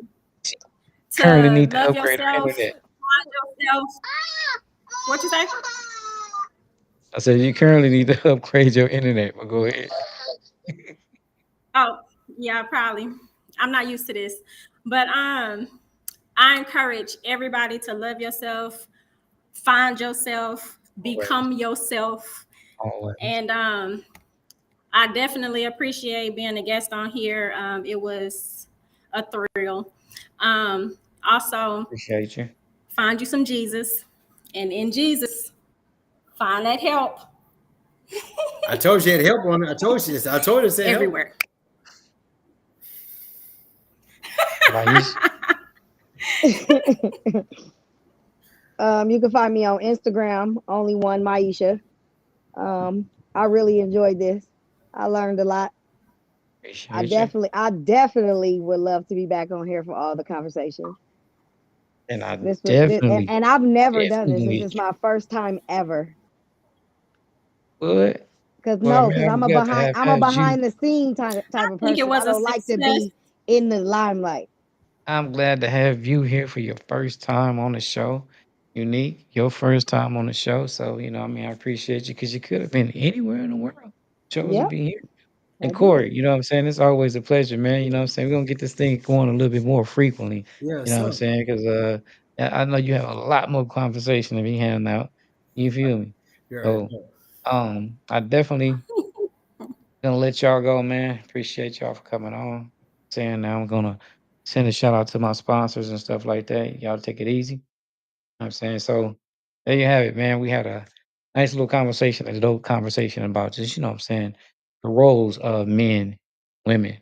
currently to need to love upgrade her yourself, internet. find yourself. What you say? I said you currently need to upgrade your internet, but go ahead. Oh, yeah, probably. I'm not used to this, but I encourage everybody to love yourself, find yourself, Always, become yourself, always. and I definitely appreciate being a guest on here. It was a thrill. Also, Appreciate you. find you some Jesus, and in Jesus, find that help I told you she had help on it. I told you this. I told her to say help. everywhere. Nice. You can find me on Instagram, only one Maisha. I really enjoyed this. I learned a lot. Appreciate you. I definitely would love to be back on here for all the conversations. And I This was this, definitely, and I've never done definitely this. gonna This get is you. my first time ever. Yeah. What? Cause Well, no, man, cause I'm glad to have I'm a had you. behind the scene type of I think it person. I was a don't like to success. be in the limelight. I'm glad to have you here for your first time on the show. Unique, your first time on the show. So, I appreciate you because you could have been anywhere in the world. Chose to Yep, be here. I And did. Corey, you know what I'm saying? It's always a pleasure, man. You know what I'm saying? We're gonna get this thing going a little bit more frequently. Yeah, You know what I'm so. saying? Because I know you have a lot more conversation to be handing out. You feel me? You already So know. I definitely gonna let y'all go, man. Appreciate y'all for coming on. Saying now I'm gonna Send a shout out to my sponsors and stuff like that. Y'all take it easy. I'm saying? So there you have it, man. We had a nice little conversation, a dope conversation about just, what I'm saying, the roles of men, women,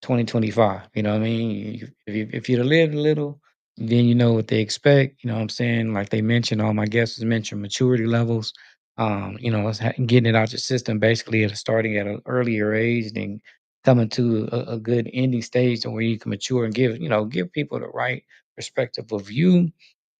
2025. You know what I mean? If you'd have lived a little, then you know what they expect. You know what I'm saying? Like they mentioned, all my guests mentioned maturity levels. It's getting it out your system basically at starting at an earlier age, then coming to a good ending stage to where you can mature and give people the right perspective of you,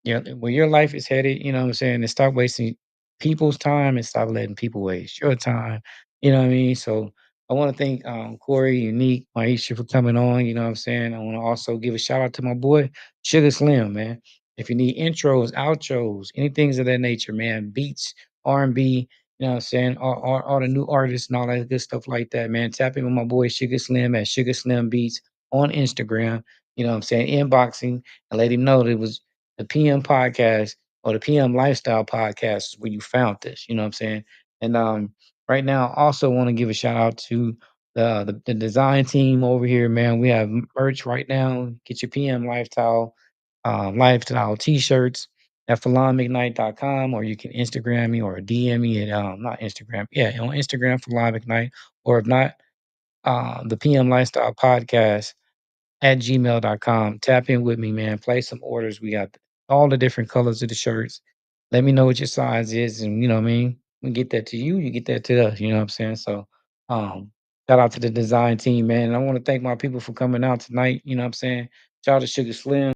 where your life is headed, you know what I'm saying? And stop wasting people's time and stop letting people waste your time. You know what I mean? So I want to thank Corey, Unique, Maisha for coming on. You know what I'm saying? I want to also give a shout out to my boy, Sugar Slim, man. If you need intros, outros, anything of that nature, man, beats, R&B, you know what I'm saying? All the new artists and all that good stuff like that, man. Tap in with my boy Sugar Slim at Sugar Slim Beats on Instagram. You know what I'm saying? Inboxing and let him know that it was the PM podcast or the PM lifestyle podcast is where you found this. You know what I'm saying? And right now, I also want to give a shout out to the design team over here, man. We have merch right now. Get your PM lifestyle t-shirts at falonmcknight.com, or you can Instagram me or DM me at not Instagram. Yeah, on Instagram, Falon McKnight, or if not, the PM Lifestyle Podcast at gmail.com. Tap in with me, man. Place some orders. We got all the different colors of the shirts. Let me know what your size is. And you know what I mean? We get that to you, you get that to us. You know what I'm saying? So um shout out to the design team, man. And I want to thank my people for coming out tonight. You know what I'm saying? Shout out to Sugar Slim.